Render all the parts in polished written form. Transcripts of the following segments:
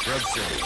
Grove City.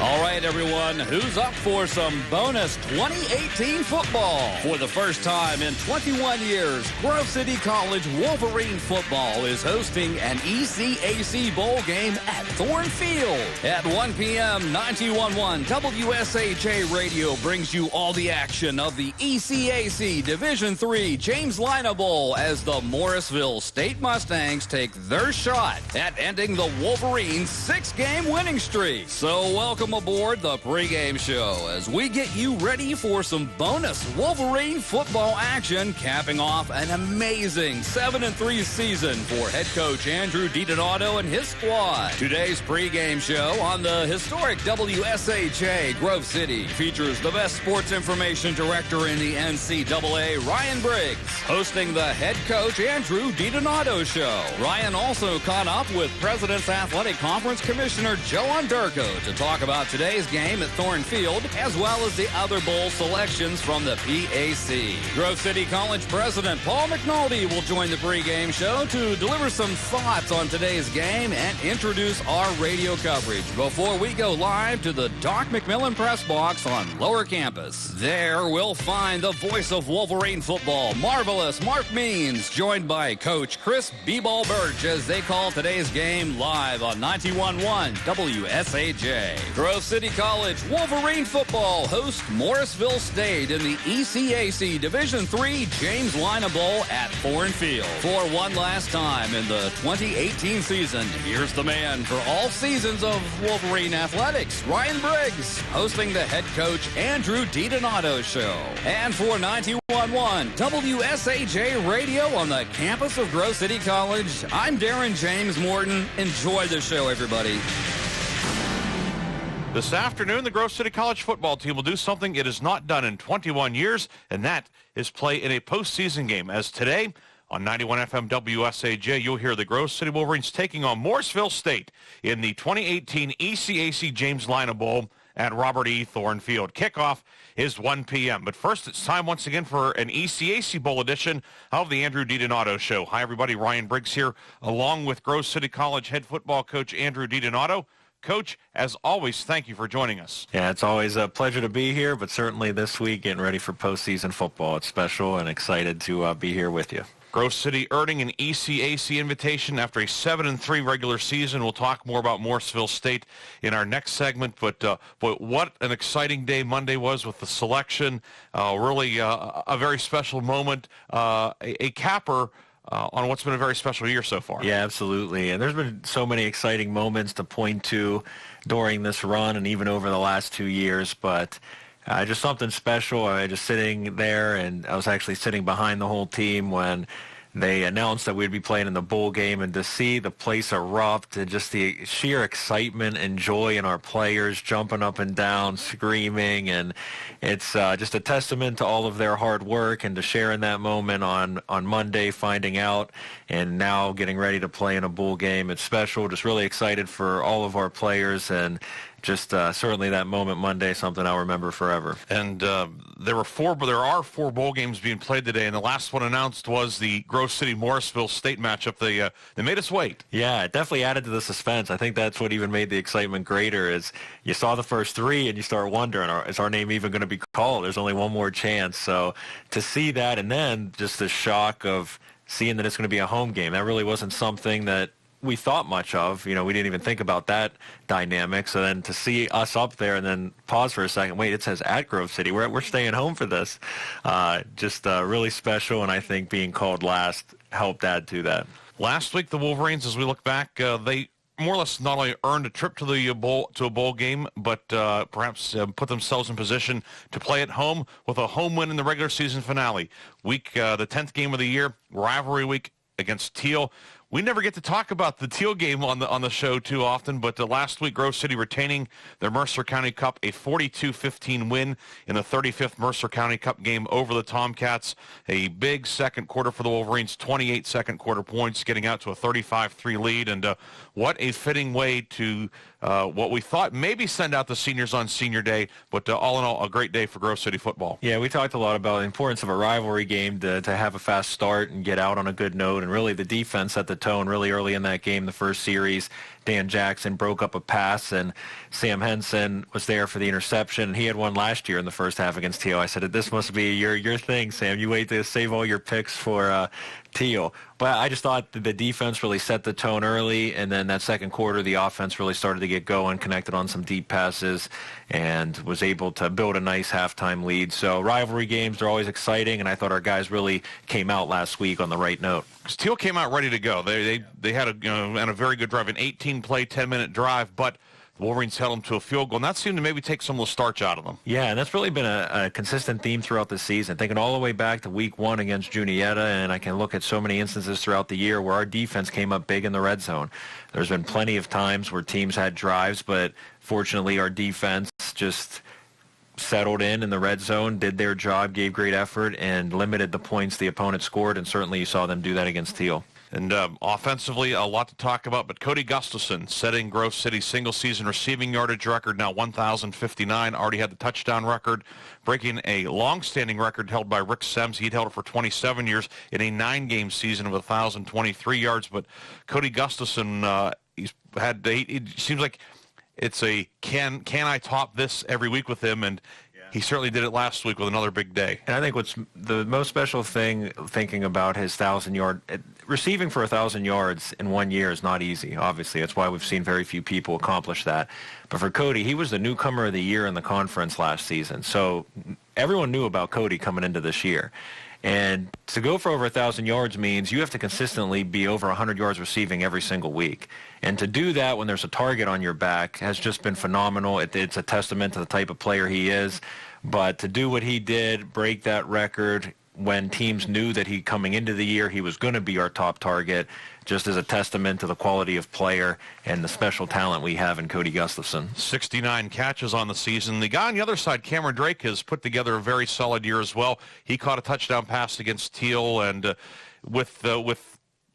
All right, everyone, who's up for some bonus 2018 football? For the first time in 21 years, Grove City College Wolverine football is hosting an ECAC bowl game at Thorne Field. At 1 p.m., 91.1 WSHA Radio brings you all the action of the ECAC Division III James Lina Bowl as the Morrisville State Mustangs take their shot at ending the Wolverines' 6-game winning streak. So welcome aboard the pregame show as we get you ready for some bonus Wolverine football action, capping off an amazing 7-3 season for head coach Andrew DiDonato and his squad. Today's pregame show on the historic WSHA Grove City features the best sports information director in the NCAA, Ryan Briggs, hosting the head coach Andrew DiDonato show. Ryan also caught up with President's Athletic Conference Commissioner Joe Underco to talk about today's game at Thorne Field, as well as the other bowl selections from the PAC. Grove City College President Paul McNulty will join the pregame show to deliver some thoughts on today's game and introduce our radio coverage before we go live to the Doc McMillan press box on Lower Campus. There we'll find the voice of Wolverine football, Marvelous Mark Means, joined by Coach Chris B-Ball Birch as they call today's game live on 91.1 WSHA. Grove City College Wolverine football hosts Morrisville State in the ECAC Division III James Lina Bowl at Thorne Field. For one last time in the 2018 season, here's the man for all seasons of Wolverine athletics, Ryan Briggs, hosting the head coach Andrew DiDonato show. And for 91.1 WSHA Radio on the campus of Grove City College, I'm Darren James Morton. Enjoy the show, everybody. This afternoon, the Grove City College football team will do something it has not done in 21 years, and that is play in a postseason game. As today, on 91 FM WSAJ, you'll hear the Grove City Wolverines taking on Morrisville State in the 2018 ECAC James Lina Bowl at Robert E. Thorne Field. Kickoff is 1 p.m. But first, it's time once again for an ECAC Bowl edition of the Andrew DiDonato Show. Hi, everybody. Ryan Briggs here, along with Grove City College head football coach Andrew DiDonato. Coach, as always, thank you for joining us. Yeah, it's always a pleasure to be here, but certainly this week getting ready for postseason football. It's special and excited to be here with you. Grove City earning an ECAC invitation after a 7-3 regular season. We'll talk more about Morrisville State in our next segment, but what an exciting day Monday was with the selection. Really a very special moment, a capper on what's been a very special year so far. Yeah, absolutely. And there's been so many exciting moments to point to during this run and even over the last 2 years, but just something special. I was just sitting there, and I was actually sitting behind the whole team when they announced that we'd be playing in the bowl game, and to see the place erupt and just the sheer excitement and joy in our players jumping up and down, screaming, and it's just a testament to all of their hard work and to sharing that moment on Monday, finding out, and now getting ready to play in a bowl game. It's special, just really excited for all of our players, and just certainly that moment Monday, something I'll remember forever. And there are four bowl games being played today, and the last one announced was the Grove City Morrisville State matchup. They made us wait. Yeah, it definitely added to the suspense. I think that's what even made the excitement greater. Is you saw the first three and you start wondering, is our name even going to be called? There's only one more chance. So to see that, and then just the shock of seeing that it's going to be a home game, that really wasn't something that we thought much of. We didn't even think about that dynamic. So then to see us up there and then pause for a second, wait, it says at Grove City. We're staying home for this. Just really special, and I think being called last helped add to that. Last week, the Wolverines, as we look back, they more or less not only earned a trip to a bowl game, but perhaps put themselves in position to play at home with a home win in the regular season finale. The 10th game of the year, rivalry week against Teal. We never get to talk about the Teal game on the show too often, but last week, Grove City retaining their Mercer County Cup, a 42-15 win in the 35th Mercer County Cup game over the Tomcats. A big second quarter for the Wolverines, 28 second quarter points, getting out to a 35-3 lead. And what a fitting way to what we thought maybe send out the seniors on senior day, but all in all, a great day for Grove City football. Yeah, we talked a lot about the importance of a rivalry game to have a fast start and get out on a good note, and really the defense set the tone really early in that game. The first series, Dan Jackson broke up a pass, and Sam Henson was there for the interception. He had one last year in the first half against Teal. I said, this must be your thing, Sam. You wait to save all your picks for Teal. But I just thought the defense really set the tone early, and then that second quarter, the offense really started to get going, connected on some deep passes, and was able to build a nice halftime lead. So rivalry games are always exciting, and I thought our guys really came out last week on the right note. Teal came out ready to go. They had a very good drive, an 18-play, 10-minute drive, but the Wolverines held them to a field goal, and that seemed to maybe take some of the starch out of them. Yeah, and that's really been a consistent theme throughout the season. Thinking all the way back to week 1 against Juniata, and I can look at so many instances throughout the year where our defense came up big in the red zone. There's been plenty of times where teams had drives, but fortunately our defense just settled in the red zone, did their job, gave great effort, and limited the points the opponent scored, and certainly you saw them do that against Teal. And offensively, a lot to talk about, but Cody Gustafson setting Grove City's single-season receiving yardage record, now 1,059, already had the touchdown record, breaking a long-standing record held by Rick Sems. He'd held it for 27 years in a 9-game season of 1,023 yards, but Cody Gustafson, it seems like it's a can I top this every week with him, and he certainly did it last week with another big day. And I think what's the most special thing, thinking about his 1,000-yard, receiving for 1,000 yards in 1 year is not easy, obviously. That's why we've seen very few people accomplish that. But for Cody, he was the newcomer of the year in the conference last season. So everyone knew about Cody coming into this year. And to go for over 1,000 yards means you have to consistently be over 100 yards receiving every single week. And to do that when there's a target on your back has just been phenomenal. It's a testament to the type of player he is. But to do what he did, break that record when teams knew that coming into the year he was going to be our top target, just as a testament to the quality of player and the special talent we have in Cody Gustafson. 69 catches on the season. The guy on the other side, Cameron Drake, has put together a very solid year as well. He caught a touchdown pass against Teal, and with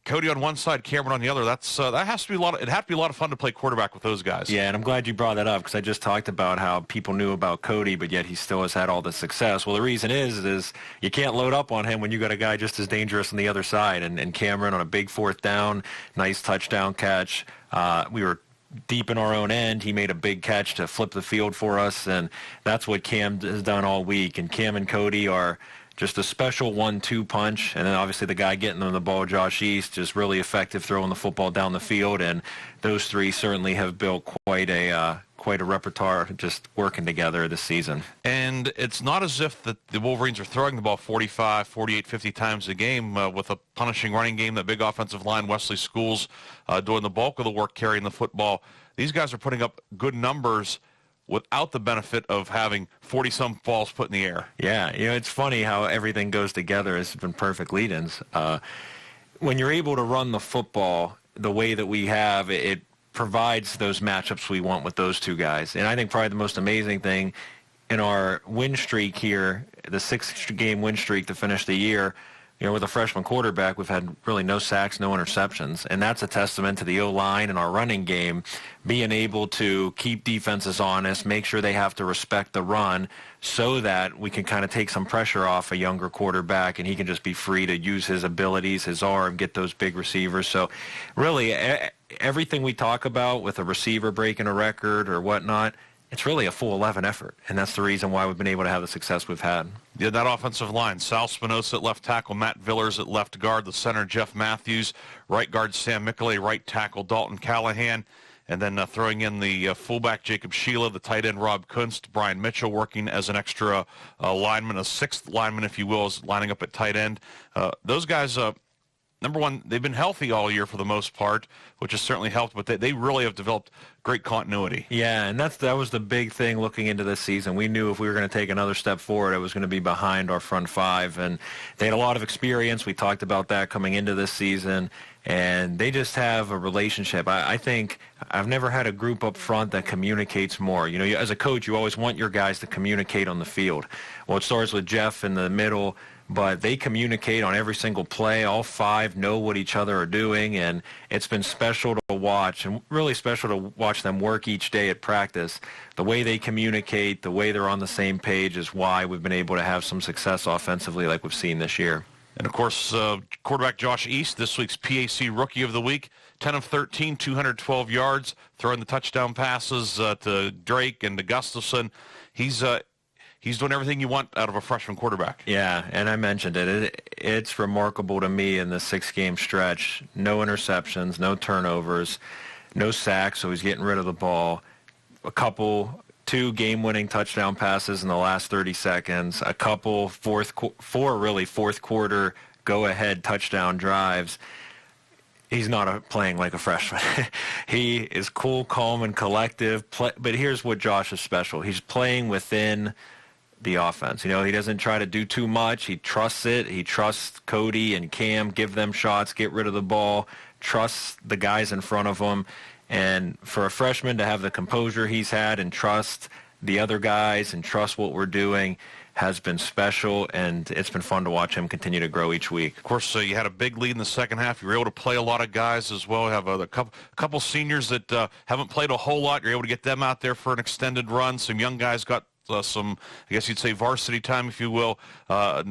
Cody on one side, Cameron on the other, that has to be it'd have to be a lot of fun to play quarterback with those guys. Yeah, and I'm glad you brought that up, because I just talked about how people knew about Cody, but yet he still has had all the success. Well, the reason is you can't load up on him when you got a guy just as dangerous on the other side. And Cameron on a big fourth down, nice touchdown catch. We were deep in our own end. He made a big catch to flip the field for us, and that's what Cam has done all week. And Cam and Cody are just a special 1-2 punch, and then obviously the guy getting them the ball, Josh East, just really effective throwing the football down the field, and those three certainly have built quite a repertoire just working together this season. And it's not as if the Wolverines are throwing the ball 45, 48, 50 times a game with a punishing running game, that big offensive line, Wesley Schools doing the bulk of the work carrying the football. These guys are putting up good numbers without the benefit of having 40-some balls put in the air. Yeah, it's funny how everything goes together. It's been perfect lead-ins. When you're able to run the football the way that we have, it provides those matchups we want with those two guys. And I think probably the most amazing thing in our win streak here, the 6-game win streak to finish the year, with a freshman quarterback, we've had really no sacks, no interceptions, and that's a testament to the O-line and our running game being able to keep defenses honest, make sure they have to respect the run so that we can kind of take some pressure off a younger quarterback and he can just be free to use his abilities, his arm, get those big receivers. So really everything we talk about with a receiver breaking a record or whatnot, it's really a full 11 effort, and that's the reason why we've been able to have the success we've had. Yeah, that offensive line, Sal Spinoza at left tackle, Matt Villers at left guard, the center, Jeff Matthews, right guard, Sam Michele, right tackle, Dalton Callahan, and then throwing in the fullback, Jacob Sheila, the tight end, Rob Kunst, Brian Mitchell working as an extra lineman, a sixth lineman, if you will, is lining up at tight end. Those guys number one, they've been healthy all year for the most part, which has certainly helped, but they really have developed great continuity. Yeah, and that was the big thing looking into this season. We knew if we were going to take another step forward, it was going to be behind our front five, and they had a lot of experience. We talked about that coming into this season, and they just have a relationship. I think I've never had a group up front that communicates more. You know, as a coach, you always want your guys to communicate on the field. Well, it starts with Jeff in the middle, but they communicate on every single play. All five know what each other are doing, and it's been special to watch, and really special to watch them work each day at practice. The way they communicate, the way they're on the same page is why we've been able to have some success offensively like we've seen this year. And, of course, quarterback Josh East, this week's PAC Rookie of the Week, 10 of 13, 212 yards, throwing the touchdown passes to Drake and to Gustafson. He's doing everything you want out of a freshman quarterback. Yeah, and I mentioned it. It's remarkable to me in the 6-game stretch. No interceptions, no turnovers, no sacks, so he's getting rid of the ball. Two game-winning touchdown passes in the last 30 seconds, a couple fourth quarter go-ahead touchdown drives. He's not playing like a freshman. He is cool, calm, and collective. But here's what Josh is special. He's playing within the offense. You know, he doesn't try to do too much. He trusts it. He trusts Cody and Cam, give them shots, get rid of the ball, trusts the guys in front of him. And for a freshman to have the composure he's had and trust the other guys and trust what we're doing has been special, and it's been fun to watch him continue to grow each week. Of course, you had a big lead in the second half. You were able to play a lot of guys as well. You have a couple seniors that haven't played a whole lot. You're able to get them out there for an extended run. Some young guys got some, I guess you'd say, varsity time, if you will. A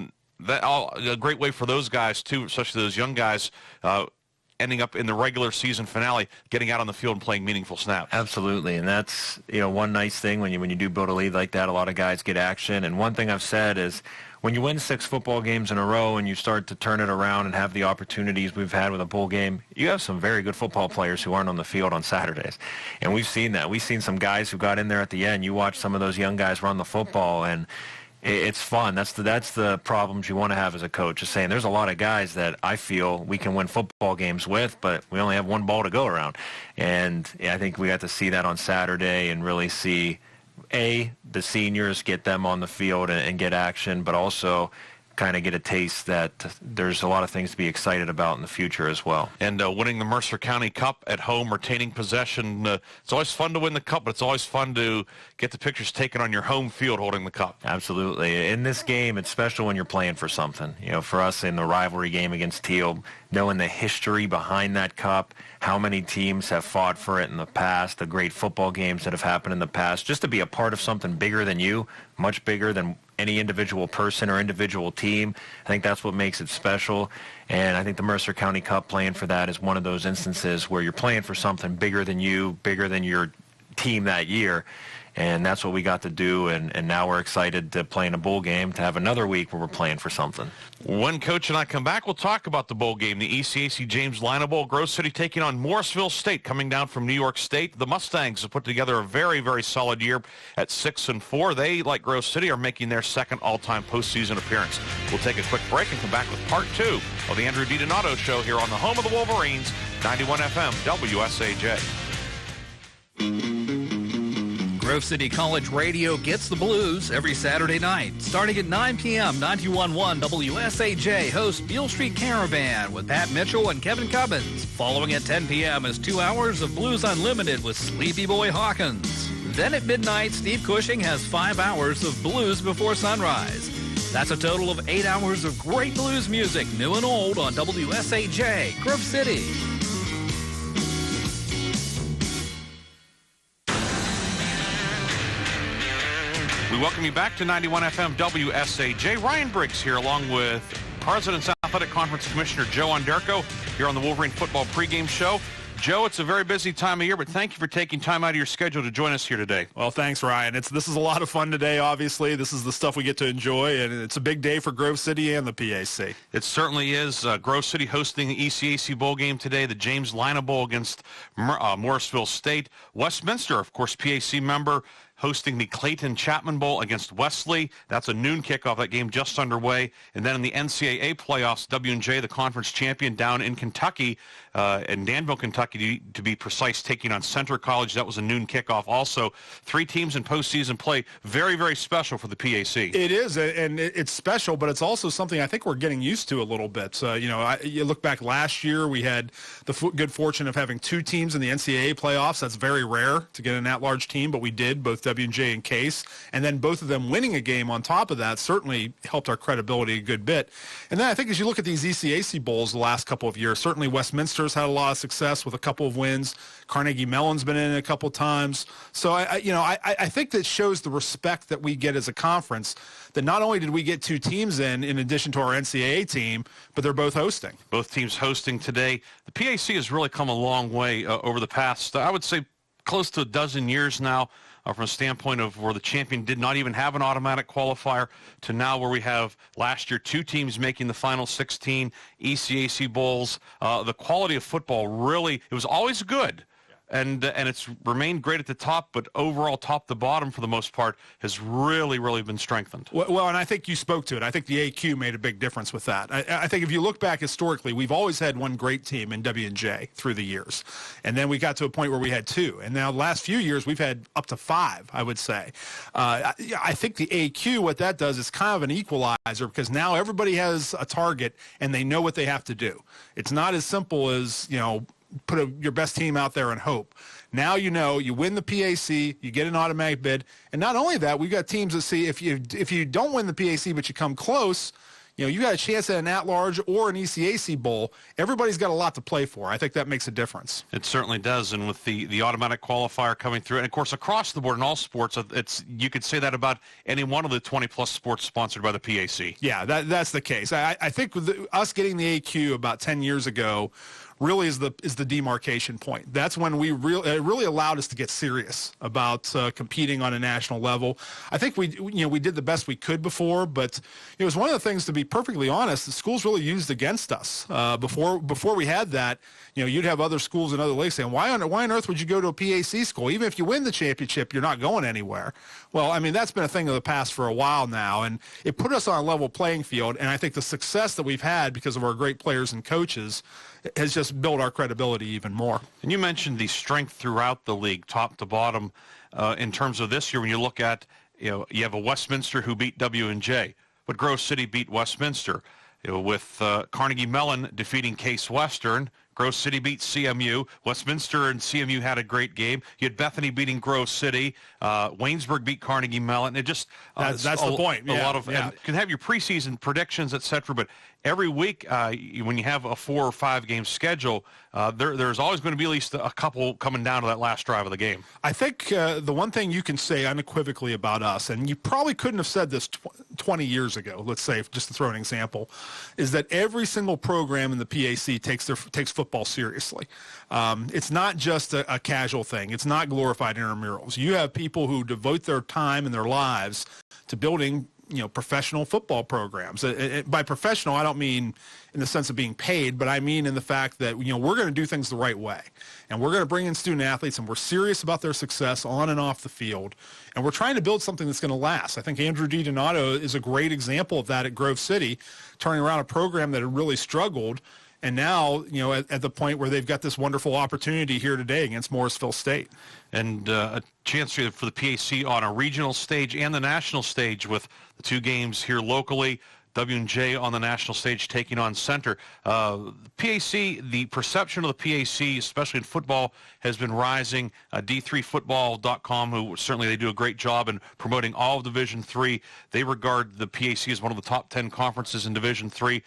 great way for those guys, too, especially those young guys, ending up in the regular season finale, getting out on the field and playing meaningful snaps. Absolutely, and that's one nice thing when you do build a lead like that. A lot of guys get action, and one thing I've said is when you win 6 football games in a row and you start to turn it around and have the opportunities we've had with a bowl game, you have some very good football players who aren't on the field on Saturdays, and we've seen that. We've seen some guys who got in there at the end. You watch some of those young guys run the football, and it's fun. That's the problems you want to have as a coach, is saying there's a lot of guys that I feel we can win football games with, but we only have one ball to go around. And I think we got to see that on Saturday and really see, the seniors, get them on the field and get action, but also kind of get a taste that there's a lot of things to be excited about in the future as well. And winning the Mercer County Cup at home, retaining possession, it's always fun to win the Cup, but it's always fun to get the pictures taken on your home field holding the Cup. Absolutely. In this game, it's special when you're playing for something. For us in the rivalry game against Teal, knowing the history behind that Cup, how many teams have fought for it in the past, the great football games that have happened in the past, just to be a part of something bigger than you, much bigger than any individual person or individual team. I think that's what makes it special. And I think the Mercer County Cup, playing for that, is one of those instances where you're playing for something bigger than you, bigger than your team that year. And that's what we got to do, and now we're excited to play in a bowl game, to have another week where we're playing for something. When Coach and I come back, we'll talk about the bowl game, the ECAC James Lina Bowl. Grove City taking on Morrisville State, coming down from New York State. The Mustangs have put together a very, very solid year at 6-4. They, like Grove City, are making their second all-time postseason appearance. We'll take a quick break and come back with part 2 of the Andrew DiDonato Show here on the home of the Wolverines, 91 FM WSAJ. Grove City College Radio gets the blues every Saturday night. Starting at 9 p.m., 91.1 WSAJ hosts Beale Street Caravan with Pat Mitchell and Kevin Cubbins. Following at 10 p.m. is 2 hours of Blues Unlimited with Sleepy Boy Hawkins. Then at midnight, Steve Cushing has 5 hours of Blues Before Sunrise. That's a total of 8 hours of great blues music, new and old, on WSAJ, Grove City. We welcome you back to 91 FM WSAJ. Ryan Briggs here, along with President's Athletic Conference Commissioner Joe Onderko, here on the Wolverine Football pregame show. Joe, it's a very busy time of year, but thank you for taking time out of your schedule to join us here today. Well, thanks, Ryan. This is a lot of fun today, obviously. This is the stuff we get to enjoy, and it's a big day for Grove City and the PAC. It certainly is. Grove City hosting the ECAC Bowl game today, the James Lina Bowl against Morrisville State. Westminster, of course, PAC member, hosting the Clayton Chapman Bowl against Wesley. That's a noon kickoff. That game just underway. And then in the NCAA playoffs, W&J, the conference champion, down in Kentucky, in Danville, Kentucky, to be precise, taking on Centre College. That was a noon kickoff also. 3 teams in postseason play. Very, very special for the PAC. It is, and it's special, but it's also something I think we're getting used to a little bit. You look back last year, we had the good fortune of having 2 teams in the NCAA playoffs. That's very rare to get an at-large team, but we did, both W&J and Case. And then both of them winning a game on top of that certainly helped our credibility a good bit. And then I think as you look at these ECAC Bowls the last couple of years, certainly Westminster's had a lot of success with a couple of wins. Carnegie Mellon's been in it a couple times. So, I think that shows the respect that we get as a conference, that not only did we get 2 teams in addition to our NCAA team, but they're both hosting. Both teams hosting today. The PAC has really come a long way over the past, I would say, close to a dozen years now, from a standpoint of where the champion did not even have an automatic qualifier to now where we have last year 2 teams making the final 16 ECAC Bowls. The quality of football really, it was always good. And it's remained great at the top, but overall top to bottom for the most part has really, really been strengthened. Well, and I think you spoke to it. I think the AQ made a big difference with that. I think if you look back historically, we've always had one great team in W&J through the years. And then we got to a point where we had 2. And now the last few years, we've had up to 5, I would say. I think the AQ, what that does is kind of an equalizer, because now everybody has a target and they know what they have to do. It's not as simple as, put your best team out there and hope. Now you win the PAC, you get an automatic bid, and not only that, we've got teams that see if you don't win the PAC but you come close, you got a chance at an at-large or an ECAC Bowl. Everybody's got a lot to play for. I think that makes a difference. It certainly does, and with the automatic qualifier coming through, and of course across the board in all sports, you could say that about any one of the 20-plus sports sponsored by the PAC. Yeah, that's the case. I think with us getting the AQ about 10 years ago really is the demarcation point. That's when it really allowed us to get serious about competing on a national level. I think we did the best we could before, but it was one of the things, to be perfectly honest, the schools really used against us. Before we had that, you'd have other schools in other leagues saying, why on earth would you go to a PAC school? Even if you win the championship, you're not going anywhere. Well, I mean, that's been a thing of the past for a while now, and it put us on a level playing field, and I think the success that we've had because of our great players and coaches has just built our credibility even more. And you mentioned the strength throughout the league, top to bottom, in terms of this year. When you look at, you have a Westminster who beat W&J, but Grove City beat Westminster. With Carnegie Mellon defeating Case Western, Grove City beat CMU. Westminster and CMU had a great game. You had Bethany beating Grove City. Waynesburg beat Carnegie Mellon. It just that's the point. A lot of you can have your preseason predictions, etc. But every week, when you have a 4 or 5 game schedule, there's always going to be at least a couple coming down to that last drive of the game. I think the one thing you can say unequivocally about us, and you probably couldn't have said this 20 years ago, let's say, just to throw an example, is that every single program in the PAC takes football seriously. It's not just a casual thing. It's not glorified intramurals. You have people who devote their time and their lives to building professional football programs. By professional, I don't mean in the sense of being paid, but I mean in the fact that, we're going to do things the right way. And we're going to bring in student athletes, and we're serious about their success on and off the field. And we're trying to build something that's going to last. I think Andrew DiDonato is a great example of that at Grove City, turning around a program that had really struggled. And now, at the point where they've got this wonderful opportunity here today against Morrisville State. And a chance for the PAC on a regional stage and the national stage with the 2 games here locally. W&J on the national stage taking on Centre. PAC, the perception of the PAC, especially in football, has been rising. D3football.com, who certainly they do a great job in promoting all of Division III. They regard the PAC as one of the top 10 conferences in Division III.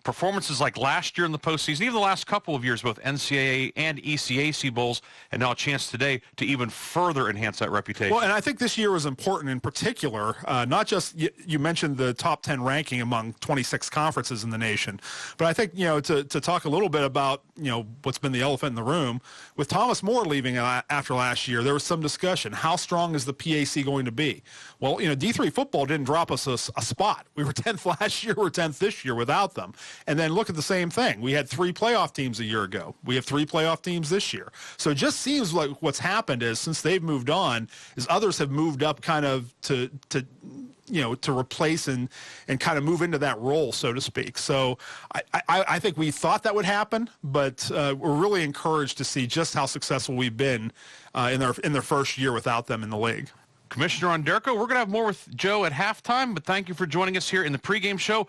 Performances like last year in the postseason, even the last couple of years, both NCAA and ECAC Bowls, and now a chance today to even further enhance that reputation. Well, and I think this year was important in particular, not just, you mentioned the top 10 ranking among 26 conferences in the nation, but I think, to talk a little bit about, what's been the elephant in the room, with Thomas More leaving after last year, there was some discussion. How strong is the PAC going to be? Well, D3 football didn't drop us a spot. We were 10th last year, we're 10th this year without them. And then look at the same thing. We had 3 playoff teams a year ago. We have 3 playoff teams this year. So it just seems like what's happened is since they've moved on, is others have moved up kind of to replace and kind of move into that role, so to speak. So I think we thought that would happen, but we're really encouraged to see just how successful we've been in their first year without them in the league. Commissioner Onderko, we're going to have more with Joe at halftime, but thank you for joining us here in the pregame show.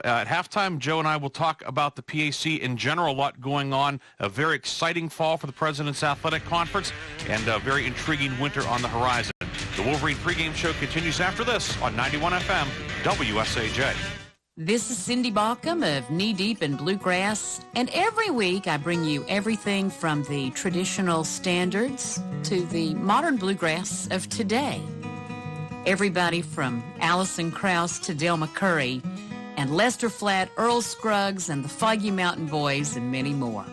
At halftime, Joe and I will talk about the PAC in general, a lot going on, a very exciting fall for the President's Athletic Conference, and a very intriguing winter on the horizon. The Wolverine pregame show continues after this on 91 FM WSAJ. This is Cindy Baucom of Knee Deep in Bluegrass, and every week I bring you everything from the traditional standards to the modern bluegrass of today. Everybody from Alison Krauss to Del McCurry, and Lester Flatt, Earl Scruggs, and the Foggy Mountain Boys, and many more.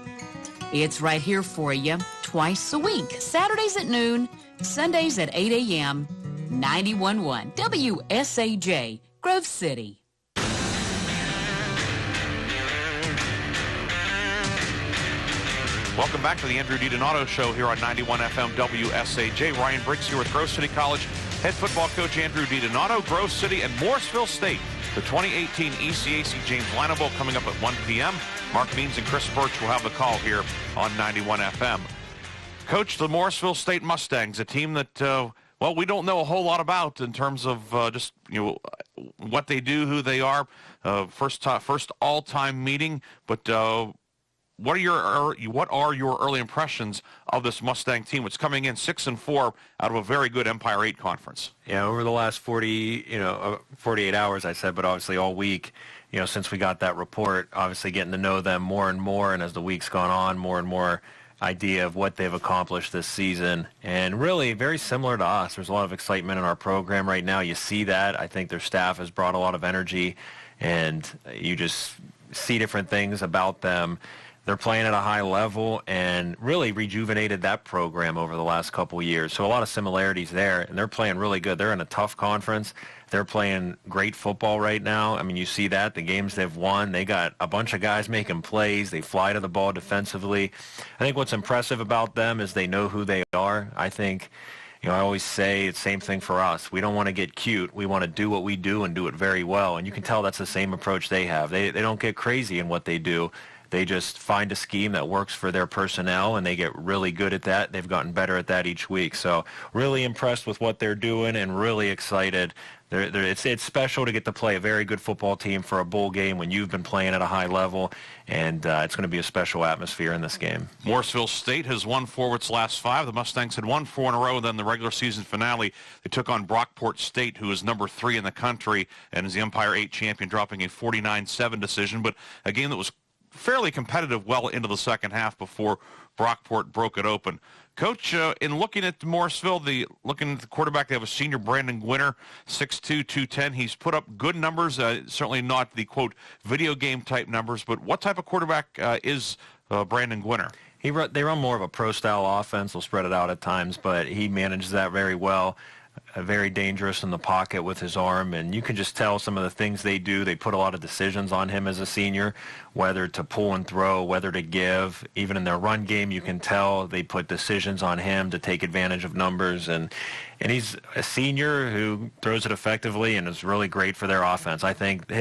It's right here for you twice a week, Saturdays at noon, Sundays at 8 a.m., 91.1 WSAJ, Grove City. Welcome back to the Andrew DiDonato Show here on 91 FM WSAJ. Ryan Briggs here with Grove City College head football coach Andrew DiDonato. Grove City and Morrisville State. The 2018 ECAC James Lano Bowl coming up at 1 p.m. Mark Means and Chris Birch will have the call here on 91 FM. Coach, the Morrisville State Mustangs, a team that, we don't know a whole lot about in terms of what they do, who they are. First all-time meeting, but what are your early impressions of this Mustang team, which is coming in 6-4 out of a very good Empire 8 conference? Yeah, over the last 48 hours, I said, but obviously all week, since we got that report, obviously getting to know them more and more, and as the week's gone on, more and more idea of what they've accomplished this season, and really very similar to us. There's a lot of excitement in our program right now. You see that. I think their staff has brought a lot of energy, and you just see different things about them. They're playing at a high level and really rejuvenated that program over the last couple of years. So a lot of similarities there, and they're playing really good. They're in a tough conference. They're playing great football right now. I mean, you see that, the games they've won. They got a bunch of guys making plays. They fly to the ball defensively. I think what's impressive about them is they know who they are. I think, I always say it's the same thing for us. We don't want to get cute. We want to do what we do and do it very well. And you can tell that's the same approach they have. They don't get crazy in what they do. They just find a scheme that works for their personnel, and they get really good at that. They've gotten better at that each week. So really impressed with what they're doing and really excited. It's special to get to play a very good football team for a bowl game when you've been playing at a high level, and it's going to be a special atmosphere in this game. Morrisville State has won 4 of its last 5. The Mustangs had won 4 in a row, and then the regular season finale, they took on Brockport State, who is number 3 in the country and is the Empire 8 champion, dropping a 49-7 decision, but a game that was fairly competitive well into the second half before Brockport broke it open. Coach, in looking at Morrisville, looking at the quarterback, they have a senior, Brandon Gwinner, 6'2", 210. He's put up good numbers, certainly not the, quote, video game type numbers, but what type of quarterback is Brandon Gwinner? They run more of a pro-style offense. They'll spread it out at times, but he manages that very well. Very dangerous in the pocket with his arm, and you can just tell some of the things they do. They put a lot of decisions on him as a senior, whether to pull and throw, whether to give. Even in their run game, you can tell they put decisions on him to take advantage of numbers, and he's a senior who throws it effectively and is really great for their offense. I think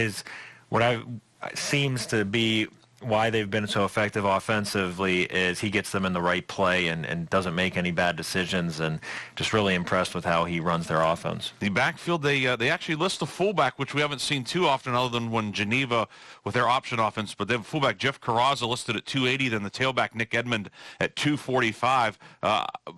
seems to be why they've been so effective offensively is he gets them in the right play and doesn't make any bad decisions, and just really impressed with how he runs their offense. The backfield, they actually list a fullback, which we haven't seen too often other than when Geneva with their option offense, but they have fullback Jeff Carrazza listed at 280, then the tailback Nick Edmond at 245.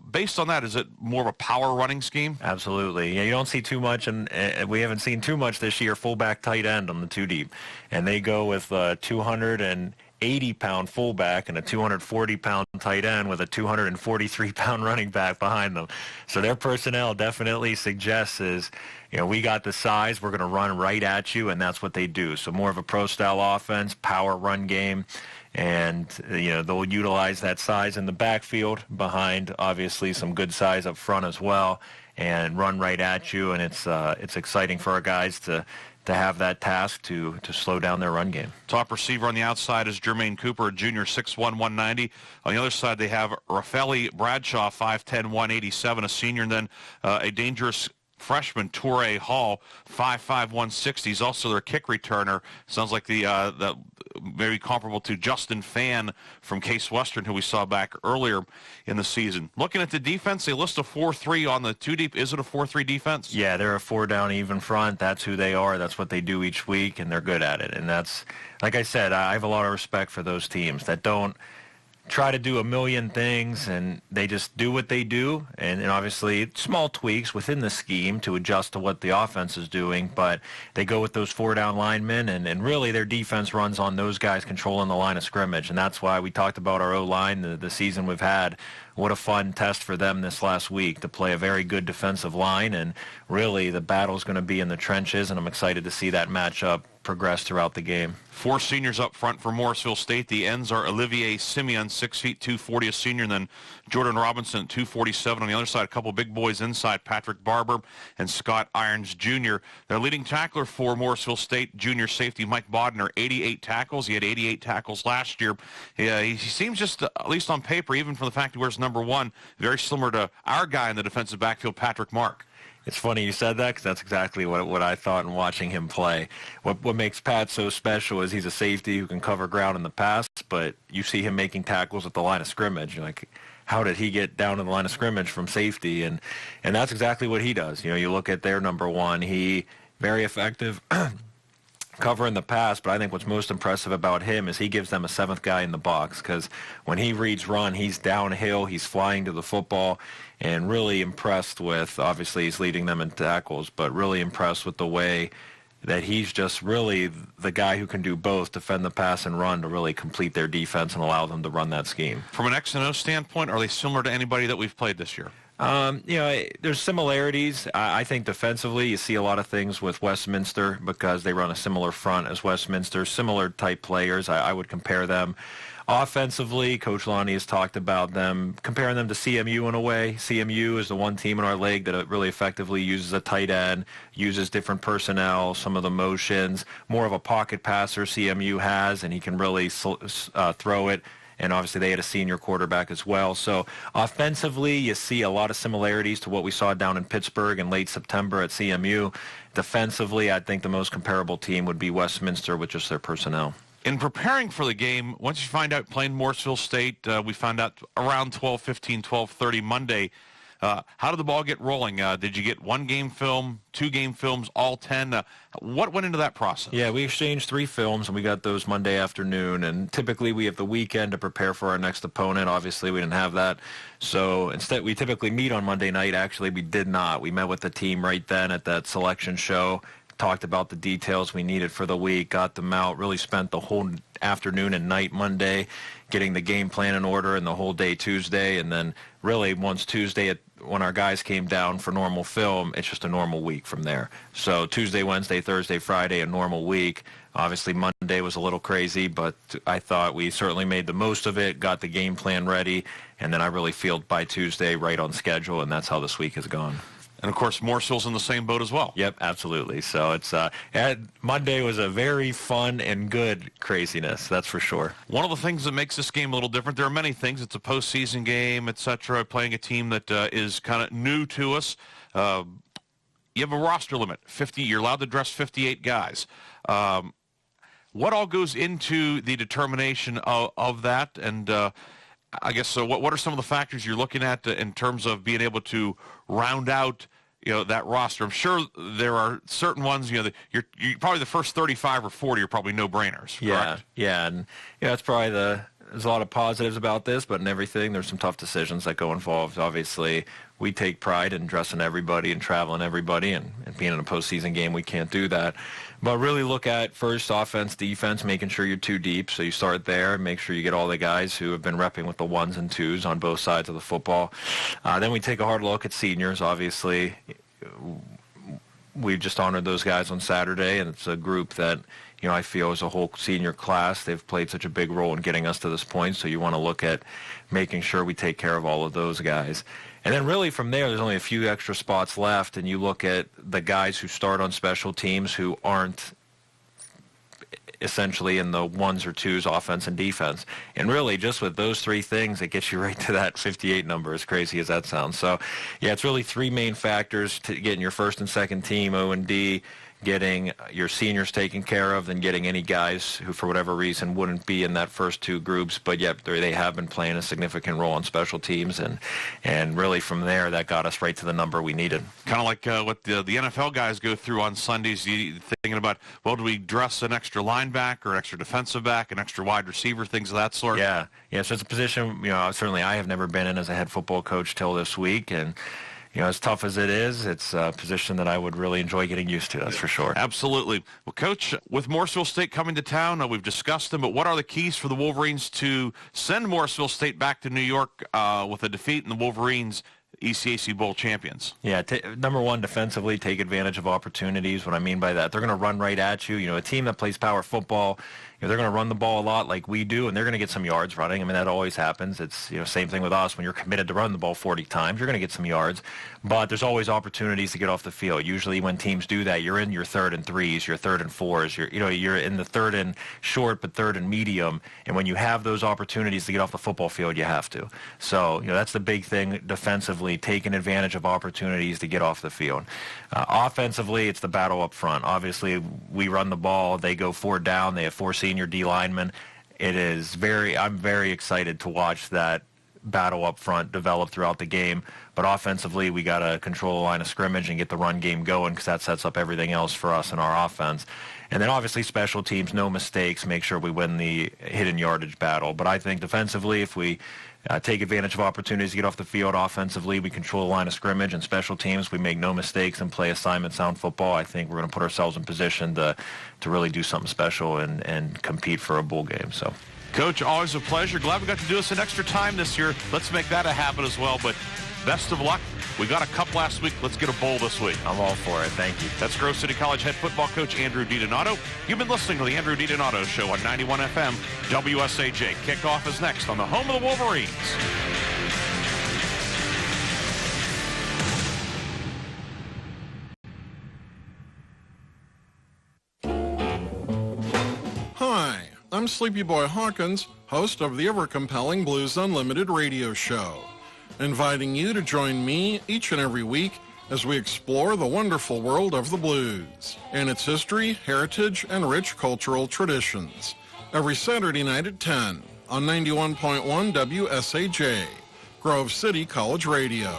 Based on that, is it more of a power running scheme? Absolutely. Yeah, you don't see too much, and we haven't seen too much this year, fullback tight end on the 2 deep. And they go with 280-pound fullback and a 240-pound tight end with a 243-pound running back behind them. So their personnel definitely suggests is, we got the size, we're going to run right at you, and that's what they do. So more of a pro-style offense, power run game, and they'll utilize that size in the backfield behind, obviously, some good size up front as well, and run right at you. And it's exciting for our guys to to have that task to slow down their run game. Top receiver on the outside is Jermaine Cooper, a junior, 6'1", 190. On the other side, they have Rafaeli Bradshaw, 5'10", 187, a senior, and then a dangerous freshman, Toure Hall, 5'5", 160. He's also their kick returner. Sounds like the maybe comparable to Justin Fan from Case Western, who we saw back earlier in the season. Looking at the defense, they list a 4-3 on the two deep. Is it a 4-3 defense? Yeah, they're a 4-down even front. That's who they are. That's what they do each week, and they're good at it. And that's, like I said, I have a lot of respect for those teams that don't try to do a million things, and they just do what they do, and obviously small tweaks within the scheme to adjust to what the offense is doing, but they go with those 4-down linemen, and really their defense runs on those guys controlling the line of scrimmage, and that's why we talked about our O-line, the season we've had. What a fun test for them this last week to play a very good defensive line, and really the battle's going to be in the trenches, and I'm excited to see that matchup progress throughout the game. 4 seniors up front for Morrisville State. The ends are Olivier Simeon, 6 feet 240, a senior, and then Jordan Robinson, 247. On the other side, a couple big boys inside, Patrick Barber and Scott Irons Jr. Their leading tackler for Morrisville State, junior safety Mike Bodner, 88 tackles. He had 88 tackles last year. He seems just, at least on paper, even from the fact he wears number 1, very similar to our guy in the defensive backfield, Patrick Mark. It's funny you said that, because that's exactly what I thought in watching him play. What makes Pat so special is he's a safety who can cover ground in the pass, but you see him making tackles at the line of scrimmage. You're like, how did he get down to the line of scrimmage from safety? And that's exactly what he does. You know, you look at their number 1, he very effective covering the pass, but I think what's most impressive about him is he gives them a 7th guy in the box, because when he reads run, he's downhill, he's flying to the football, and really impressed with, obviously he's leading them in tackles, but really impressed with the way that he's just really the guy who can do both, defend the pass and run, to really complete their defense and allow them to run that scheme. From an X and O standpoint, are they similar to anybody that we've played this year? You know, there's similarities. I think defensively you see a lot of things with Westminster because they run a similar front as Westminster, similar type players. I would compare them. Offensively, Coach Lonnie has talked about them, comparing them to CMU in a way. CMU is the one team in our league that really effectively uses a tight end, uses different personnel, some of the motions, more of a pocket passer CMU has, and he can really throw it. And obviously they had a senior quarterback as well. So offensively, you see a lot of similarities to what we saw down in Pittsburgh in late September at CMU. Defensively, I think the most comparable team would be Westminster with just their personnel. In preparing for the game, once you find out playing Morrisville State, we found out around 12:15, 12:30 Monday. How did the ball get rolling? Did you get 1 game film, 2 game films, all 10? What went into that process? Yeah, we exchanged 3 films, and we got those Monday afternoon. And typically we have the weekend to prepare for our next opponent. Obviously, we didn't have that. So instead, we typically meet on Monday night. Actually, we did not. We met with the team right then at that selection show, talked about the details we needed for the week, got them out, really spent the whole afternoon and night Monday getting the game plan in order, and the whole day Tuesday. And then really once Tuesday, when our guys came down for normal film, it's just a normal week from there. So Tuesday, Wednesday, Thursday, Friday, a normal week. Obviously Monday was a little crazy, but I thought we certainly made the most of it, got the game plan ready, and then I really feel by Tuesday right on schedule, and that's how this week has gone. And, of course, Morrisville's in the same boat as well. Yep, absolutely. So it's Monday was a very fun and good craziness, that's for sure. One of the things that makes this game a little different, there are many things. It's a postseason game, et cetera, playing a team that is kind of new to us. You have a roster limit, 50. You're allowed to dress 58 guys. What all goes into the determination of that? And I guess so. What are some of the factors you're looking at in terms of being able to round out, that roster? I'm sure there are certain ones. You're probably the first 35 or 40 are probably no-brainers. Correct? Yeah, and it's probably there's a lot of positives about this, but in everything, there's some tough decisions that go involved. Obviously, we take pride in dressing everybody and traveling everybody, and being in a postseason game, we can't do that. But really look at first offense, defense, making sure you're 2 deep. So you start there and make sure you get all the guys who have been repping with the 1s and 2s on both sides of the football. Then we take a hard look at seniors. Obviously, we just honored those guys on Saturday, and it's a group that, I feel as a whole senior class, they've played such a big role in getting us to this point. So you want to look at making sure we take care of all of those guys. And then really from there, there's only a few extra spots left, and you look at the guys who start on special teams who aren't essentially in the ones or twos, offense and defense. And really, just with those three things, it gets you right to that 58 number, as crazy as that sounds. So, yeah, it's really three main factors to getting your first and second team, O&D, getting your seniors taken care of, then getting any guys who, for whatever reason, wouldn't be in that first two groups, but yet they have been playing a significant role on special teams. And really from there, that got us right to the number we needed. Kind of like what the NFL guys go through on Sundays, thinking about, well, do we dress an extra linebacker, an extra defensive back, an extra wide receiver, things of that sort? Yeah, so it's a position, certainly I have never been in as a head football coach till this week, and as tough as it is, it's a position that I would really enjoy getting used to, that's for sure. Absolutely. Well, Coach, with Morrisville State coming to town, we've discussed them, but what are the keys for the Wolverines to send Morrisville State back to New York with a defeat in the Wolverines ECAC Bowl champions? Yeah, number one, defensively, take advantage of opportunities. What I mean by that, they're going to run right at you. A team that plays power football, they're going to run the ball a lot like we do, and they're going to get some yards running. I mean, that always happens. It's, same thing with us. When you're committed to run the ball 40 times, you're going to get some yards. But there's always opportunities to get off the field. Usually when teams do that, you're in your third and threes, your third and fours. You're in the third and short, but third and medium. And when you have those opportunities to get off the football field, you have to. So, that's the big thing defensively, taking advantage of opportunities to get off the field. Offensively, it's the battle up front. Obviously, we run the ball. They go 4 down. They have 4 senior D linemen. I'm very excited to watch that battle up front develop throughout the game. But offensively, we got to control the line of scrimmage and get the run game going, because that sets up everything else for us in our offense. And then obviously special teams, no mistakes, make sure we win the hidden yardage battle. But I think defensively, if we take advantage of opportunities to get off the field, offensively, we control the line of scrimmage, and special teams, we make no mistakes and play assignment sound football, I think we're going to put ourselves in position to really do something special and compete for a bowl game. So, Coach, always a pleasure. Glad we got to do this an extra time this year. Let's make that a habit as well. But best of luck. We got a cup last week. Let's get a bowl this week. I'm all for it. Thank you. That's Grove City College head football coach Andrew DiDonato. You've been listening to the Andrew DiDonato Show on 91 FM WSAJ. Kickoff is next on the home of the Wolverines. Hi, I'm Sleepy Boy Hawkins, host of the ever-compelling Blues Unlimited radio show, inviting you to join me each and every week as we explore the wonderful world of the blues and its history, heritage, and rich cultural traditions. Every Saturday night at 10 on 91.1 WSAJ, Grove City College Radio.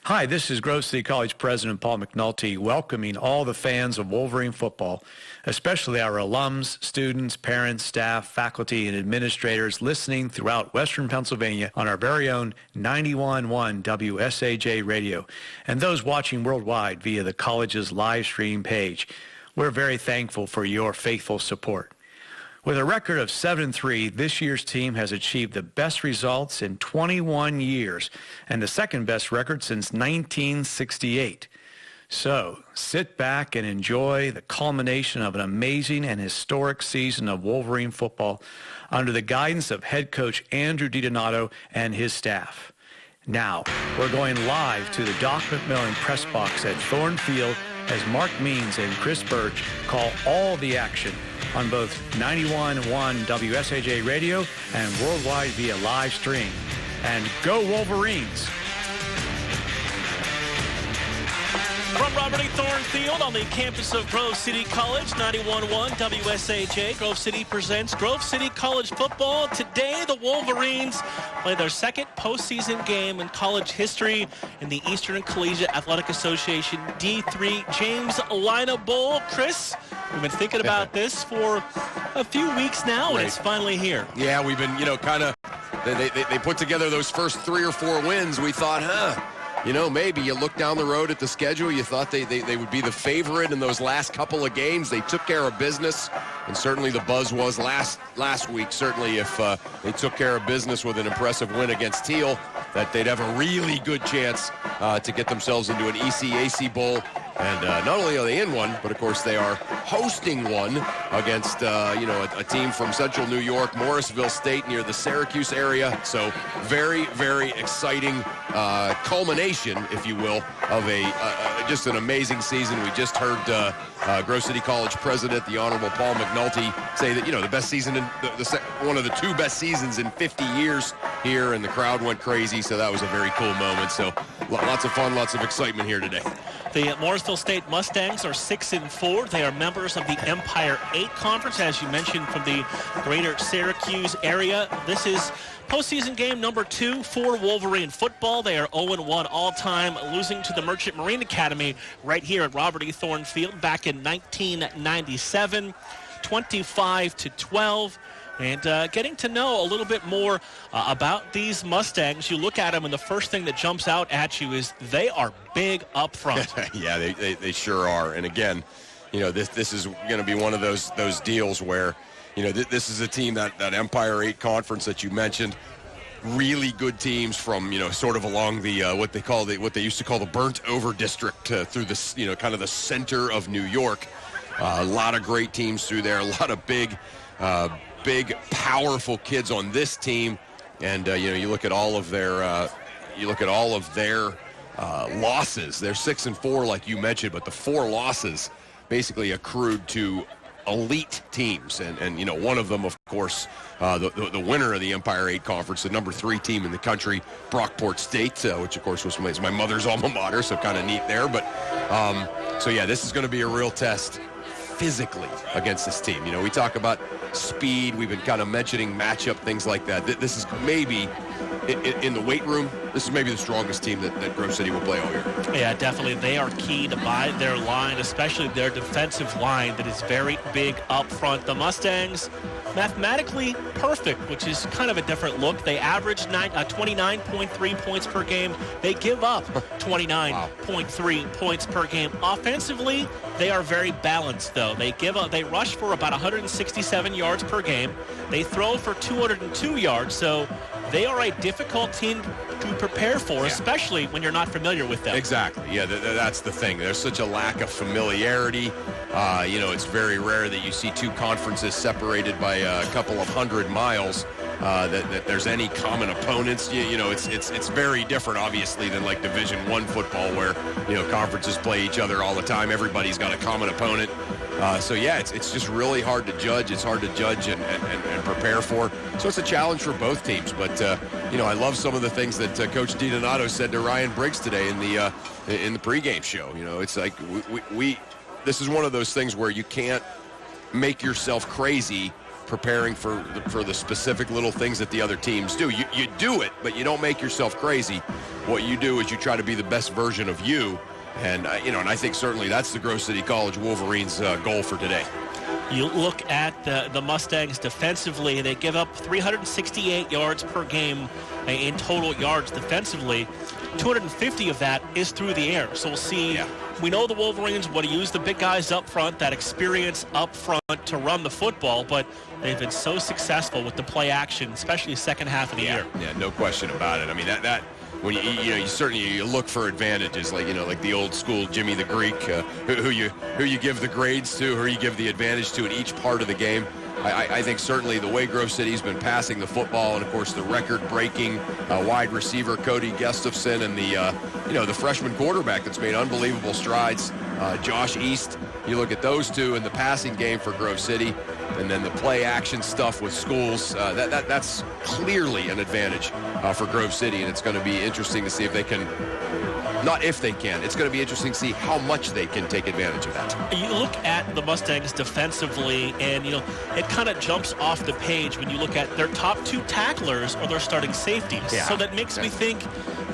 Hi, this is Grove City College President Paul McNulty, welcoming all the fans of Wolverine football, especially our alums, students, parents, staff, faculty, and administrators listening throughout Western Pennsylvania on our very own 91.1 WSAJ radio, and those watching worldwide via the college's live stream page. We're very thankful for your faithful support. With a record of 7-3, this year's team has achieved the best results in 21 years and the second best record since 1968. So sit back and enjoy the culmination of an amazing and historic season of Wolverine football under the guidance of head coach Andrew DiDonato and his staff. Now, we're going live to the Doc McMillan press box at Thorne Field as Mark Means and Chris Birch call all the action on both 91.1 WSAJ radio and worldwide via live stream. And go Wolverines! From Robert E. Thorne Field on the campus of Grove City College, 91.1 WSAJ. Grove City presents Grove City College football. Today, the Wolverines play their second postseason game in college history in the Eastern Collegiate Athletic Association D3 James Lina Bowl. Chris, we've been thinking about this for a few weeks now, and it's finally here. Yeah, we've been, kind of, they put together those first 3 or 4 wins. We thought, maybe you look down the road at the schedule, you thought they would be the favorite in those last couple of games. They took care of business, and certainly the buzz was last week, certainly if they took care of business with an impressive win against Teal, that they'd have a really good chance to get themselves into an ECAC Bowl. And not only are they in one, but of course they are hosting one against, a team from Central New York, Morrisville State, near the Syracuse area. So very, very exciting culmination, if you will, of just an amazing season. We just heard Grove City College president, the Honorable Paul McNulty, say that, the best season, one of the two best seasons in 50 years here, and the crowd went crazy. So that was a very cool moment. So lots of fun, lots of excitement here today. The Morrisville State Mustangs are 6-4. They are members of the Empire 8 Conference, as you mentioned, from the greater Syracuse area. This is postseason game number 2 for Wolverine football. They are 0-1 all-time, losing to the Merchant Marine Academy right here at Robert E. Thorne Field back in 1997, 25-12. And getting to know a little bit more about these Mustangs. You look at them, and the first thing that jumps out at you is they are big up front. Yeah, they sure are. And again, this is going to be one of those deals where, this is a team that Empire 8 Conference that you mentioned. Really good teams from, sort of along the what they used to call the burnt over district through this, kind of the center of New York. A lot of great teams through there. A lot of big, powerful kids on this team, and you look at all of their losses. They're 6-4, like you mentioned, but the 4 losses basically accrued to elite teams, and one of them, of course, the winner of the Empire 8 Conference, the number 3 team in the country, Brockport State, which of course was my mother's alma mater, so kind of neat there. But so yeah, this is going to be a real test physically against this team. We talk about speed. We've been kind of mentioning matchup, things like that. This is maybe, in the weight room, this is maybe the strongest team that Grove City will play all year. Yeah, definitely. They are key to buy their line, especially their defensive line that is very big up front. The Mustangs, mathematically perfect, which is kind of a different look. They average 29.3 points per game. They give up 29.3 points per game. Offensively, they are very balanced, though. They rush for about 167 yards per game. They throw for 202 yards, so they are a difficult team to prepare for, especially when you're not familiar with them. Exactly. Yeah, that's the thing. There's such a lack of familiarity. It's very rare that you see two conferences separated by a couple of 100 miles. That there's any common opponents. It's very different, obviously, than like Division I football, where conferences play each other all the time. Everybody's got a common opponent. It's just really hard to judge. It's hard to judge and prepare for. So it's a challenge for both teams. But I love some of the things that Coach DiDonato said to Ryan Briggs today in the pregame show. It's like this is one of those things where you can't make yourself crazy preparing for the specific little things that the other teams do. You do it, but you don't make yourself crazy. What you do is you try to be the best version of you. And, and I think certainly that's the Grove City College Wolverines' goal for today. You look at the Mustangs defensively, they give up 368 yards per game in total yards defensively. 250 of that is through the air. So we'll see. Yeah. We know the Wolverines want to use the big guys up front, that experience up front to run the football, but they've been so successful with the play action, especially the second half of the year. Yeah, no question about it. I mean, that when you certainly look for advantages, like the old school Jimmy the Greek, who you give the grades to, who you give the advantage to in each part of the game. I think certainly the way Grove City's been passing the football, and of course the record-breaking wide receiver Cody Gustafson, and the freshman quarterback that's made unbelievable strides, Josh East. You look at those two in the passing game for Grove City, and then the play-action stuff with Schools. That's clearly an advantage for Grove City, and it's going to be interesting to see if they can. Not if they can. It's going to be interesting to see how much they can take advantage of that. You look at the Mustangs defensively, and, it kind of jumps off the page when you look at their top 2 tacklers or their starting safeties. Yeah. So that makes me think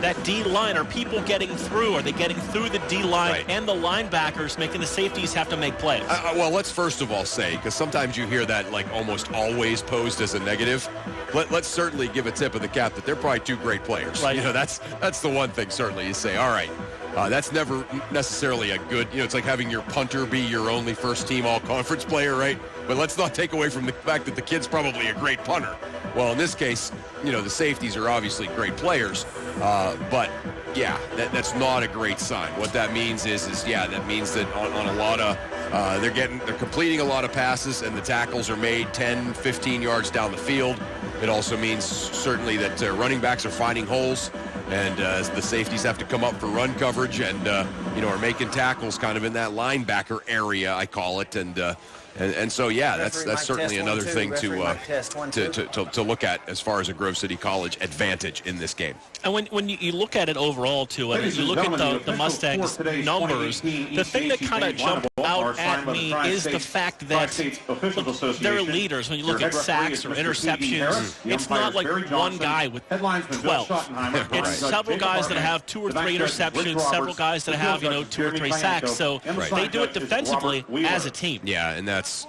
that D-line, are people getting through? Are they getting through the D-line and the linebackers, making the safeties have to make plays? Well, let's first of all say, because sometimes you hear that like almost always posed as a negative, let's certainly give a tip of the cap that they're probably 2 great players. Right. That's the one thing certainly you say, all right, that's never necessarily a good, it's like having your punter be your only first-team all-conference player, right? But let's not take away from the fact that the kid's probably a great punter. Well, in this case, the safeties are obviously great players, but yeah, that's not a great sign. What that means is that means that on a lot of they're completing a lot of passes, and the tackles are made 10, 15 yards down the field. It also means certainly that running backs are finding holes, and the safeties have to come up for run coverage, and are making tackles kind of in that linebacker area, I call it, and so yeah, that's certainly another thing to look at as far as a Grove City College advantage in this game. And when you look at it overall, too, and you look at the Mustangs' numbers, the thing that kind of jumped out at me is the fact that they're leaders. When you look at sacks or interceptions, it's not like one guy with 12. It's several guys that have 2 or 3 interceptions, several guys that have 2 or 3 sacks. So they do it defensively as a team. Yeah, and that's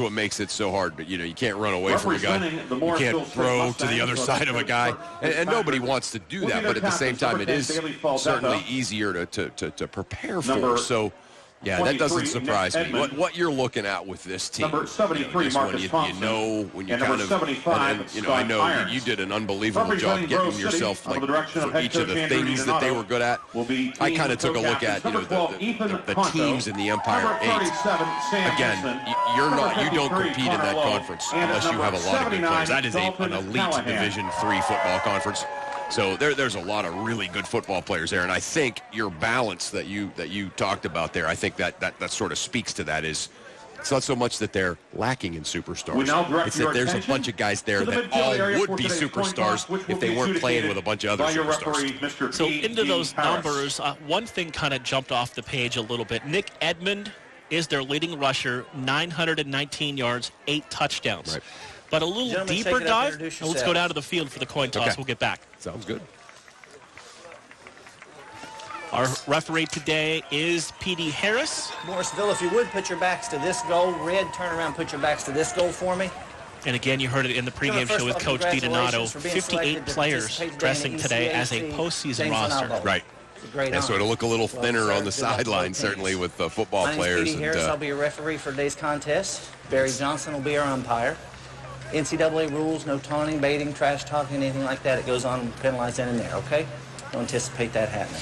what makes it so hard. But you can't run away from a guy. You can't throw to the other side of a guy, and nobody wants to do that. But at the same time, it is certainly easier to prepare for. So. Yeah, that doesn't surprise me. What you're looking at with this team is when you kind of, I know you did an unbelievable job getting yourself for each of the things that they were good at. I kind of took a look at the teams in the Empire 8. Again, you don't compete in that conference unless you have a lot of good players. That is an elite Division III football conference. So there's a lot of really good football players there, and I think your balance that you talked about there, I think that sort of speaks to that. Is it's not so much that they're lacking in superstars. It's that there's a bunch of guys there that all would be superstars if they weren't playing with a bunch of other superstars. So into those numbers, one thing kind of jumped off the page a little bit. Nick Edmond is their leading rusher, 919 yards, 8 touchdowns. Right. But a little deeper dive, and let's go down to the field for the coin toss. Okay. We'll get back. Sounds good. Our referee today is P.D. Harris. Morrisville, if you would, put your backs to this goal. Red, turn around, put your backs to this goal for me. And again, you heard it in the pregame show with Coach DiDonato. 58 players dressing today as a postseason roster. Right. Yeah, so it'll look a little thinner on the sideline, certainly, with the football players. P.D. Harris, I'll be your referee for today's contest. Barry Johnson will be our umpire. NCAA rules, no taunting, baiting, trash talking, anything like that. It goes on penalized in and there, okay? Don't anticipate that happening.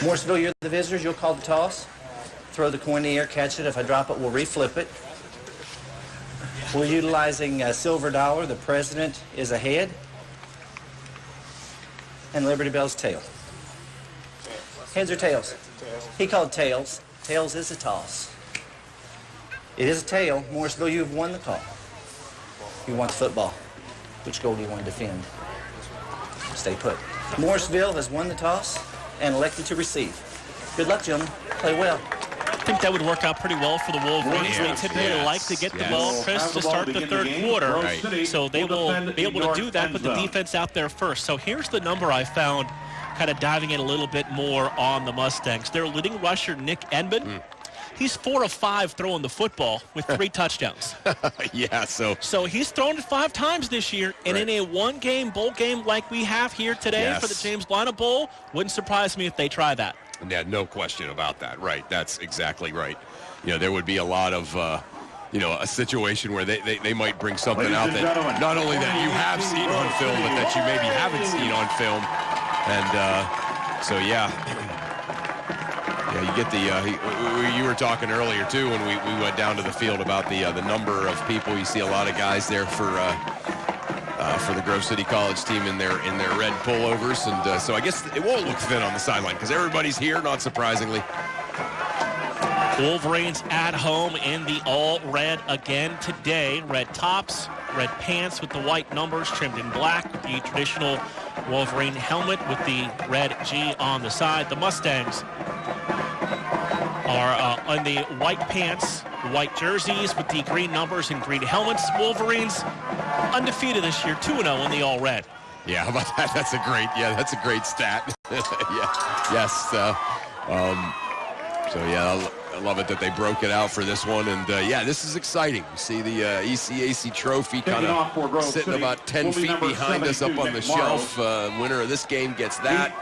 Morrisville, you're the visitors. You'll call the toss. Throw the coin in the air, catch it. If I drop it, we'll reflip it. We're utilizing a silver dollar. The president is a head. And Liberty Bell's tail. Heads or tails? He called tails. Tails is a toss. It is a tail. Morrisville, you have won the call. You want the football. Which goal do you want to defend? Stay put. Morrisville has won the toss and elected to receive. Good luck, gentlemen. Play well. I think that would work out pretty well for the Wolverines. They typically like to get the ball, Chris, to start the third quarter. Right. So they will be able to do that, put the defense out there first. So here's the number I found, kind of diving in a little bit more on the Mustangs. Their leading rusher, Nick Edmond. He's 4 of 5 throwing the football with 3 touchdowns. Yeah, so he's thrown it 5 times this year, and in a one-game bowl game like we have here today for the James Lina Bowl, wouldn't surprise me if they try that. Yeah, no question about that. Right, that's exactly right. There would be a lot of, a situation where they might bring something out that not only that you have seen on film, but that you maybe haven't seen on film, and so yeah. Yeah, you get the. You were talking earlier too when we went down to the field about the number of people. You see a lot of guys there for the Grove City College team in their red pullovers, and so I guess it won't look thin on the sideline because everybody's here, not surprisingly. Wolverines at home in the all red again today. Red tops, red pants with the white numbers trimmed in black with the traditional Wolverine helmet with the red G on the side. The Mustangs are on the white pants, white jerseys with the green numbers and green helmets. Wolverines undefeated this year, 2-0 in the all red. Yeah, how about that? That's a great stat. Yes. So yeah, I love it that they broke it out for this one, and this is exciting. You see the ECAC trophy kind of sitting about 10 feet behind us up on the shelf. Winner of this game gets that.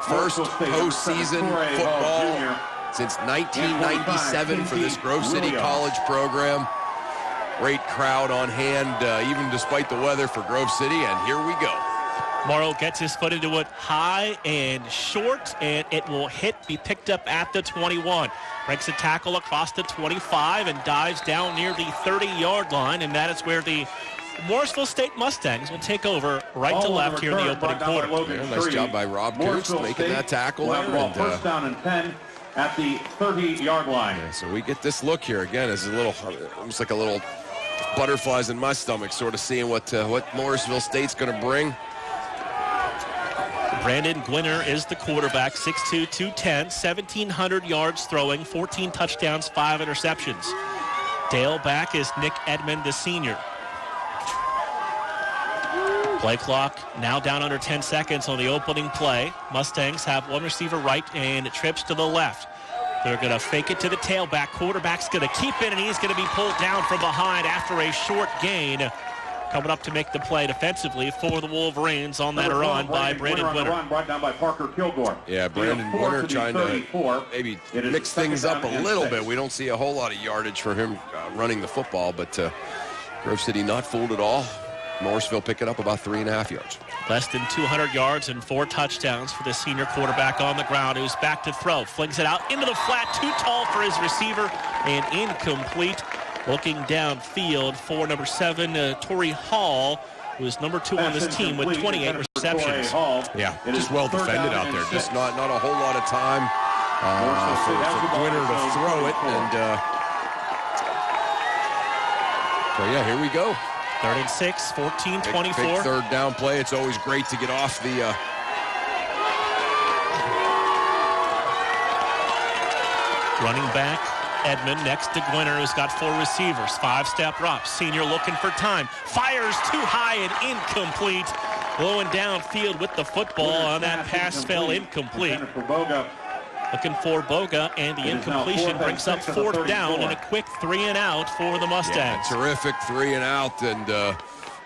First postseason football since 1997 for this Grove City College program. Great crowd on hand, even despite the weather for Grove City, and here we go. Morrow gets his foot into it high and short, and it will be picked up at the 21. Breaks a tackle across the 25 and dives down near the 30-yard line, and that is where the Morrisville State Mustangs will take over right to left here in the opening quarter. Yeah, nice job by Rob Coons making that tackle there. And, first down and 10 at the 30-yard line. Yeah, so we get this look here again as a little, almost like a little butterflies in my stomach, sort of seeing what Morrisville State's going to bring. Brandon Gwinner is the quarterback, 6'2", 210, 1,700 yards throwing, 14 touchdowns, 5 interceptions. Tailback is Nick Edmond, the senior. Play clock now down under 10 seconds on the opening play. Mustangs have one receiver right and it trips to the left. They're going to fake it to the tailback. Quarterback's going to keep it, and he's going to be pulled down from behind after a short gain. Coming up to make the play defensively for the Wolverines on that run by Brandon Gwinner. Brought down by Parker Kilgore. Yeah, Brandon Gwinner trying to maybe mix things up a little bit. We don't see a whole lot of yardage for him running the football, but Grove City not fooled at all. Morrisville pick it up about 3.5 yards. Less than 200 yards and 4 touchdowns for the senior quarterback on the ground, who's back to throw. Flings it out into the flat, too tall for his receiver, and incomplete. Looking downfield for number 7, Torrey Hall, who is number 2 on this team with 28 receptions. Yeah, just well defended out there. Just not a whole lot of time for Gwinner to throw it. And so, yeah, here we go. 3rd and 6, 14-24. Big third down play. It's always great to get off the running back Edmond next to Gwinner, who's got 4 receivers. 5-step drop. Senior looking for time. Fires too high and incomplete. Blowing downfield with the football on that pass fell incomplete. Looking for Boga, and the incompletion brings up 4th down and a quick 3-and-out for the Mustangs. Yeah, terrific 3-and-out, and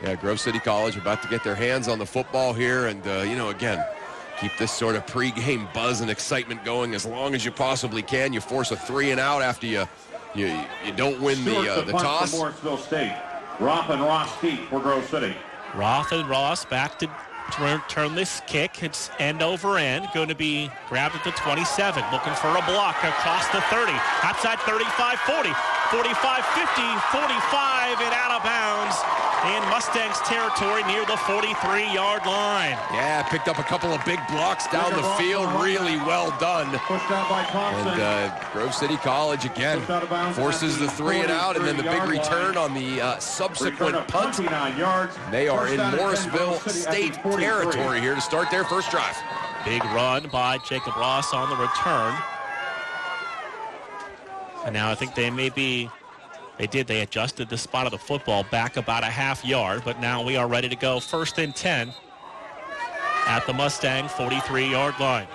yeah, Grove City College about to get their hands on the football here, and again, keep this sort of pregame buzz and excitement going as long as you possibly can. You force a 3-and-out after you don't win the toss. Morrisville State. Roth and Ross deep for Grove City. Roth and Ross back to turn this kick. It's end over end. Going to be grabbed at the 27. Looking for a block across the 30. Outside 35, 40, 45, 50, 45, and out of bounds in Mustangs territory near the 43-yard line. Yeah, picked up a couple of big blocks down the field. Really well done. Pushed out by Thompson. And Grove City College again forces the 3-and-out, and then the big return on the subsequent punt. They are in Morrisville State territory here to start their first drive. Big run by Jacob Ross on the return. And now I think they adjusted the spot of the football back about a half yard, but now we are ready to go 1st and 10 at the Mustang 43-yard line.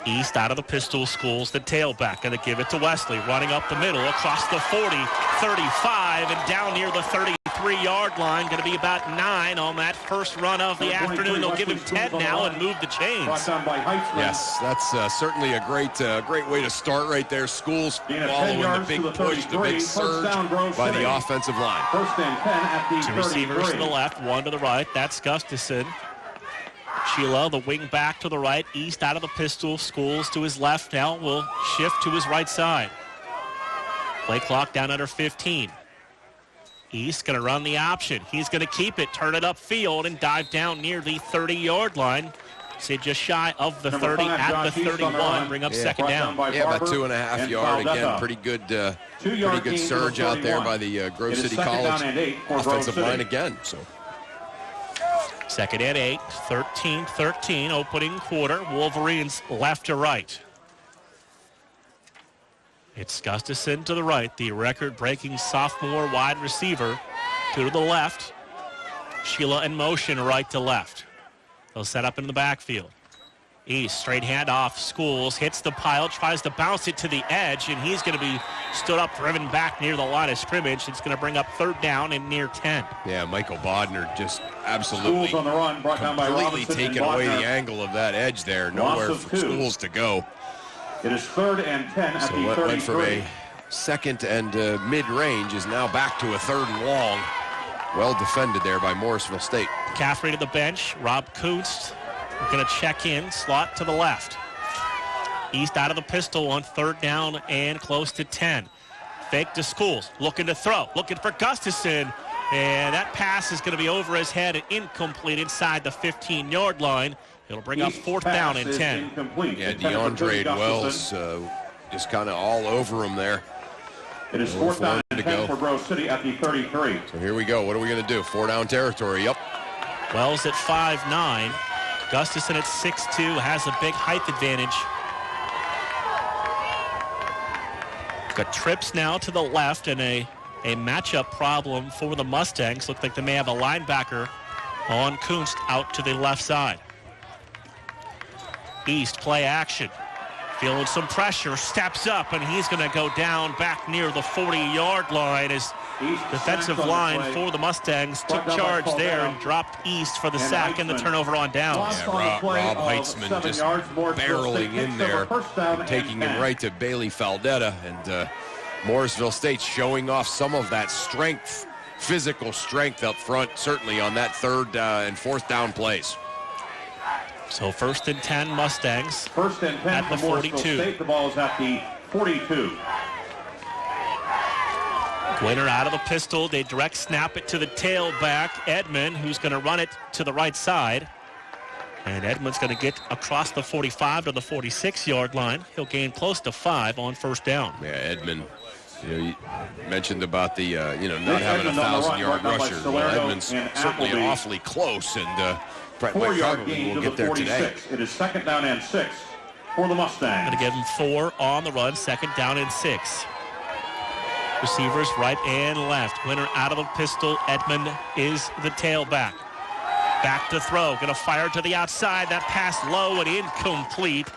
East out of the pistol schools, the tailback, going to give it to Wesley, running up the middle across the 40, 35, and down near the 33-yard line. Going to be about 9 on that first run of the afternoon. They'll give him 10 now and move the chains. Yes, that's certainly a great way to start right there. Schools following the big push, the big surge by the offensive line. 1st and 10 at the 2 receivers to the left, 1 to the right. That's Gustafson. Sheila, the wing back to the right. East out of the pistol. Schools to his left now will shift to his right side. Play clock down under 15. East going to run the option. He's going to keep it, turn it upfield, and dive down near the 30-yard line. Say just shy of the 30 at the 31. Bring up 2nd down. Yeah, about 2.5 yard. Again, pretty good surge out there by the Grove City College offensive line again. So. 2nd and 8, 13-13, opening quarter. Wolverines left to right. It's Gustafson to the right, the record-breaking sophomore wide receiver. 2 to the left. Sheila in motion right to left. They'll set up in the backfield. East, straight handoff. Schools hits the pile, tries to bounce it to the edge, and he's going to be stood up, driven back near the line of scrimmage. It's going to bring up 3rd down and near 10. Yeah, Michael Bodner just absolutely on the run, brought down by completely taking away the angle of that edge there. Nowhere for Schools to go. It is 3rd and 10 at so the 33. Went from a 2nd and mid-range is now back to a 3rd and long. Well defended there by Morrisville State. Caffrey to the bench. Rob Kuntz going to check in. Slot to the left. East out of the pistol on 3rd down and close to 10. Fake to Schools. Looking to throw. Looking for Gustafson. And that pass is going to be over his head and incomplete inside the 15-yard line. It'll bring up 4th down and 10. Yeah, DeAndre Wells just kind of all over him there. It is 4th down and 10 for Grove City at the 33. So here we go. What are we going to do? 4 down territory. Yep. Wells at 5'9". Gustafson at 6'2", has a big height advantage. Got trips now to the left and a matchup problem for the Mustangs. Looks like they may have a linebacker on Kunst out to the left side. East play action. Feeling some pressure, steps up, and he's going to go down back near the 40-yard line as defensive line for the Mustangs took charge there and dropped East for the sack and the turturnover on downs. Yeah, Rob Heitzman just barreling in there, taking him right to Bailey Faldetta, and Morrisville State showing off some of that strength, physical strength up front, certainly on that 3rd and 4th down plays. So 1st and 10 Mustangs. 1st and 10 at the 42. State. The ball is at the 42. Gwinner out of the pistol. They direct snap it to the tailback, Edmond, who's going to run it to the right side. And Edmond's going to get across the 45 to the 46-yard line. He'll gain close to 5 on 1st down. Yeah, Edmond. You mentioned about the not having a 1,000-yard rusher. Well, Edmond's certainly awfully close, and Four-yard gain will to get the there 46. today. It is 2nd down and 6 for the Mustangs. Going to give him 4 on the run, 2nd down and 6. Receivers right and left. Gwinner out of the pistol. Edmond is the tailback. Back to throw. Going to fire to the outside. That pass low and incomplete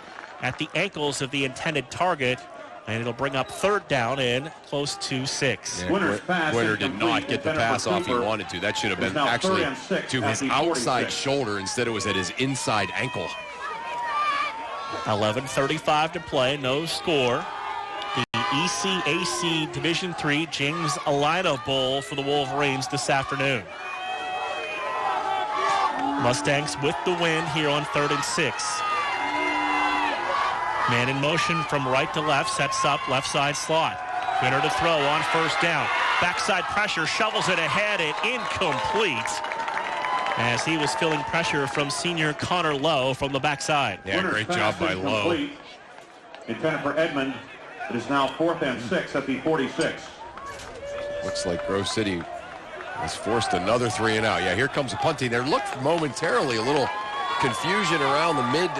at the ankles of the intended target. And it'll bring up 3rd down and close to 6. Yeah, Gwinner did not get the pass off he wanted to. That should have been actually to his outside shoulder. Instead, it was at his inside ankle. 11:35 to play. No score. The ECAC Division III James Alina Bowl for the Wolverines this afternoon. Mustangs with the win here on 3rd and 6. Man in motion from right to left, sets up left side slot. Gwinner to throw on 1st down. Backside pressure, shovels it ahead and incomplete as he was feeling pressure from senior Connor Lowe from the backside. Yeah, great job by Lowe. Intended for Edmond. It is now 4th and 6 at the 46. Looks like Grove City has forced another 3 and out. Yeah, here comes a punting. There looked momentarily a little confusion around the mid.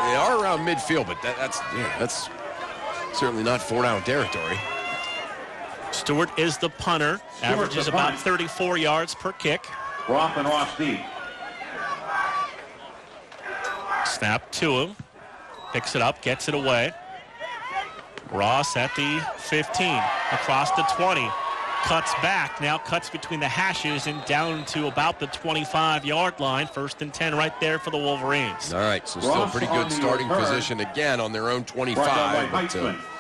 They are around midfield, but that's certainly not 4 down territory. Stewart is the punter. Averages about 34 yards per kick. Roth and Ross deep. Snap to him. Picks it up, gets it away. Ross at the 15, across the 20. Cuts back, now cuts between the hashes and down to about the 25-yard line. 1st and 10 right there for the Wolverines. All right, so still pretty good starting position again on their own 25.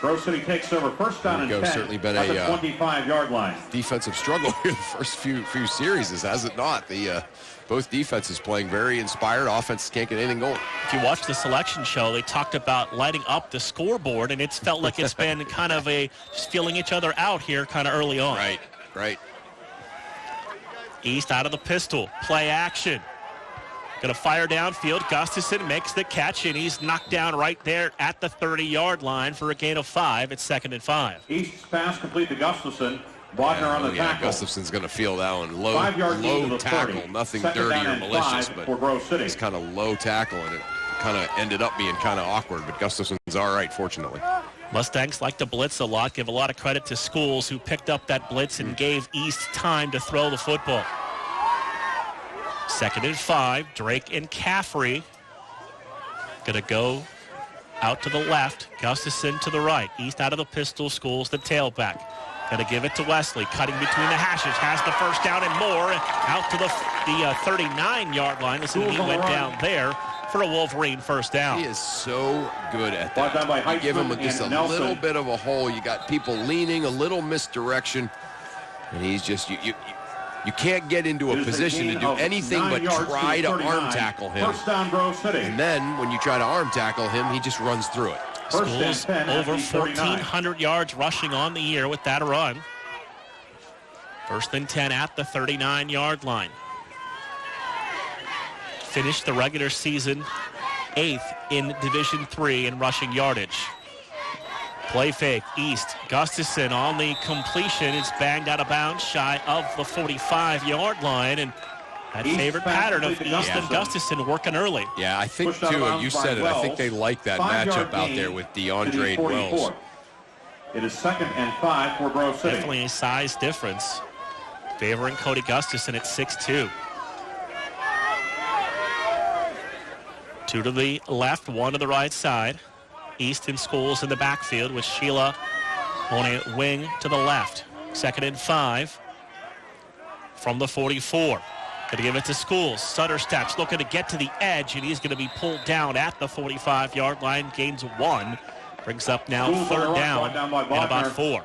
Grove City takes over 1st down and 10 certainly been at the a 25-yard line. Defensive struggle here the first few series, has it not? Both defenses playing very inspired. Offense can't get anything going. If you watch the selection show, they talked about lighting up the scoreboard, and it's felt like it's been kind of just feeling each other out here kind of early on. Right. East out of the pistol. Play action. Going to fire downfield. Gustafson makes the catch, and he's knocked down right there at the 30-yard line for a gain of 5. It's 2nd and 5. East's pass complete to Gustafson. Wagner on the tackle. Gustafson's going to feel that one. Low tackle. 30. Nothing 2nd dirty or and malicious, 5 but it's kind of low tackle, and it kind of ended up being kind of awkward. But Gustafson's all right, fortunately. Mustangs like to blitz a lot. Give a lot of credit to Schools, who picked up that blitz and gave East time to throw the football. 2nd and 5. Drake and Caffrey going to go out to the left. Gustafson to the right. East out of the pistol. Schools the tailback. Going to give it to Wesley. Cutting between the hashes. Has the 1st down and more. Out to the 39-yard line. Listen, he went down there for a Wolverine 1st down. He is so good at that. You give him just a little bit of a hole. You got people leaning, a little misdirection, and he's just You can't get into a position to do anything but try to arm tackle him. First down, Grove City. And then when you try to arm tackle him, he just runs through it. Schools over 1,400 yards rushing on the year with that run. First and 10 at the 39-yard line. Finished the regular season 8th in Division III in rushing yardage. Play fake, East. Gustafson on the completion. It's banged out of bounds shy of the 45-yard line. And that favorite pattern of East and Gustafson working early. Yeah, I think, too, you said it, I think they like that matchup out there with DeAndre Wells. It is 2nd and 5 for Grove City. Definitely a size difference. Favoring Cody Gustafson at 6'2". 2 to the left, 1 to the right side. East and Schools in the backfield with Sheila on a wing to the left. 2nd and 5 from the 44. Going to give it to Schools. Sutter steps, looking to get to the edge, and he's going to be pulled down at the 45-yard line. Gains 1. Brings up now third down and about 4.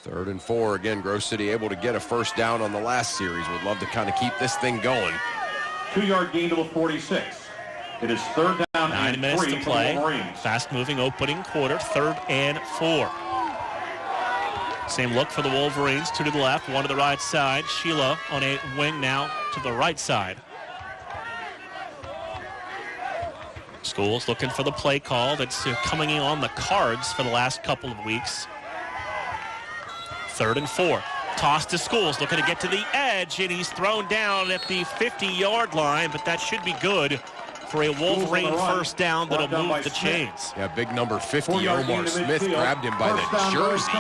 3rd and 4. Again, Grove City able to get a first down on the last series. Would love to kind of keep this thing going. 2-yard gain to the 46. It is 3rd down 9 and minutes 3 to play. for the Wolverines. Fast-moving opening quarter, 3rd and 4. Same look for the Wolverines. 2 to the left, 1 to the right side. Sheila on a wing now to the right side. Schools looking for the play call that's coming in on the cards for the last couple of weeks. 3rd and 4. Toss to Schools, looking to get to the edge, and he's thrown down at the 50-yard line, but that should be good for a Wolverine first down that'll move the chains. Yeah, big number 50, Omar Smith, grabbed him by the jersey.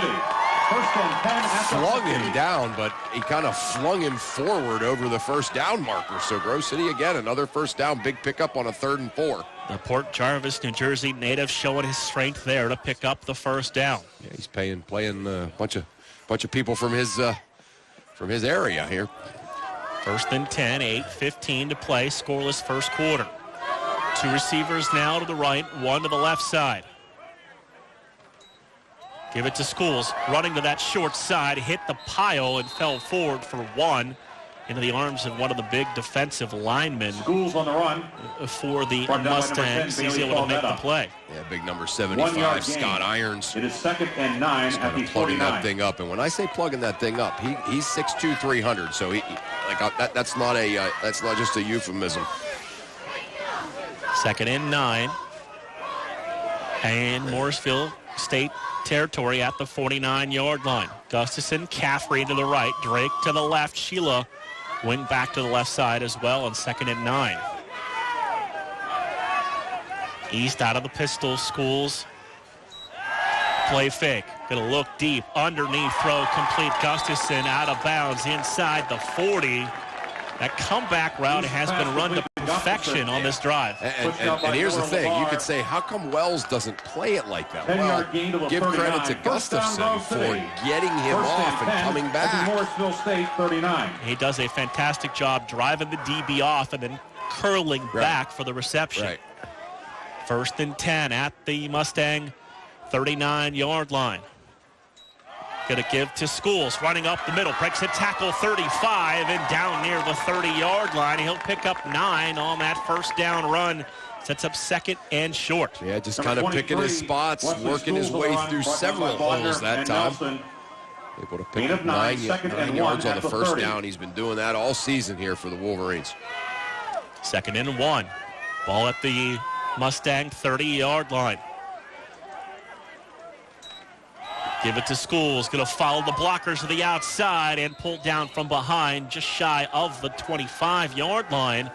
Flung him down, but he kind of flung him forward over the first down marker. So Grove City, again, another first down, big pickup on a 3rd and 4. The Port Jarvis, New Jersey native showing his strength there to pick up the first down. Yeah, he's playing a bunch of people from his area here. 1st and 10, 8:15 to play, scoreless first quarter. 2 receivers now to the right, 1 to the left side. Give it to Schools, running to that short side, hit the pile and fell forward for 1 into the arms of one of the big defensive linemen. Schools on the run for the Mustangs. He's able to make the play. Yeah, big number 75, Scott Irons. It is 2nd and 9 at the 49. Plugging that thing up, and when I say plugging that thing up, he's 6'2", 300. So that's not just a euphemism. 2nd and 9. And Morrisville State territory at the 49-yard line. Gustafson, Caffrey to the right, Drake to the left, Sheila wing back to the left side as well on 2nd and 9. East out of the pistol, Schools. Play fake, gonna look deep, underneath throw, complete. Gustafson out of bounds inside the 40. That comeback route has been run to perfection on this drive. And here's the thing. You could say, how come Wells doesn't play it like that? Well, give credit to Gustafson for getting him off and coming back. Morrisville State 39. He does a fantastic job driving the DB off and then curling back for the reception. Right. 1st and 10 at the Mustang 39-yard line. Going to give to Schools, running up the middle, breaks a tackle 35 and down near the 30-yard line. He'll pick up 9 on that first down run. Sets up 2nd and short. Yeah, just kind of picking his spots, working his way through several holes that time. Able to pick up 9 yards on the first down. He's been doing that all season here for the Wolverines. 2nd and 1. Ball at the Mustang 30-yard line. Give it to Schools, going to follow the blockers to the outside and pull down from behind just shy of the 25-yard line.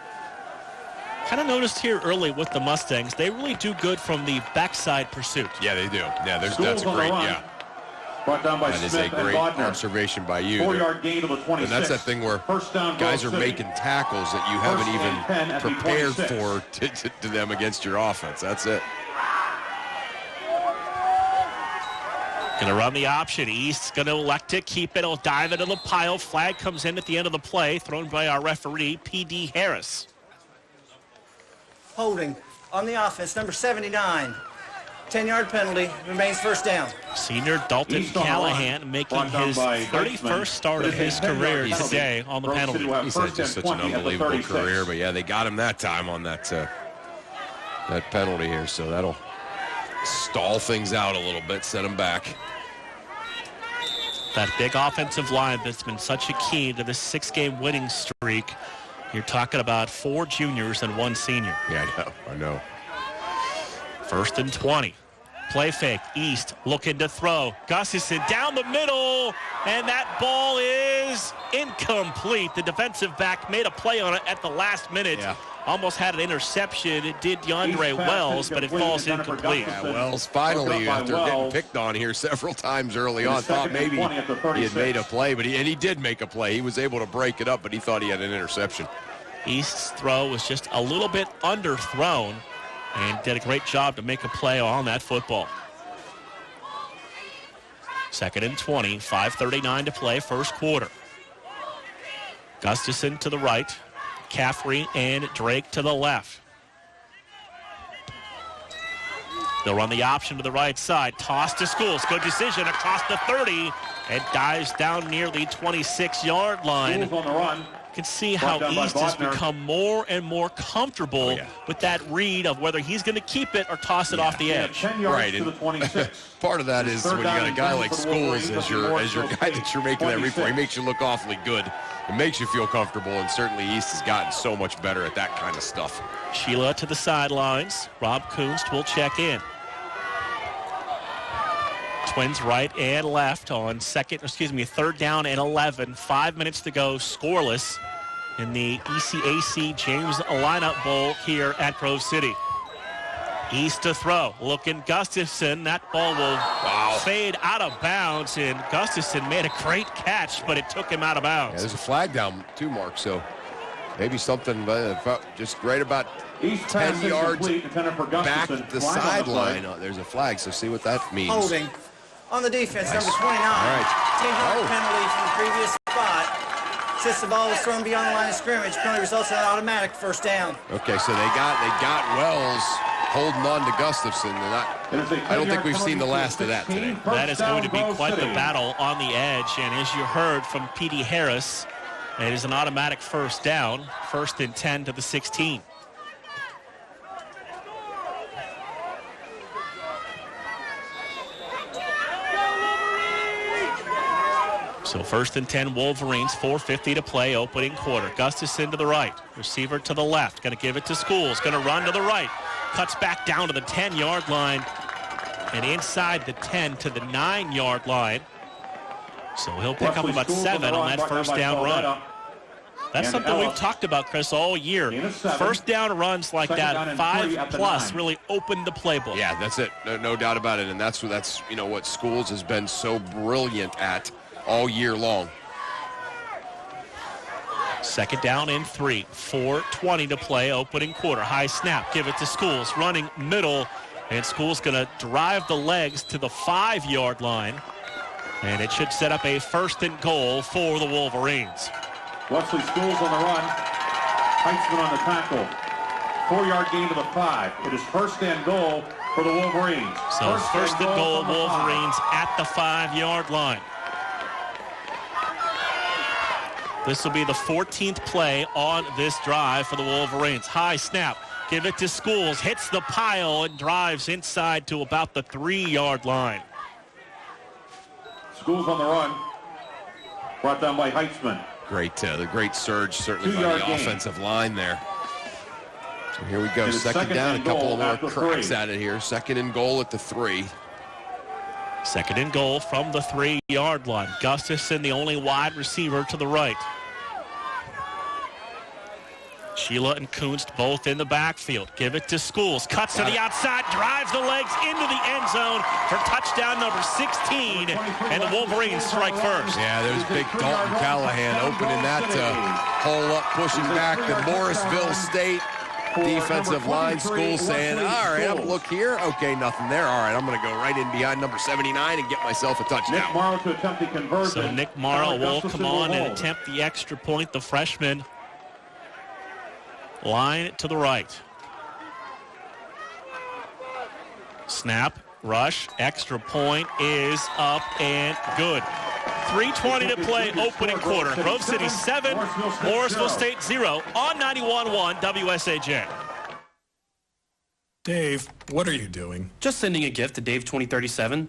Kind of noticed here early with the Mustangs, they really do good from the backside pursuit. Yeah, they do. Yeah, that's a great, Brought down by that is a great observation by you. 4-yard gain to the 26. And that's that thing where guys are making tackles that you haven't even prepared for to them against your offense. That's it. Going to run the option. East's going to elect to keep it. He'll dive into the pile. Flag comes in at the end of the play, thrown by our referee, P.D. Harris. Holding on the offense, number 79. 10-yard penalty. Remains first down. Senior Dalton Callahan making his 31st start of his career today on the penalty. He's had just such an unbelievable career, but yeah, they got him that time on that penalty here, so that'll stall things out a little bit, set him back. That big offensive line that's been such a key to this 6-game winning streak. You're talking about 4 juniors and 1 senior. Yeah, I know. First and 20. Play fake. East looking to throw. Gustafson down the middle, and that ball is incomplete. The defensive back made a play on it at the last minute. Yeah. Almost had an interception. It did DeAndre Wells, but it falls incomplete. Yeah, Wells finally, after getting picked on here several times early on, thought maybe he had made a play, but he did make a play. He was able to break it up, but he thought he had an interception. East's throw was just a little bit underthrown, and did a great job to make a play on that football. Second and 20, 5:39 to play, first quarter. Gustafson to the right. Caffrey and Drake to the left. They'll run the option to the right side. Toss to Schools. Good decision across the 30. And dives down near the 26-yard line. Schools on the run. You can see how East has become more and more comfortable with that read of whether he's going to keep it or toss it off the edge. 10 yards to the 26. Part of that is when you got a guy like Schools as your guy that you're making that read for. He makes you look awfully good. It makes you feel comfortable, and certainly East has gotten so much better at that kind of stuff. Sheila to the sidelines. Rob Kunst will check in. Twins right and left on third down and 11. 5 minutes to go, scoreless in the ECAC James Lineup Bowl here at Grove City. East to throw, looking Gustafson. That ball will fade out of bounds, and Gustafson made a great catch, but it took him out of bounds. Yeah, there's a flag down too, Mark, so maybe something just right about 10 yards back the sideline. There's a flag, so see what that means. Holding on the defense, nice. number 29. All right. 10-yard penalty from the previous spot. Since the ball was thrown beyond the line of scrimmage, penalty results in an automatic first down. Okay, so they got Wells holding on to Gustafson, and I don't think we've seen the last of that today. That is going to be quite the battle on the edge, and as you heard from P.D. Harris, it is an automatic first down, first and 10 to the 16. So first and 10 Wolverines, 4:50 to play, opening quarter. Gustafson to the right, receiver to the left, going to give it to Schools, going to run to the right, cuts back down to the 10-yard line, and inside the 10 to the 9-yard line. So he'll pick up about 7 on that first down run. That's something we've talked about, Chris, all year. First down runs like that, 5+ really open the playbook. Yeah, that's it. No doubt about it. And that's what Schools has been so brilliant at all year long. Second down and 3. 4:20 to play, opening quarter. High snap, give it to Schools, running middle, and Schools going to drive the legs to the 5-yard line. And it should set up a first and goal for the Wolverines. Wesley Schools on the run. Heitzman on the tackle. 4-yard gain to the 5. It is first and goal for the Wolverines. So first and goal Wolverines at the 5-yard line. This will be the 14th play on this drive for the Wolverines. High snap, give it to Schools, hits the pile and drives inside to about the 3-yard line. Schools on the run. Brought down by Heitzman. The great surge, certainly by the offensive line there. So here we go, second down, a couple of more cracks at it here. Second and goal at the 3. Second and goal from the 3-yard line. Gustafson, the only wide receiver to the right. Sheila and Kunst both in the backfield. Give it to Schools. Cuts to the outside, drives the legs into the end zone for touchdown number 16. And the Wolverines strike first. Yeah, there's big Dalton Callahan opening that hole up, pushing back the Morrisville State defensive line. Schools saying, all right, I'm look here. Okay, nothing there. All right, I'm going to go right in behind number 79 and get myself a touchdown. Nick Morrow to attempt the conversion. So Nick Morrow will come on and attempt the extra point. The freshman line to the right. Snap, Rush, extra point is up and good. 3:20 to play, opening quarter. Grove City 7, Morrisville State 0 on 91.1 WSAJ. Dave, what are you doing? Just sending a gift to Dave 2037.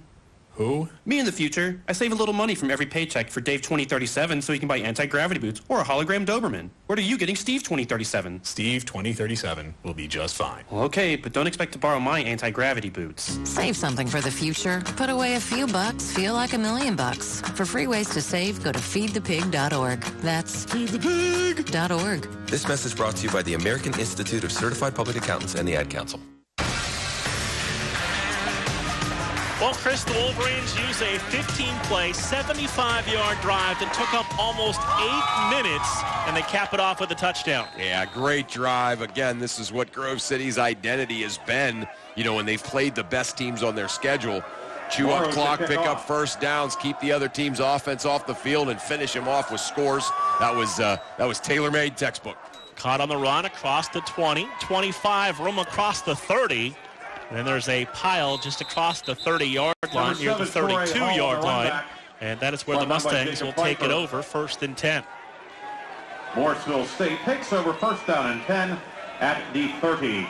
Who? Me in the future. I save a little money from every paycheck for Dave 2037 so he can buy anti-gravity boots or a hologram Doberman. What are you getting Steve 2037? Steve 2037 will be just fine. Well, okay, but don't expect to borrow my anti-gravity boots. Save something for the future. Put away a few bucks, feel like $1 million. For free ways to save, go to feedthepig.org. That's feedthepig.org. This message brought to you by the American Institute of Certified Public Accountants and the Ad Council. Well, Chris, the Wolverines use a 15-play, 75-yard drive that took up almost 8 minutes, and they cap it off with a touchdown. Yeah, great drive. Again, this is what Grove City's identity has been, you know, when they've played the best teams on their schedule. Chew up clock, pick up first downs, keep the other team's offense off the field, and finish them off with scores. That was tailor-made textbook. Caught on the run across the 20, 25, room across the 30. And then there's a pile just across the 30-yard line near the 32-yard line. And that is where the Mustangs will take it over, 1st and 10. Morrisville State takes over 1st down and 10 at the 30.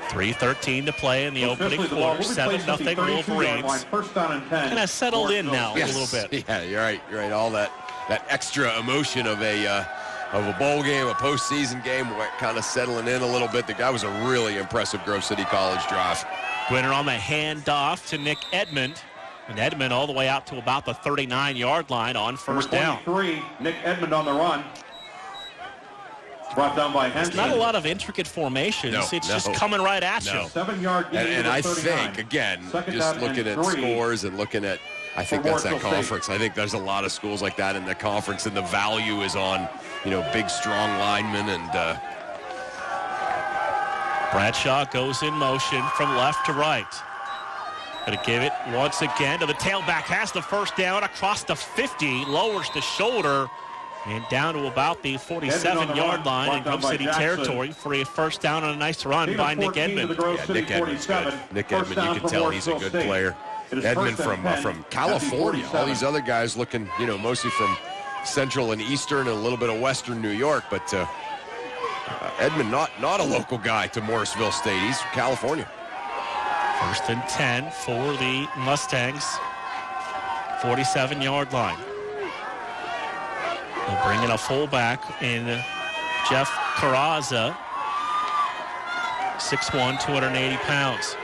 3:13 to play in the opening quarter. 7-0 Wolverines. First down and 10. Kind of settled in now a little bit. Yeah, you're right. You're right. All that extra emotion of a bowl game, a postseason game, kind of settling in a little bit. That was a really impressive Grove City College drive. Winner on the handoff to Nick Edmond. And Edmond all the way out to about the 39-yard line on first down. 23, Nick Edmond on the run. Brought down by Henson. It's not a lot of intricate formations. It's just coming right at you. 7-yard gain. And I think, again, just looking at scores and looking at, I think that's that conference. I think there's a lot of schools like that in the conference, and the value is on, big, strong linemen. And Bradshaw goes in motion from left to right. Going to give it once again to the tailback. Has the first down across the 50. Lowers the shoulder. And down to about the 47-yard line in Grove City territory for a first down and a nice run by Nick Edmond. Yeah, Nick Edmond's good. Nick Edmond, you can tell he's a good player. Edmond from California. All these other guys looking, mostly from Central and Eastern and a little bit of Western New York. But Edmond, not a local guy to Morrisville State. He's from California. 1st and 10 for the Mustangs. 47-yard line. They'll bring in a fullback in Jeff Carrazza, 6'1", 280 pounds.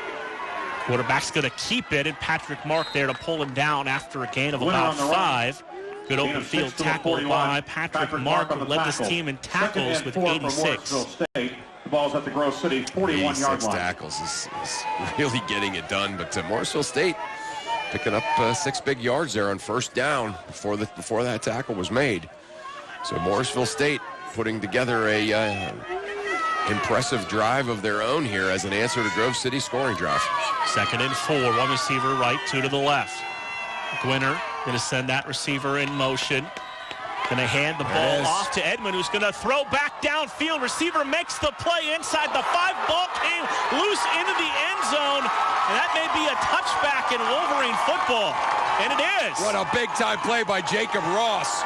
Quarterback's going to keep it, and Patrick Mark there to pull him down after a gain of about 5. Good open field tackle by Patrick Mark, who led this team in tackles with 86. The ball's at the Grove City 41-yard line. Tackles is really getting it done, but Morrisville State picking up 6 big yards there on first down before that tackle was made. So Morrisville State putting together a impressive drive of their own here as an answer to Grove City scoring drive. 2nd and 4, one receiver right, 2 to the left. Gwinner going to send that receiver in motion. Going to hand the ball off to Edmond, who's going to throw back downfield. Receiver makes the play inside the 5. Ball came loose into the end zone, and that may be a touchback in Wolverine football, and it is. What a big-time play by Jacob Ross.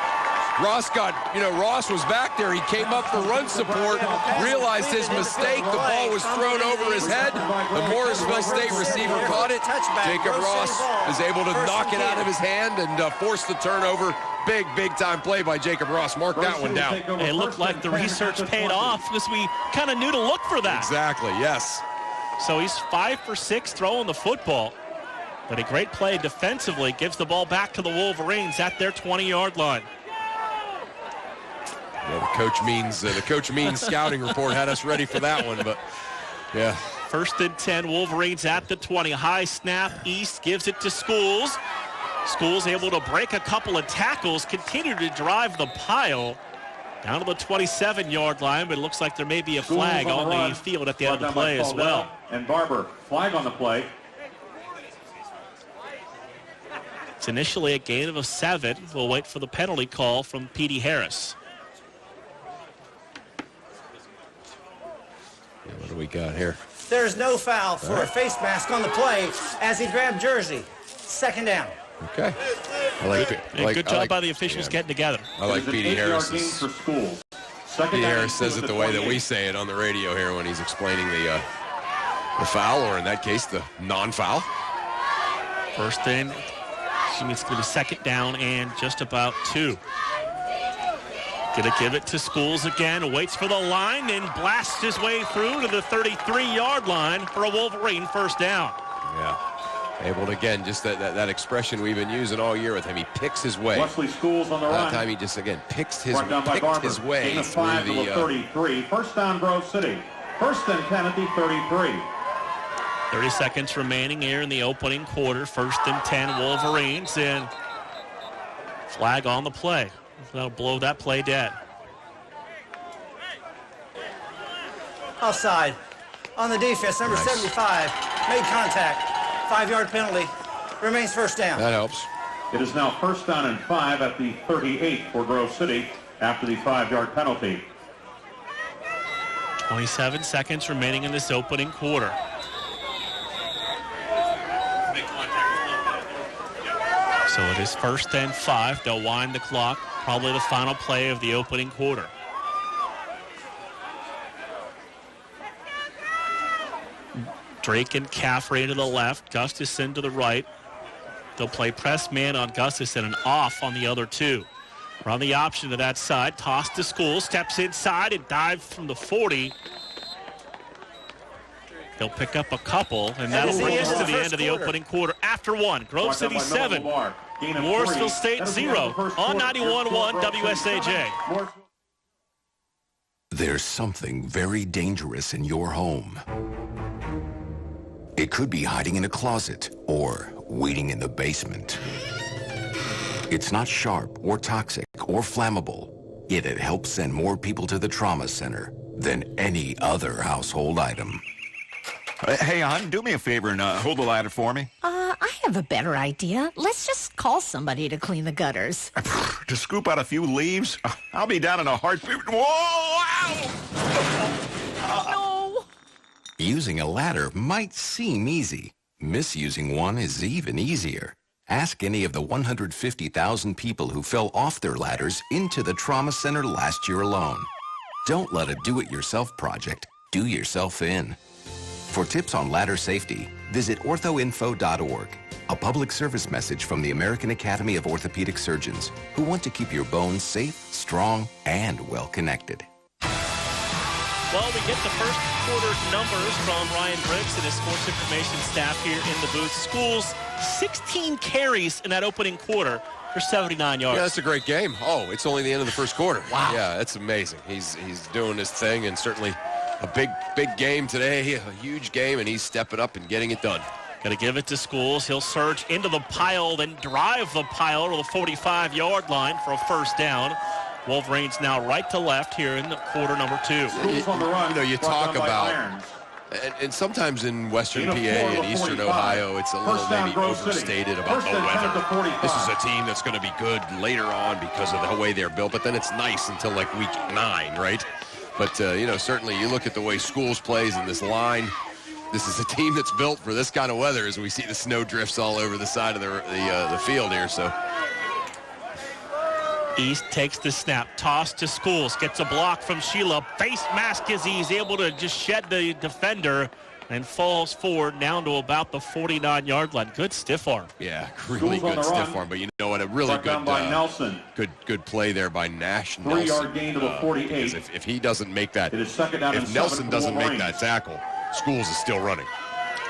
Ross was back there. He came up for run support, realized his mistake. The ball was thrown over his head. The Morrisville State receiver caught it. Jacob Ross is able to knock it out of his hand and force the turnover. Big-time play by Jacob Ross. Mark that one down. It looked like the research paid off because we kind of knew to look for that. Exactly, yes. So he's 5 for 6 throwing the football. But a great play defensively gives the ball back to the Wolverines at their 20-yard line. Yeah, the Coach Means scouting report had us ready for that one, but yeah. 1st and 10, Wolverines at the 20. High snap, East gives it to Schools. Schools able to break a couple of tackles, continue to drive the pile down to the 27-yard line, but it looks like there may be a flag on the field at the end of the play as well. And Barber, flag on the play. It's initially a gain of 7. We'll wait for the penalty call from Petey Harris. we got here? There's no foul for a face mask on the play as he grabbed jersey. Second down. Okay. Good job by the officials getting together. I like Petey Harris. Petey Harris says it the way that we say it on the radio here when he's explaining the foul, or in that case, the non-foul. First in, it's going to be second down and just about 2. Going to give it to Schools again, waits for the line, and blasts his way through to the 33-yard line for a Wolverine first down. Yeah. Able to, again, just that expression we've been using all year with him. He picks his way. Wesley Schools on the run. That time he just, again, picked his way Gain of 5 through the 33. First down, Grove City. First and 10 at the 33. 30 seconds remaining here in the opening quarter. First and 10 Wolverines, and flag on the play. That'll blow that play dead. Offside on the defense. Number 75 made contact. 5-yard penalty. Remains first down. That helps. It is now first down and 5 at the 38 for Grove City after the 5-yard penalty. 27 seconds remaining in this opening quarter. So it is first and 5. They'll wind the clock. Probably the final play of the opening quarter. Drake and Caffrey to the left. Gustafson to the right. They'll play press man on Gustafson and off on the other 2. Run the option to that side. Toss to School. Steps inside and dives from the 40. They'll pick up a couple, and that'll bring us to the end of the opening quarter. After 1, Grove City 7, Morrisville State 0 on 91.1 WSAJ. There's something very dangerous in your home. It could be hiding in a closet or waiting in the basement. It's not sharp or toxic or flammable, yet it helps send more people to the trauma center than any other household item. Hey, hon, do me a favor and hold the ladder for me. I have a better idea. Let's just call somebody to clean the gutters. To scoop out a few leaves? I'll be down in a heartbeat. Whoa! No! Using a ladder might seem easy. Misusing one is even easier. Ask any of the 150,000 people who fell off their ladders into the trauma center last year alone. Don't let a do-it-yourself project do yourself in. For tips on ladder safety, visit orthoinfo.org, a public service message from the American Academy of Orthopedic Surgeons, who want to keep your bones safe, strong, and well-connected. Well, we get the first quarter numbers from Ryan Briggs and his sports information staff here in the booth. Schools, 16 carries in that opening quarter for 79 yards. Yeah, that's a great game. Oh, it's only the end of the first quarter. Wow. Yeah, that's amazing. He's doing his thing, and certainly a big game today, a huge game, and he's stepping up and getting it done. Got to give it to Schools. He'll surge into the pile, then drive the pile to the 45-yard line for a first down. Wolverines now right to left here in the quarter number 2. You talk about, and sometimes in Western PA and Eastern Ohio, it's a little maybe overstated about the weather. This is a team that's going to be good later on because of the way they're built, but then it's nice until like week 9, right? But, certainly you look at the way Schools plays in this line. This is a team that's built for this kind of weather as we see the snow drifts all over the side of the field here. So East takes the snap. Toss to Schools. Gets a block from Sheila. Face mask as he's able to just shed the defender and falls forward down to about the 49-yard line. Good stiff arm. Yeah, really good stiff arm. But you know what? A really good play there by Nash. 3-yard gain to the 48. If he doesn't make that, it is second down and if Nelson doesn't make that tackle, Schools is still running.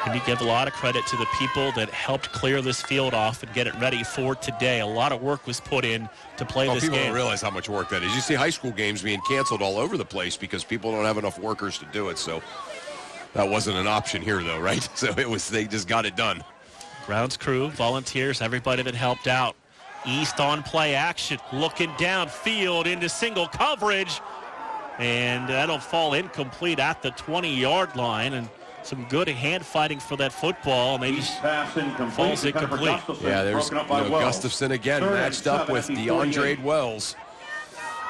And you give a lot of credit to the people that helped clear this field off and get it ready for today. A lot of work was put in to play this people game. Don't realize how much work that is. You see high school games being canceled all over the place because people don't have enough workers to do it. So that wasn't an option here, though, right? So they just got it done. Grounds crew, volunteers, everybody that helped out. East on play action, looking downfield into single coverage. And that'll fall incomplete at the 20-yard line. And some good hand fighting for that football. And they just falls incomplete. Yeah, there's Gustafson again, matched up with DeAndre Wells.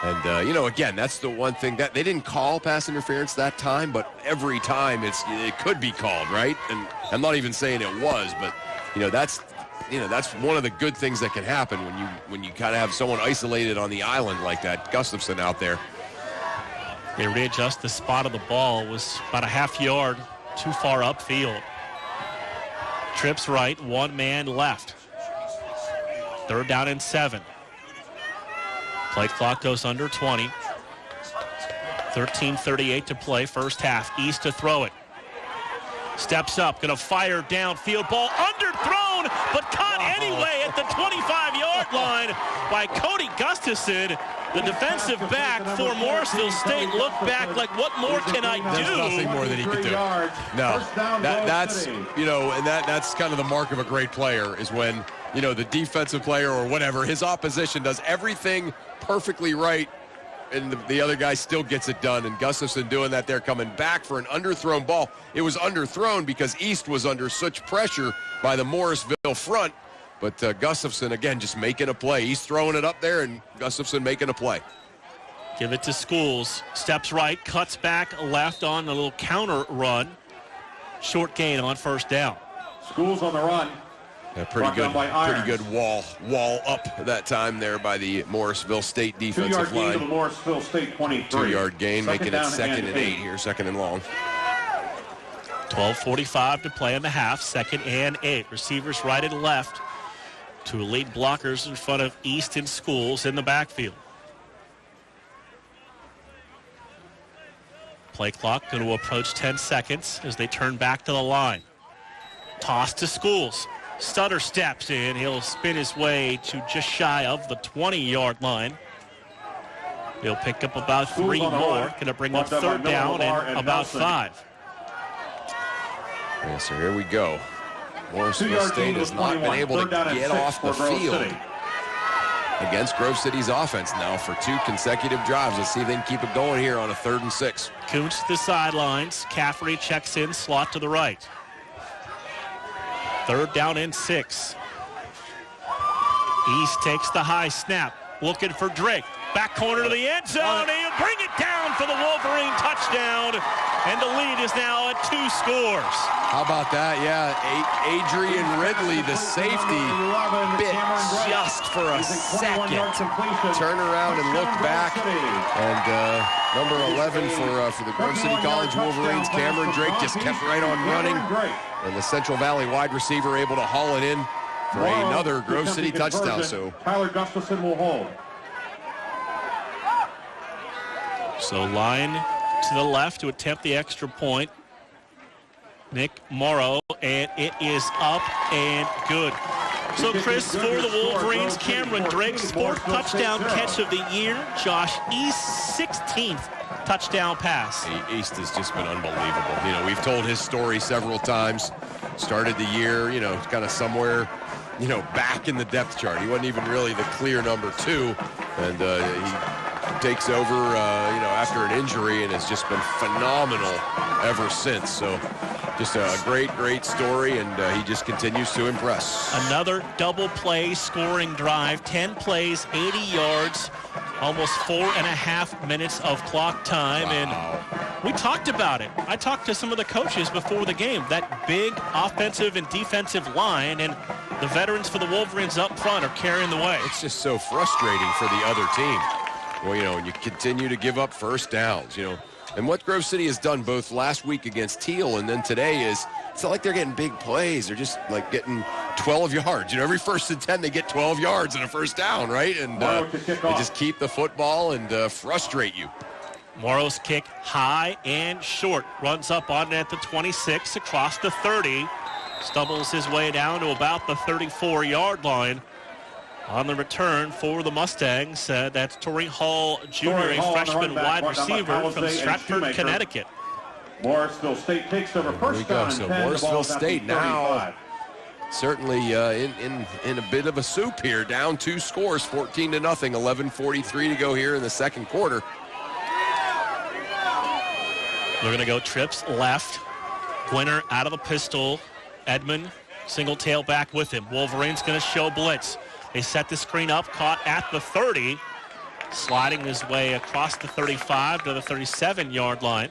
And, again, that's the one thing that they didn't call pass interference that time, but every time it could be called, right? And I'm not even saying it was, but, that's one of the good things that can happen when you kind of have someone isolated on the island like that. Gustafson out there. They readjust the spot of the ball. Was about a half yard too far upfield. Trips right, one man left. 3rd down and 7. Play clock goes under 20. 13:38 to play, first half. East to throw it. Steps up, going to fire downfield. Ball underthrown, but caught anyway at the 25-yard line by Cody Gustafson. The defensive back for Morrisville State looked back like, what more can I do? There's nothing more that he could do. No, that's kind of the mark of a great player is when, the defensive player or whatever, his opposition does everything perfectly right, and the other guy still gets it done. And Gustafson doing that there, coming back for an underthrown ball. It was underthrown because East was under such pressure by the Morrisville front. But Gustafson, again, just making a play. He's throwing it up there, and Gustafson making a play. Give it to Schools. Steps right, cuts back left on a little counter run. Short gain on first down. Schools on the run. Yeah, pretty good wall up that time there by the Morrisville State defensive line. 2-yard gain to the Morrisville State 23. 2-yard gain, making it 2nd and 8 here, 2nd and long. 12:45 to play in the half, 2nd and 8. Receivers right and left. 2 elite blockers in front of East and Schools in the backfield. Play clock going to approach 10 seconds as they turn back to the line. Toss to Schools. Stutter steps in. He'll spin his way to just shy of the 20-yard line. He'll pick up about 3 more. Going to bring up 3rd down and about 5. Yeah, so here we go. Morrisville State has not been able to get off the field against Grove City's offense now for 2 consecutive drives. Let's see if they can keep it going here on a 3rd and 6. Kuntz to the sidelines. Cafferty checks in, slot to the right. 3rd down and 6. East takes the high snap. Looking for Drake. Back corner to the end zone. He'll bring it down for the Wolverine touchdown. And the lead is now at 2 scores. How about that? Yeah, Adrian Ridley, the safety, bit just for a second. Turn around and look back. And number 11 for the Grove City College Wolverines, Cameron Drake, just kept right on running. And the Central Valley wide receiver able to haul it in for another Grove City touchdown. So Tyler Gustafson will hold. So line to the left to attempt the extra point. Nick Morrow, and it is up and good. So, Chris, for the Wolverines, Cameron Drake, fourth touchdown catch of the year. Josh East's 16th touchdown pass. East has just been unbelievable. We've told his story several times. Started the year, kind of somewhere, back in the depth chart. He wasn't even really the clear number 2. And he takes over, after an injury and has just been phenomenal ever since. So just a great story, and he just continues to impress. Another double play scoring drive, 10 plays, 80 yards, almost 4.5 minutes of clock time. Wow. And we talked about it. I talked to some of the coaches before the game. That big offensive and defensive line, and the veterans for the Wolverines up front are carrying the way. It's just so frustrating for the other team. Well, and you continue to give up first downs, And what Grove City has done both last week against Teal and then today is it's not like they're getting big plays. They're just like getting 12 yards. Every 1st and 10, they get 12 yards and a first down, right? And they just keep the football and frustrate you. Morrow's kick high and short. Runs up on it at the 26, across the 30. Stumbles his way down to about the 34-yard line. On the return for the Mustangs, that's Torrey Hall Jr., a freshman wide receiver from Stratford, Connecticut. Morrisville State takes over first down. So Morrisville State now certainly in a bit of a soup here. Down 2 scores, 14-0, 11:43 to go here in the second quarter. We're going to go trips left. Gwinner out of the pistol. Edmond, single tailback with him. Wolverines going to show blitz. They set the screen up, caught at the 30. sliding his way across the 35 to the 37-yard line.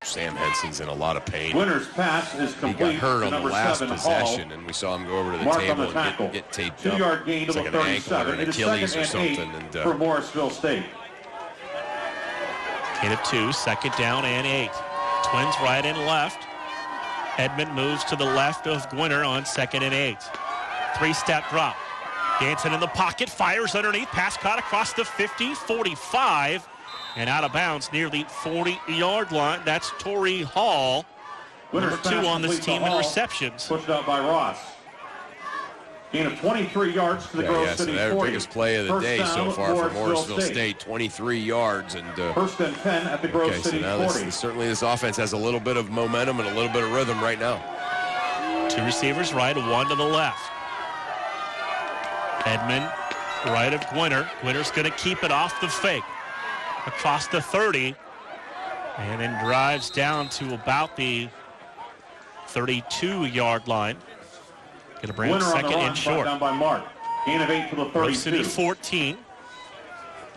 Sam Henson's in a lot of pain. Winner's pass is complete. He got hurt on the last 7, possession, Hall. and we saw him go over to the Mark table on the and get taped 2-yard up. gain to It's the like an ankle or 37. an It is Achilles or 2nd and 8 something. for Morrisville State. Gain of 2, 2nd down and 8. Twins right and left. Edmond moves to the left of Gwinner on 2nd and 8. 3-step drop. Danson in the pocket, fires underneath, pass caught across the 50, 45, and out of bounds near the 40-yard line. That's Torrey Hall, number 2 on this team in receptions. Pushed out by Ross. Gain of 23 yards to the Grove City 40. Their biggest play of the day so far for Morrisville State, 23 yards. And 1st and 10 at the Grove City 40. Certainly this offense has a little bit of momentum and a little bit of rhythm right now. 2 receivers right, 1 to the left. Edmond right of Gwinner. Gwinner's going to keep it off the fake. Across the 30. And then drives down to about the 32-yard line. Going to bring up 2nd and short. Down by Mark. Gain of 8 to the 32. Grove City 14.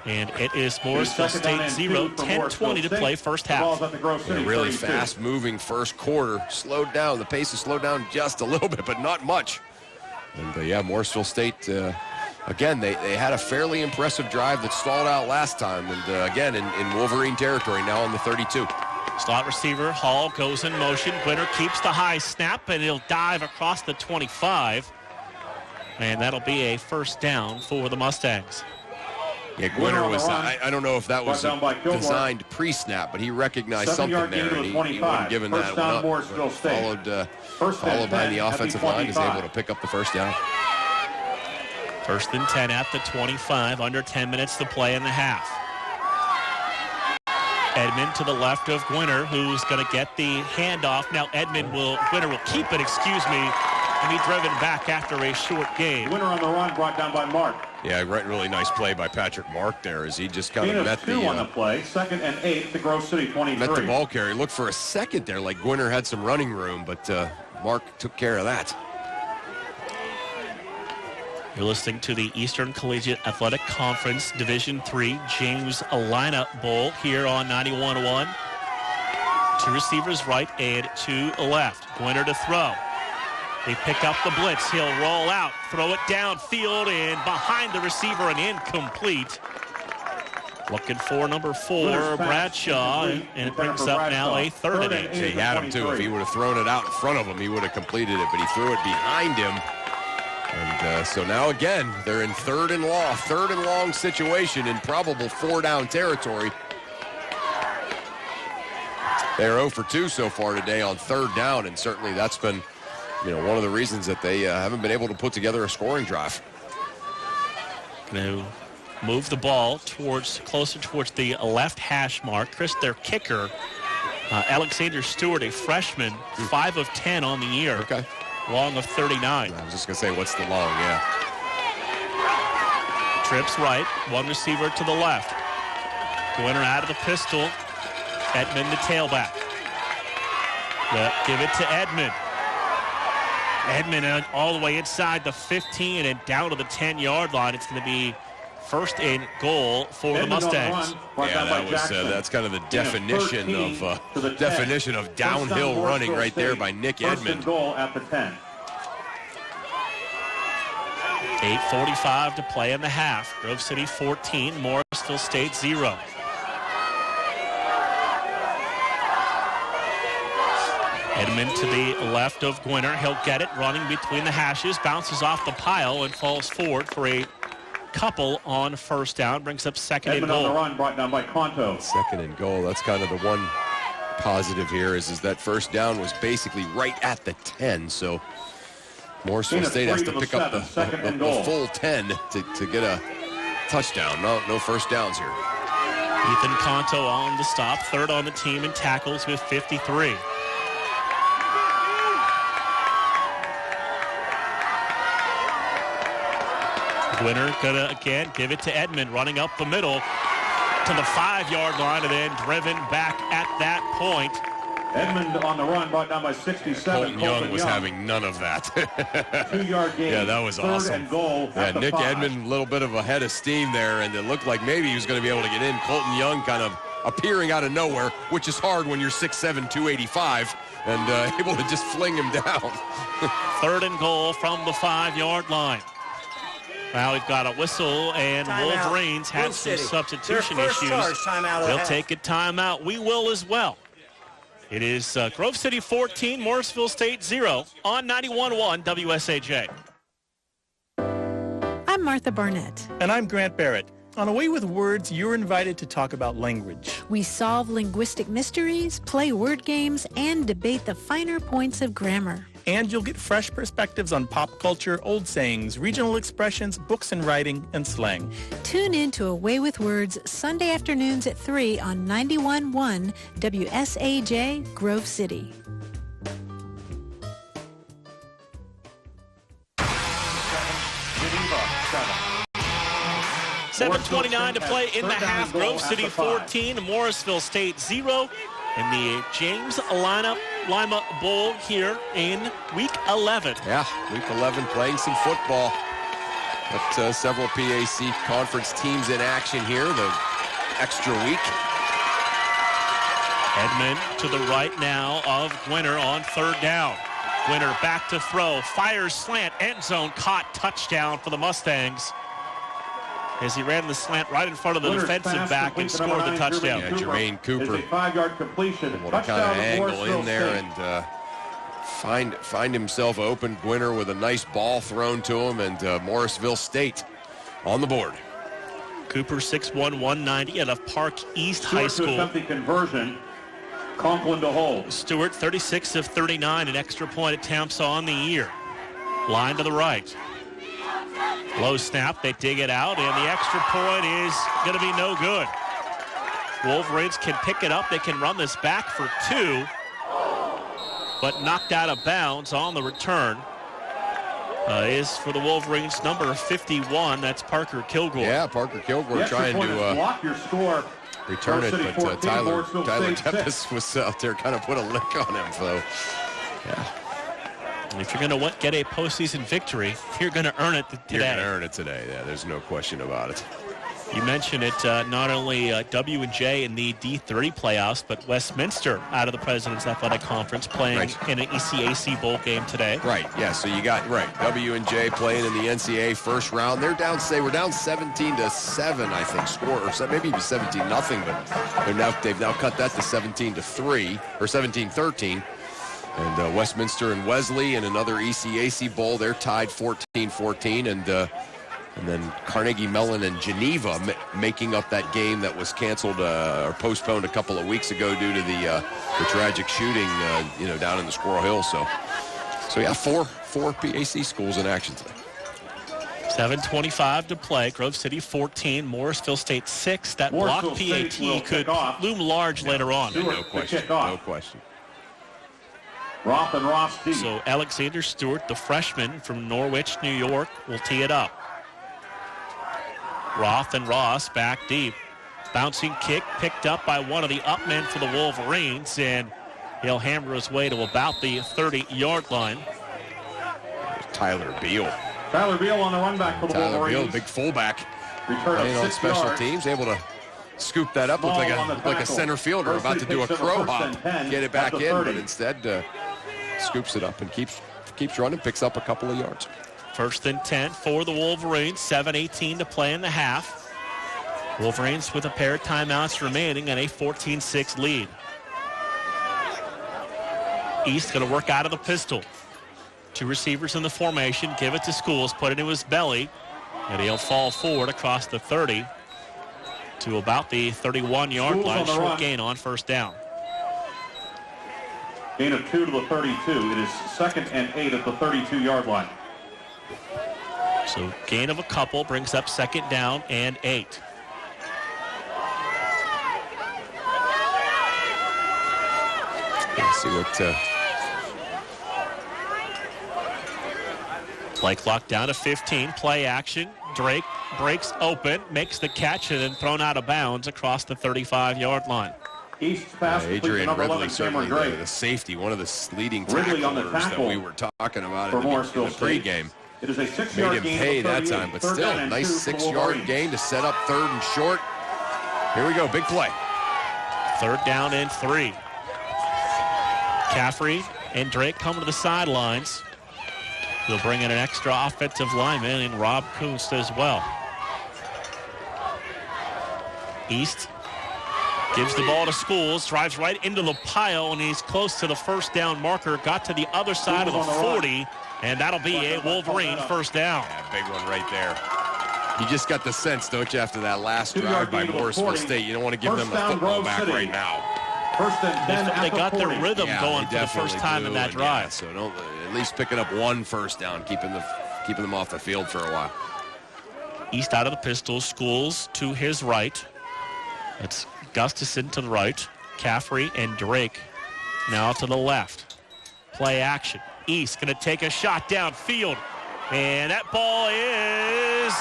And it is Morrisville State 0, 10-20 to play first half. A really fast-moving first quarter. Slowed down. The pace has slowed down just a little bit, but not much. And, yeah, Morrisville State, again, they had a fairly impressive drive that stalled out last time. And, again, in Wolverine territory now on the 32. Slot receiver, Hall goes in motion. Gwinner keeps the high snap, and he'll dive across the 25. And that'll be a first down for the Mustangs. Yeah, Gwinner was, I don't know if that was designed pre-snap, but he recognized something there, and he wasn't given that one up. Followed by the offensive line, is able to pick up the first down. 1st and 10 at the 25, under 10 minutes to play in the half. Edmond to the left of Gwinner, who's going to get the handoff. Now Gwinner will keep it, and be driven back after a short gain. Gwinner on the run, brought down by Mark. Yeah, really nice play by Patrick Mark there as he just kind of met the... on the play, 2nd and 8 to Grove City 23. Met the ball carrier. Looked for a second there like Gwinner had some running room, but Mark took care of that. You're listening to the Eastern Collegiate Athletic Conference Division III James Lineup Bowl here on 91.1. 2 receivers right and 2 left. Gwinner to throw. They pick up the blitz. He'll roll out, throw it downfield, and behind the receiver and incomplete. Looking for number 4, Bradshaw, and it brings up now a 3rd and 8. He had him too. If he would have thrown it out in front of him, he would have completed it, but he threw it behind him. And so now again, they're in third and long situation in probable 4-down territory. They're 0 for 2 so far today on 3rd down, and certainly that's been, one of the reasons that they haven't been able to put together a scoring drive. Going to move the ball closer towards the left hash mark. Their kicker, Alexander Stewart, a freshman, 5 of 10 on the year. Okay. Long of 39. I was just going to say, what's the long? Yeah. Trips right, 1 receiver to the left. Gwinner out of the pistol. Edmond the tailback. Give it to Edmond. Edmond all the way inside the 15 and down to the 10-yard line. It's going to be 1st and goal for the Mustangs. Yeah, that's kind of the definition of downhill running right there by Nick Edmond. Goal at the 10. 8:45 to play in the half. Grove City 14, Morrisville State 0. Edmond to the left of Gwinner. He'll get it running between the hashes, bounces off the pile and falls forward for a couple on 1st down. Brings up 2nd and goal. On the run, brought down by Conto. 2nd and goal. That's kind of the one positive here is that 1st down was basically right at the 10. So Morrisville State has to pick up the full 10 to get a touchdown. No 1st downs here. Ethan Conto on the stop. 3rd on the team in tackles with 53. Gwinner gonna again give it to Edmond, running up the middle to the 5-yard line and then driven back at that point Edmond on the run, brought down by 67. Colton Young was having none of that. 2-yard gain. Yeah, that was Third awesome. And goal yeah, Nick Edmond, a little bit of a head of steam there, and it looked like maybe he was going to be able to get in. Colton Young kind of appearing out of nowhere, which is hard when you're 6'7", 285, and able to just fling him down. Third and goal from the 5-yard line. Now we've got a whistle, and Timeout. Wolverines had some substitution Their first issues. charge, timeout of the They'll half. take a timeout. We will as well. It is Grove City 14, Morrisville State 0 on 91.1 WSAJ. I'm Martha Barnett. And I'm Grant Barrett. On A Way with Words, you're invited to talk about language. We solve linguistic mysteries, play word games, and debate the finer points of grammar. And you'll get fresh perspectives on pop culture, old sayings, regional expressions, books and writing, and slang. Tune in to A Way with Words Sunday afternoons at 3 on 91.1 WSAJ Grove City. 7:29 to play in the half. Grove City 14, Morrisville State 0 in the James Lima Bowl here in Week 11. Yeah, Week 11 playing some football. But several PAC conference teams in action here, the extra week. Edmond to the right now of Gwinner on third down. Gwinner back to throw, fires slant, end zone, caught, touchdown for the Mustangs. As he ran the slant right in front of the defensive back and scored the touchdown. Yeah, Jermaine Cooper. Is a 5-yard completion. Able to kind of angle in there and find himself open. Gwinner with a nice ball thrown to him, and Morrisville State on the board. Cooper 6'1", 190 out of Park East High School. Stewart to attempt the conversion. Conklin to hold. Stewart 36 of 39, an extra point attempts on the year. Line to the right. Low snap, they dig it out, and the extra point is going to be no good. Wolverines can pick it up. They can run this back for 2, but knocked out of bounds on the return is for the Wolverines number 51. That's Parker Kilgore. Yeah, Parker Kilgore trying to block your score. Return it, but Tyler Tepes was out there, kind of put a lick on him. So, yeah. If you're going to get a postseason victory, you're going to earn it today. You're going to earn it today. Yeah, there's no question about it. You mentioned it, not only W&J in the D30 playoffs, but Westminster out of the President's Athletic Conference playing in an ECAC bowl game today. Right, yeah, so you got, W&J playing in the NCAA first round. They're down, we're down 17-7, I think, score, or maybe even 17-0, but they've now cut that to 17-3, or 17-13. And Westminster and Wesley in another ECAC bowl, they're tied 14-14, and then Carnegie Mellon and Geneva making up that game that was canceled or postponed a couple of weeks ago due to the tragic shooting, down in the Squirrel Hill. So yeah, four PAC schools in action today. 7:25 to play. Grove City 14, Morrisville State 6. That block PAT could loom large later on. No question. No question. Roth and Ross deep. So Alexander Stewart, the freshman from Norwich, New York, will tee it up. Roth and Ross back deep. Bouncing kick picked up by one of the up men for the Wolverines, and he'll hammer his way to about the 30-yard line. Tyler Beal. Tyler Beal on the run back for the Wolverines. Wolverines. Beal, big fullback. Return of 6 on special yards. teams, able to scoop that up. Looked like a center fielder about to do a crow hop, get it back in, but instead scoops it up and keeps running, picks up a couple of yards. First and 10 for the Wolverines. 7:18 to play in the half. Wolverines with a pair of timeouts remaining and a 14-6 lead. East going to work out of the pistol. 2 receivers in the formation. Give it to Schools. Put it into his belly. And he'll fall forward across the 30 to about the 31-yard line. Short gain on first down. Gain of 2 to the 32. It is 2nd and 8 at the 32-yard line. So gain of a couple brings up 2nd down and 8. Let's see what... Play clock down to 15. Play action. Drake breaks open, makes the catch, and then thrown out of bounds across the 35-yard line. East's pass Adrian number Ridley, 11, certainly Cameron Drake. the safety, one of the leading Ridley on the tacklers that tackle we were talking about for in the Morrisville State. pregame. It is a 6-yard Made him gain pay of that 38. time, but Third still, down and nice 2 for the 6-yard Wolverines. gain to set up 3rd and short. Here we go, big play. 3rd down and 3. Caffrey and Drake come to the sidelines. They'll bring in an extra offensive lineman and Rob Kuntz as well. East gives the ball to Schools, drives right into the pile, and he's close to the 1st down marker. Got to the other side of the 40, and that'll be a Wolverine 1st down. Yeah, big one right there. You just got the sense, don't you, after that last drive by Morrisville State, you don't want to give them the football back right now. First and 10 they got their rhythm Yeah, going they for the first definitely time do, in that and drive. yeah, so don't, at least picking up 1 first down, keeping them off the field for a while. East out of the pistol, Schools to his right. It's Gustafson to the right. Caffrey and Drake now to the left. Play action. East going to take a shot downfield. And that ball is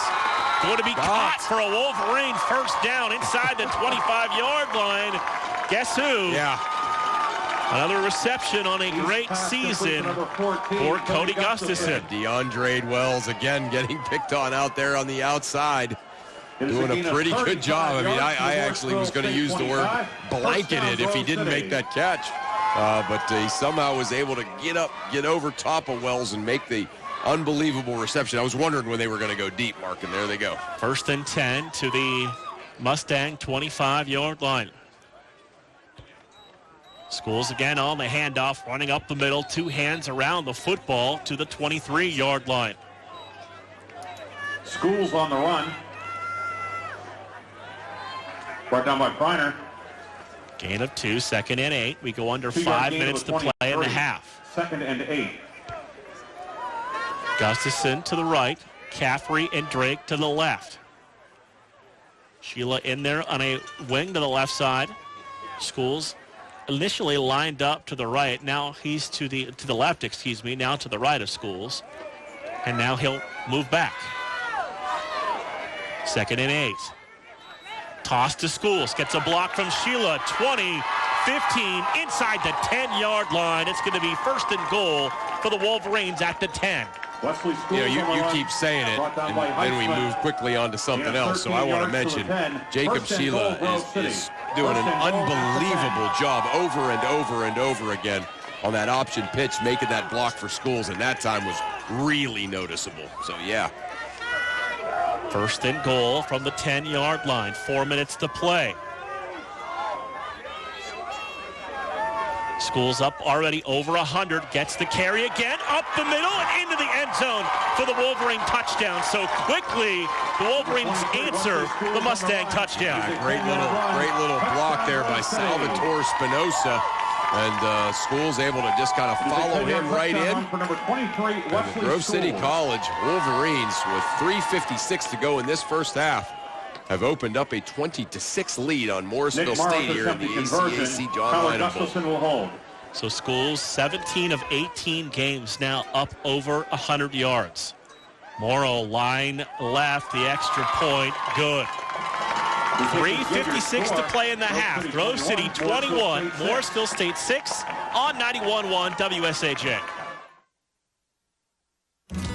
going to be caught for a Wolverine 1st down inside the 25-yard line. Guess who? Yeah. Another reception on a great season for Cody Gustafson. DeAndre Wells again getting picked on out there on the outside. Doing a pretty good job. I mean, I actually was going to use the word blanketed if he didn't make that catch. But he somehow was able to get over top of Wells and make the unbelievable reception. I was wondering when they were going to go deep, Mark, and there they go. 1st and 10 to the Mustang 25-yard line. Schools again on the handoff, running up the middle, 2 hands around the football to the 23-yard line. Schools on the run. Brought down by Kreiner. Gain of 2, 2nd and 8. We go under 5 minutes to play in the half. 2nd and 8. Gustafson to the right. Caffrey and Drake to the left. Sheila in there on a wing to the left side. Schools initially lined up to the right. Now he's to the left, now to the right of Schools. And now he'll move back. 2nd and 8. Toss to Schools. Gets a block from Sheila. 20, 15, inside the 10-yard line. It's going to be 1st and goal for the Wolverines at the 10. You keep saying it, and then we move quickly on to something else. So I want to mention Jacob Sheila is doing an unbelievable job over and over and over again on that option pitch, making that block for Schools, and that time was really noticeable. So, yeah. 1st and goal from the 10-yard line. 4 minutes to play. Schools up already over 100. Gets the carry again. Up the middle and into the end zone for the Wolverine touchdown. So quickly, the Wolverines answer the Mustang touchdown. Great little block there by Salvatore Spinoza. And Schools able to just kind of follow him right in. And the Grove City College Wolverines, with 3:56 to go in this first half, have opened up a 20-6 lead on Morrisville State here in the ACAC John Lynam Bowl. So Schools, 17 of 18 games now up over 100 yards. Morrow line left, the extra point, good. 3:56 to play in the half. Grove City 21, Morrisville State 6 on 91.1 WSAJ.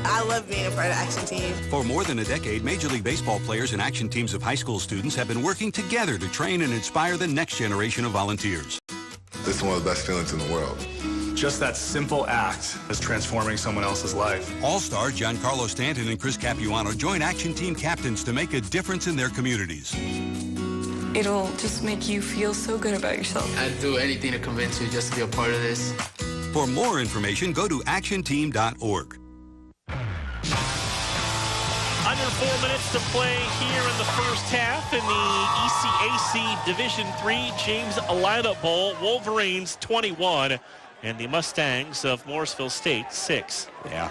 I love being a part of Action Team. For more than a decade, Major League Baseball players and action teams of high school students have been working together to train and inspire the next generation of volunteers. This is one of the best feelings in the world. Just that simple act is transforming someone else's life. All-star Giancarlo Stanton and Chris Capuano join action team captains to make a difference in their communities. It'll just make you feel so good about yourself. I'd do anything to convince you just to be a part of this. For more information, go to actionteam.org. Under 4 minutes to play here in the first half in the ECAC Division III James Alida Bowl. Wolverines 21 and the Mustangs of Morrisville State 6. Yeah,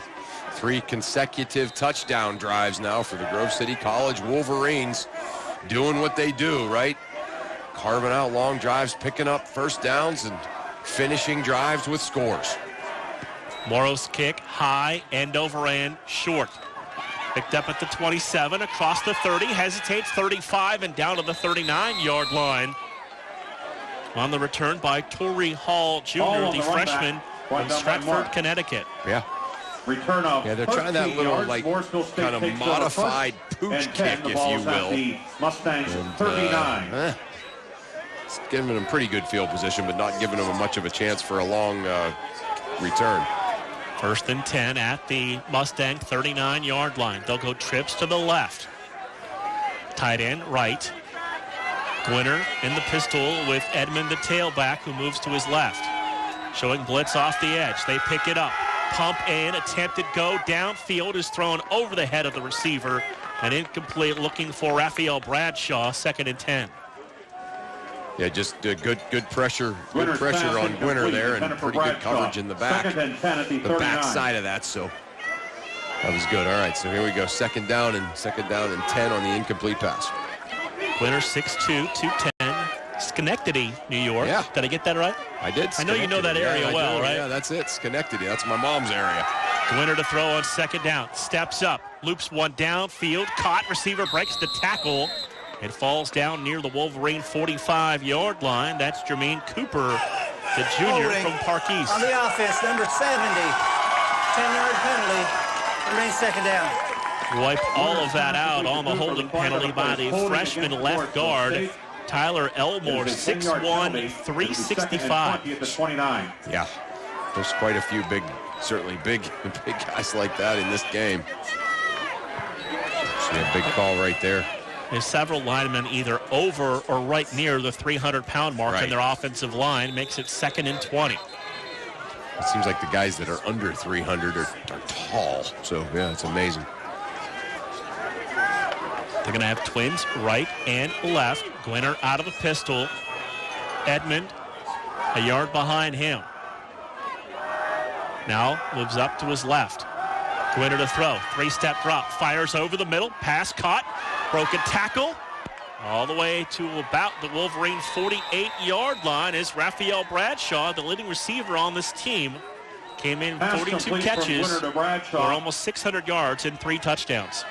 3 consecutive touchdown drives now for the Grove City College Wolverines. Doing what they do, right? Carving out long drives, picking up first downs, and finishing drives with scores. Morrow's kick, high, end over end, short. Picked up at the 27, across the 30, hesitates 35, and down to the 39-yard line. On the return by Torrey Hall Jr., the freshman from Stratford, Connecticut. Yeah. Return of they're trying that little, like, kind of modified pooch kick, if you will. Mustangs 39. It's giving them pretty good field position, but not giving them much of a chance for a long return. 1st and 10 at the Mustang 39-yard line. They'll go trips to the left. Tight end right. Gwinner in the pistol with Edmond, the tailback, who moves to his left. Showing blitz off the edge. They pick it up. Pump in, attempted go downfield is thrown over the head of the receiver and incomplete, looking for Raphael Bradshaw, 2nd and 10. Yeah, just good pressure on Gwinner there, and pretty good coverage in the back, the back side of that. So that was good. All right, so here we go, second down and 10 on the incomplete pass. Gwinner 6'2", 210. Schenectady, New York. Yeah. Did I get that right? I did. I know you know that area well, right? Yeah, that's it. Schenectady. That's my mom's area. Gwinner to throw on 2nd down. Steps up. Loops one downfield. Caught. Receiver breaks the tackle. It falls down near the Wolverine 45-yard line. That's Jermaine Cooper, the junior from Park East. On the offense, number 70. 10-yard penalty. Remains 2nd down. Wipe all of that out on the holding penalty by the freshman left guard, Tyler Elmore, 6'1", 365. Yeah, there's quite a few certainly big guys like that in this game. See a big call right there. There's several linemen either over or right near the 300-pound mark in their offensive line. Makes it 2nd and 20. It seems like the guys that are under 300 are tall. So, yeah, it's amazing. They're going to have twins right and left. Gwinner out of the pistol. Edmond a yard behind him. Now moves up to his left. Gwinner to throw. 3-step drop. Fires over the middle. Pass caught. Broken tackle. All the way to about the Wolverine 48-yard line is Raphael Bradshaw, the leading receiver on this team. Came in 42 catches for almost 600 yards and 3 touchdowns.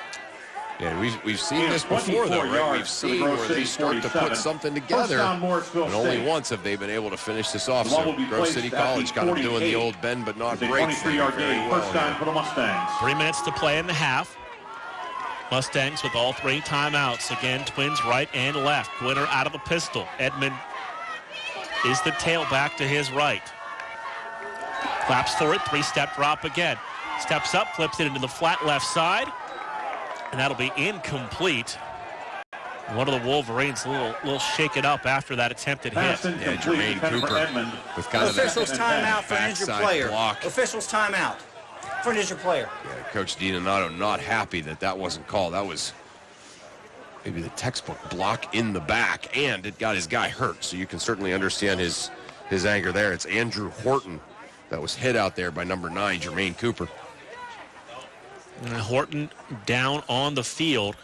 Yeah, we've seen this before, though, right? We've seen where they start to put something together, but only once have they been able to finish this off. So Grove City College kind of doing the old bend but not break thing very well. 3 minutes to play in the half. Mustangs with all 3 timeouts. Again, twins right and left. Gwinner out of the pistol. Edmond is the tailback to his right. Claps for it. 3-step drop again. Steps up, flips it into the flat left side. And that'll be incomplete. One of the Wolverines a little shaken up after that attempted hit. Yeah, Jermaine Cooper with kind of Officials timeout for an injured player. Block. Officials timeout for an injured player. Yeah, Coach DiDonato not happy that wasn't called. That was maybe the textbook block in the back, and it got his guy hurt. So you can certainly understand his anger there. It's Andrew Horton that was hit out there by number 9, Jermaine Cooper. And Horton down on the field.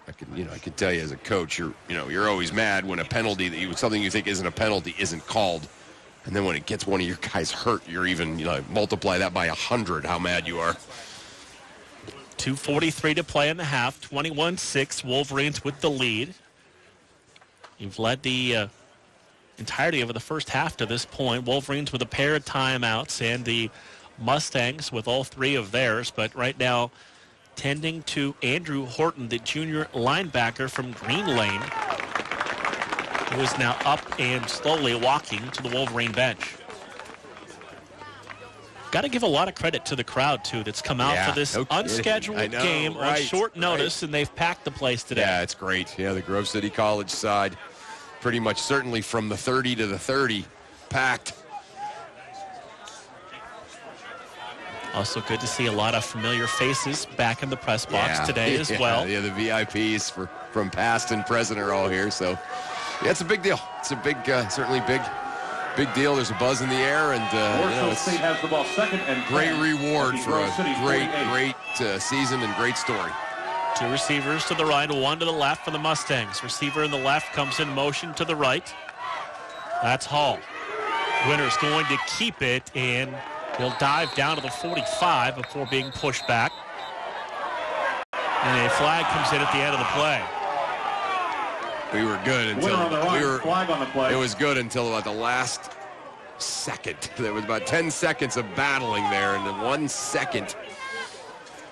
I can tell you as a coach, you're always mad when a penalty something you think isn't a penalty isn't called, and then when it gets one of your guys hurt, you're even multiply that by 100 how mad you are. 2:43 to play in the half. 21-6. Wolverines with the lead. You've led the entirety of the first half to this point. Wolverines with a pair of timeouts, and the Mustangs with all 3 of theirs, but right now tending to Andrew Horton, the junior linebacker from Green Lane, who is now up and slowly walking to the Wolverine bench. Got to give a lot of credit to the crowd, too, that's come out for this unscheduled game on short notice, and they've packed the place today. Yeah, it's great. Yeah, the Grove City College side, pretty much certainly from the 30 to the 30, packed. Also good to see a lot of familiar faces back in the press box today as well. Yeah, the VIPs from past and present are all here. So, yeah, it's a big deal. It's a big, certainly big deal. There's a buzz in the air, and it's State has the ball, 2nd and 10. Great reward for a great season and great story. 2 receivers to the right, 1 to the left for the Mustangs. Receiver in the left comes in motion to the right. That's Hall. Gwinner's going to keep it, and he'll dive down to the 45 before being pushed back. And a flag comes in at the end of the play. We were good until flag on the play. It was good until about the last second. There was about 10 seconds of battling there, and then 1 second.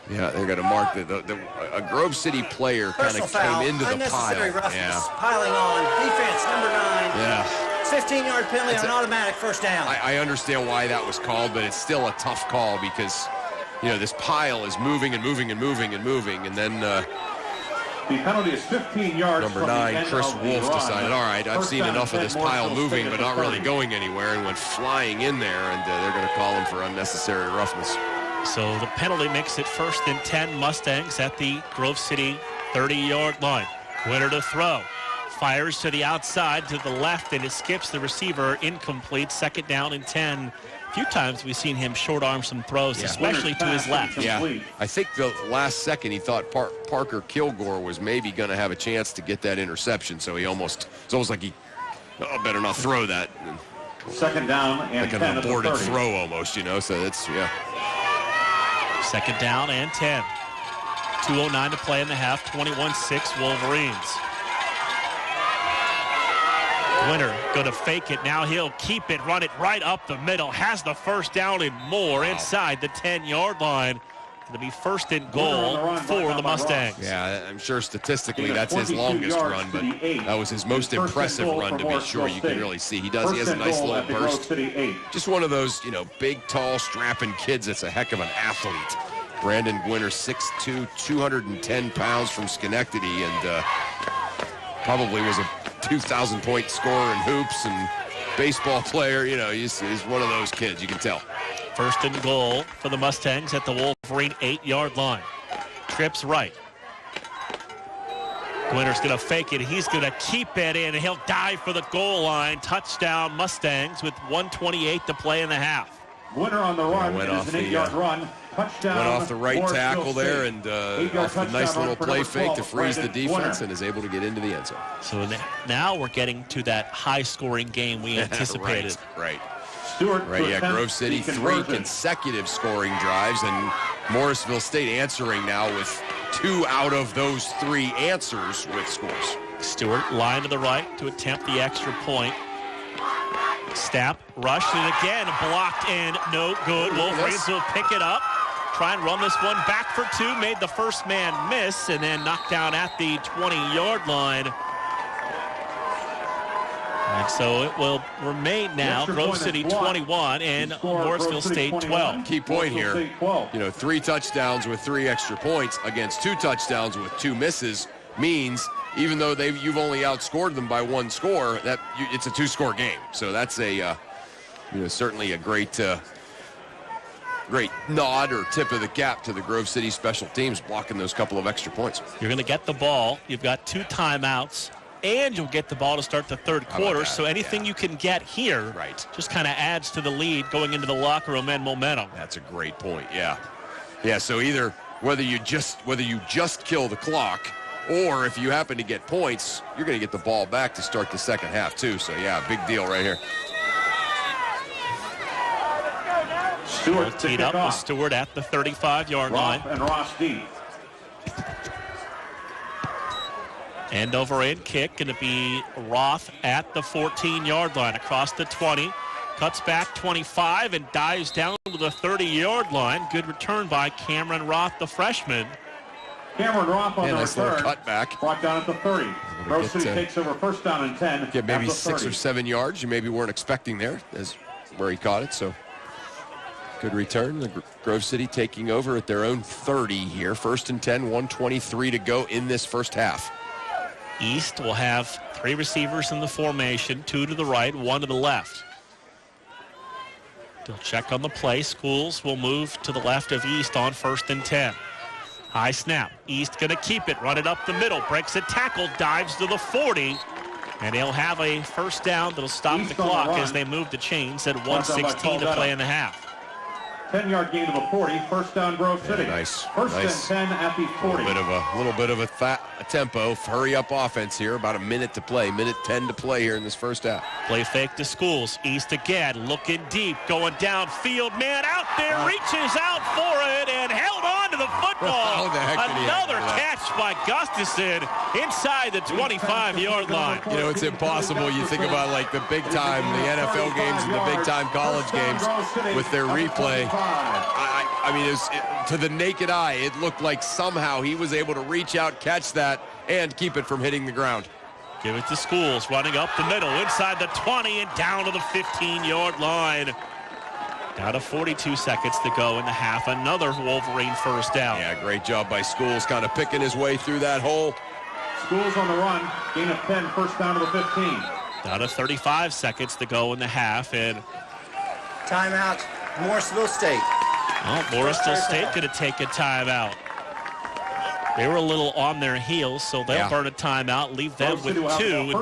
Yeah, they're going to mark a Grove City player kind of came into the pile. Yeah. Piling on. Defense, number 9. Yeah. 15-yard penalty on an automatic first down. I understand why that was called, but it's still a tough call because, this pile is moving and moving and moving and moving, and then the penalty is 15 yards. Number 9, Chris Wolf decided, all right, I've seen enough of this pile moving, but not really going anywhere, and went flying in there, and they're going to call him for unnecessary roughness. So the penalty makes it 1st and 10 Mustangs at the Grove City 30-yard line. Winner to throw. Fires to the outside, to the left, and it skips the receiver. Incomplete. 2nd down and 10. A few times we've seen him short arm some throws, especially to his left. Yeah, I think the last second he thought Parker Kilgore was maybe going to have a chance to get that interception, so it's almost like he better not throw that. 2nd down and like 10 an aborted throw almost, so that's, 2nd down and 10. 2:09 to play in the half. 21-6 Wolverines. Winner going to fake it. Now he'll keep it, run it right up the middle. Has the first down and more inside the 10-yard line. Going to be 1st and goal for the Mustangs. Yeah, I'm sure statistically that's his longest run, but that was his most impressive run to be sure. You can really see. He has a nice little burst. Just one of those, big, tall, strapping kids that's a heck of an athlete. Brandon Gwinner, 6'2", 210 pounds from Schenectady, and probably was a 2,000-point scorer in hoops and baseball player. He's one of those kids, you can tell. 1st and goal for the Mustangs at the Wolverine 8-yard line. Trips right. Gwinner's going to fake it. He's going to keep it in. He'll dive for the goal line. Touchdown Mustangs with 1:28 to play in the half. Winner on the run. It is an 8-yard run. Touchdown. Went off the right tackle there and off the nice little play fake to freeze the defense and is able to get into the end zone. So now we're getting to that high-scoring game we anticipated. Right. Grove City, 3 consecutive scoring drives, and Morrisville State answering now with 2 out of those 3 answers with scores. Stewart, line to the right to attempt the extra point. Snap, rush, and again blocked and no good. Wolverines will pick it up. Try and run this one back for 2. Made the first man miss and then knocked down at the 20-yard line. And so it will remain now Grove City 21 and Morrisville State 12. Key point here, 3 touchdowns with 3 extra points against 2 touchdowns with 2 misses means even though you've only outscored them by 1 score, it's a 2-score game. So that's a certainly a great nod or tip of the cap to the Grove City special teams blocking those couple of extra points. You're going to get the ball. You've got 2 timeouts. And you'll get the ball to start the 3rd quarter. So anything you can get here just kind of adds to the lead going into the locker room and momentum. That's a great point, yeah. Yeah, so either whether you just kill the clock or if you happen to get points, you're going to get the ball back to start the second half too. So, yeah, big deal right here. Stewart teed up with Stewart at the 35-yard line. And Ross D. End over end kick going to be Roth at the 14-yard line across the 20. Cuts back 25 and dives down to the 30-yard line. Good return by Cameron Roth, the freshman. Cameron Roth on the nice return. Cut back. Brought down at the 30. Grove City takes over 1st down and 10. Get maybe 6 or 7 yards you maybe weren't expecting there as where he caught it. So good return. The Grove City taking over at their own 30 here. 1st and 10, 1:23 to go in this first half. East will have 3 receivers in the formation, 2 to the right, 1 to the left. They'll check on the play. Schools will move to the left of East on 1st and 10. High snap. East going to keep it, run it up the middle, breaks a tackle, dives to the 40, and they'll have a first down that'll stop East the clock as they move the chains at 1:16 to play in the half. 10-yard gain to the 40. 1st down, Grove City. Yeah, nice. 1st and 10 at the 40. A little bit of a tempo, hurry up offense here. About a minute to play, minute 10 to play here in this first half. Play fake to Schools. East again, looking deep, going downfield. Man out there, reaches out for it and held on to the football. How the heck did he Another have that? catch by Gustafson inside the 25-yard line. You know, it's impossible. You think about like the big time, the NFL games and the big time college games with their replay. I mean, to the naked eye, it looked like somehow he was able to reach out, catch that, and keep it from hitting the ground. Give it to Schools, running up the middle, inside the 20 and down to the 15-yard line. Down to 42 seconds to go in the half. Another Wolverine first down. Yeah, great job by Schools, kind of picking his way through that hole. Schools on the run, gain of 10, first down to the 15. Down to 35 seconds to go in the half, and timeout, Morrisville State. Oh, Morrisville State going to take a timeout. They were a little on their heels, so they'll burn a timeout, leave them with 2.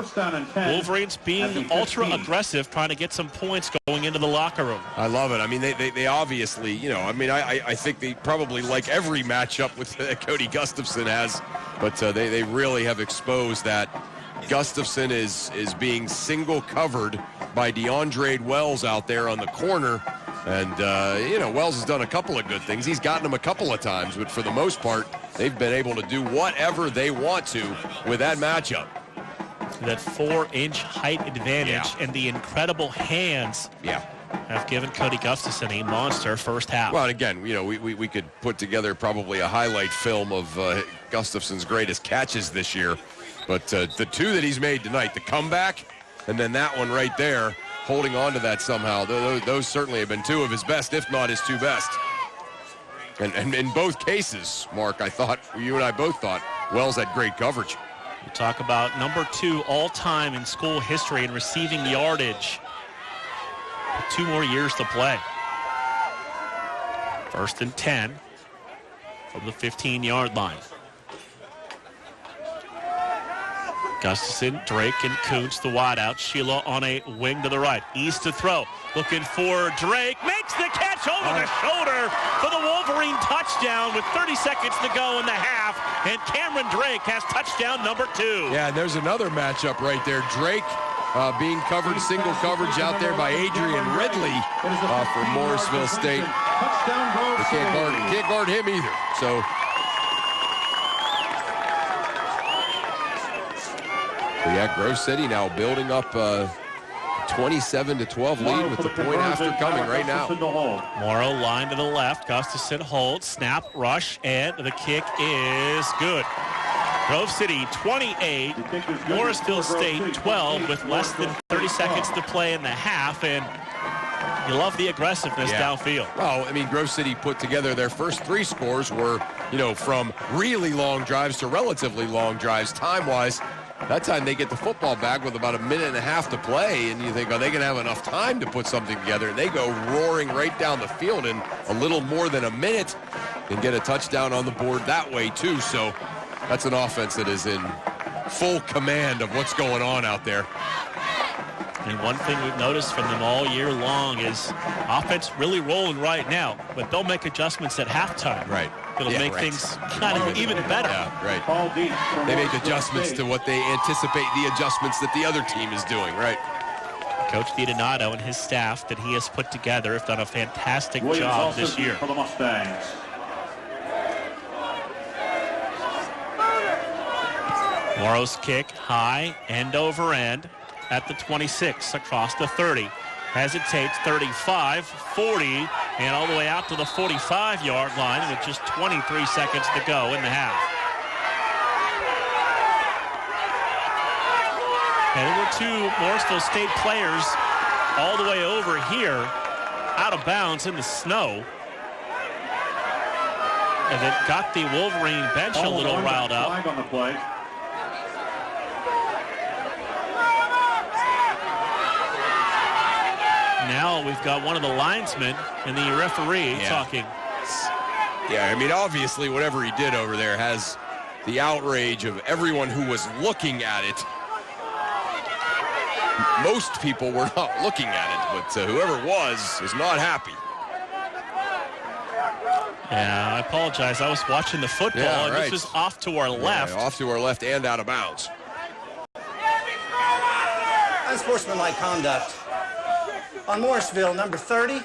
Wolverines being ultra-aggressive, trying to get some points going into the locker room. I love it. I mean, they obviously, you know, I mean, I think they probably like every matchup with Cody Gustafson has, but they really have exposed that Gustafson is being single covered by DeAndre Wells out there on the corner. And, you know, Wells has done a couple of good things. He's gotten them a couple of times, but for the most part, they've been able to do whatever they want to with that matchup. That 4-inch height advantage and the incredible hands have given Cody Gustafson a monster first half. Well, again, you know, we could put together probably a highlight film of Gustafson's greatest catches this year. But the 2 that he's made tonight, the comeback, and then that one right there, holding on to that somehow. Those certainly have been 2 of his best, if not his 2 best. And in both cases, Mark, I thought, you and I both thought, Wells had great coverage. You talk about number 2 all-time in school history in receiving yardage. 2 more years to play. 1st and 10 from the 15-yard line. Gustafson, Drake, and Kuntz, the wideout. Sheila on a wing to the right. East to throw. Looking for Drake. Makes the catch over the shoulder for the Wolverine touchdown with 30 seconds to go in the half. And Cameron Drake has touchdown number 2. Yeah, and there's another matchup right there. Drake being covered, single coverage out there by Adrian Ridley for Morrisville State. They can't guard him either. So yeah, Grove City now building up 27-12 lead with the point after coming right now. Morrow line to the left. Gustafson holds, snap, rush, and the kick is good. Grove City 28, Morrisville State 12 with less than 30 seconds to play in the half, and you love the aggressiveness downfield. Well, I mean, Grove City put together their first 3 scores were, you know, from really long drives to relatively long drives time-wise. That time they get the football back with about a minute and a half to play, and you think, are they going to have enough time to put something together? And they go roaring right down the field in a little more than a minute and get a touchdown on the board that way, too. So that's an offense that is in full command of what's going on out there. And one thing we've noticed from them all year long is offense really rolling right now, but they'll make adjustments at halftime. Right. It'll make things kind of even better. Yeah, right. They make adjustments to what they anticipate the adjustments that the other team is doing, right? Coach DiDonato and his staff that he has put together have done a fantastic job this year. For the Mustangs. Morrow's kick, high, end over end at the 26, across the 30. Hesitates, 35, 40, and all the way out to the 45-yard line with just 23 seconds to go in the half. And there were 2 Morrisville State players all the way over here, out of bounds in the snow. And that got the Wolverine bench a little riled up. Flag on the play. Now we've got one of the linesmen and the referee talking. Yeah, I mean, obviously, whatever he did over there has the outrage of everyone who was looking at it. Most people were not looking at it, but whoever was not happy. Yeah, I apologize. I was watching the football, and this was off to our left. Off to our left and out of bounds. Unsportsmanlike conduct on Morrisville, number 30.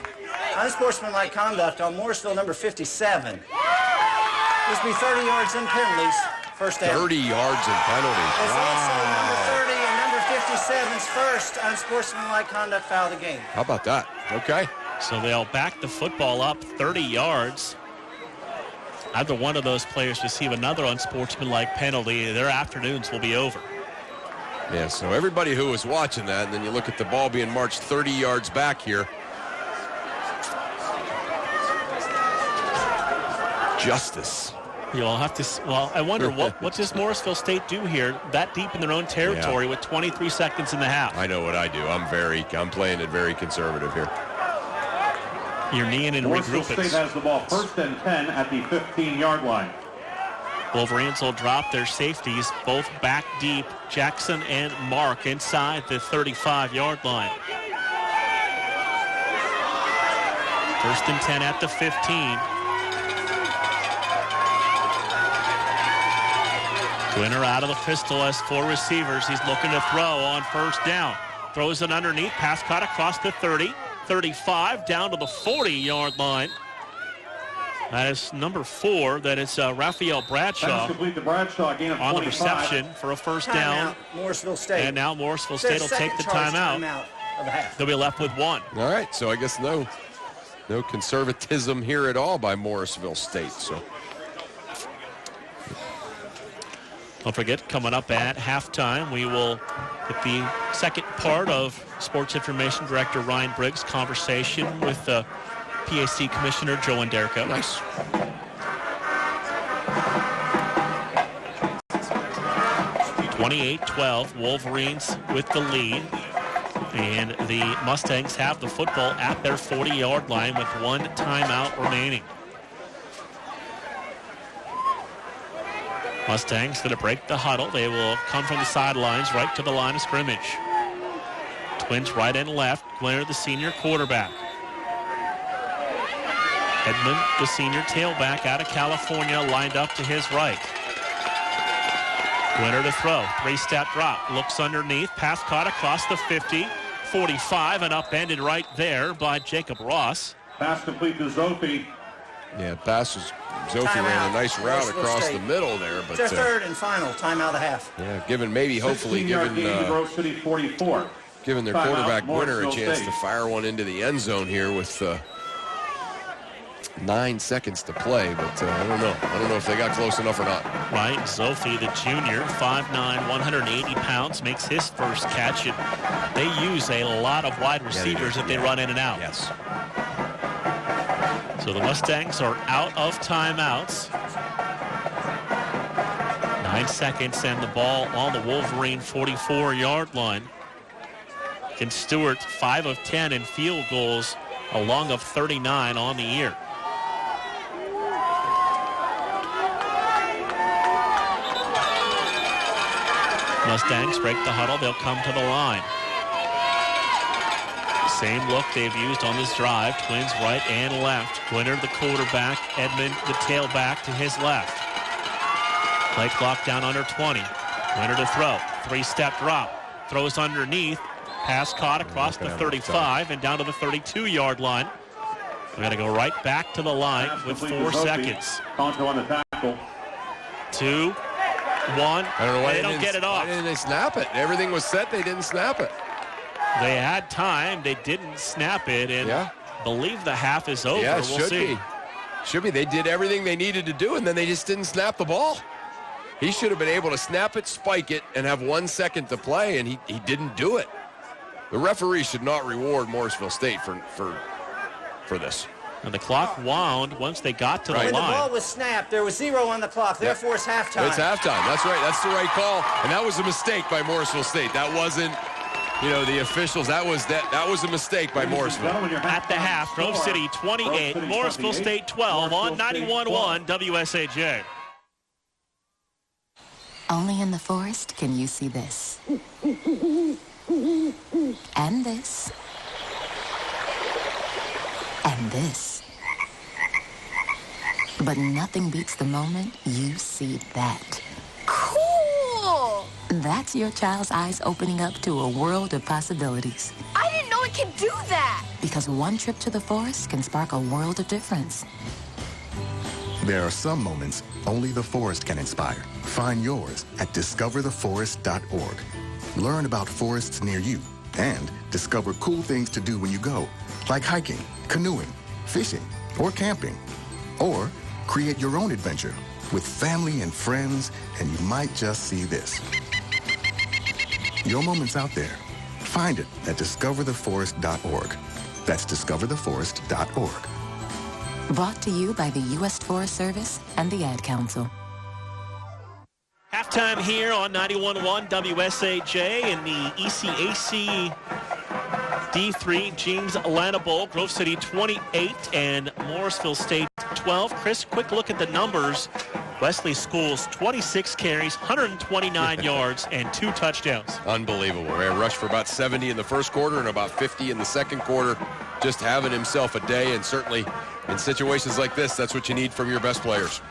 Unsportsmanlike conduct on Morrisville, number 57. This will be 30 yards in penalties First down. 30 yards and penalties. It's also number Wow. 30 and number 57's first unsportsmanlike conduct foul of the game. How about that? Okay. So they'll back the football up 30 yards. Either one of those players receive another unsportsmanlike penalty, their afternoons will be over. Yeah, so everybody who was watching that, and then you look at the ball being marched 30 yards back here. Justice. You'll have to. Well, I wonder what does Morrisville State do here, that deep in their own territory with 23 seconds in the half. I know what I do. I'm playing it very conservative here. You're kneeing and Morrisville regrouping. State has the ball 1st and 10 at the 15-yard line. Wolverines will drop their safeties, both back deep. Jackson and Mark inside the 35-yard line. 1st and 10 at the 15. Winner out of the pistol has 4 receivers. He's looking to throw on 1st down. Throws it underneath. Pass caught across the 30, 35, down to the 40-yard line. That is number 4. That is Raphael Bradshaw. Pass complete to Bradshaw, gain of on the 25. reception for a 1st down. Morrisville State. And now Morrisville State will take the timeout. Of the half. They'll be left with 1. All right, so I guess no conservatism here at all by Morrisville State. So don't forget, coming up at halftime, we will get the second part of Sports Information Director Ryan Briggs' conversation with PAC Commissioner Joe Anderko. Nice. (28-12), Wolverines with the lead. And the Mustangs have the football at their 40-yard line with 1 timeout remaining. Mustangs going to break the huddle. They will come from the sidelines right to the line of scrimmage. Twins right and left. Glenner, the senior quarterback. Edmund, the senior tailback out of California, lined up to his right. Glenner to throw. 3-step drop. Looks underneath. Pass caught across the 50, 45, and upended right there by Jacob Ross. Pass complete to Zophie. Yeah, pass was Zophie ran a nice route across the middle there, but It's their 3rd and final timeout of the half. Yeah, hopefully giving Grove City 44. Giving their quarterback Winner a chance to fire one into the end zone here with 9 seconds to play, but I don't know. I don't know if they got close enough or not. Right, Zophie, the junior, 5'9", 180 pounds, makes his first catch. They use a lot of wide receivers that they run in and out. Yes. So the Mustangs are out of timeouts. 9 seconds and the ball on the Wolverine 44-yard line. Ken Stewart, 5 of 10 in field goals, a long of 39 on the year. Mustangs break the huddle. They'll come to the line. Same look they've used on this drive. Twins right and left. Glenner, the quarterback. Edmund, the tailback, to his left. Play clock down under 20. Glenner to throw. 3-step drop. Throws underneath. Pass caught across the 35 and down to the 32-yard line. We got to go right back to the line with 4 seconds. Tonto on the tackle. 2, 1. I don't know why they don't get it off. Why didn't they snap it? Everything was set. They didn't snap it. They had time. They didn't snap it, and believe the half is over. Yeah, it we'll see. Should be. They did everything they needed to do, and then they just didn't snap the ball. He should have been able to snap it, spike it, and have 1 second to play, and he didn't do it. The referee should not reward Morrisville State for this. And the clock wound once they got to the line. When the ball was snapped, there was 0 on the clock. Therefore, it's halftime. It's halftime. That's right. That's the right call. And that was a mistake by Morrisville State. That wasn't, the officials. That was a mistake by Morrisville. At the half, Grove City 28, Morrisville State 12 on 91.1 WSAJ. Only in the forest can you see this. And this. And this. But nothing beats the moment you see that. Cool! That's your child's eyes opening up to a world of possibilities. I didn't know it could do that! Because one trip to the forest can spark a world of difference. There are some moments only the forest can inspire. Find yours at discovertheforest.org. Learn about forests near you and discover cool things to do when you go, like hiking, canoeing, fishing, or camping. Or create your own adventure with family and friends, and you might just see this. Your moment's out there. Find it at discovertheforest.org. That's discovertheforest.org. Brought to you by the U.S. Forest Service and the Ad Council. Halftime here on 91.1 WSAJ in the ECAC D3 James Atlanta Bowl. Grove City 28 and Morrisville State 12. Chris, quick look at the numbers. Wesley Schools, 26 carries, 129 yards, and 2 touchdowns. Unbelievable. Ran rushed for about 70 in the first quarter and about 50 in the second quarter. Just having himself a day, and certainly in situations like this, that's what you need from your best players.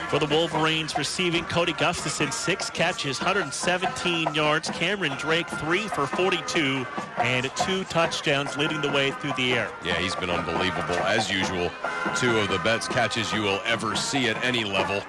For the Wolverines, receiving Cody Gustafson, 6 catches, 117 yards. Cameron Drake, 3 for 42, and 2 touchdowns, leading the way through the air. Yeah, he's been unbelievable, as usual. 2 of the best catches you will ever see at any level.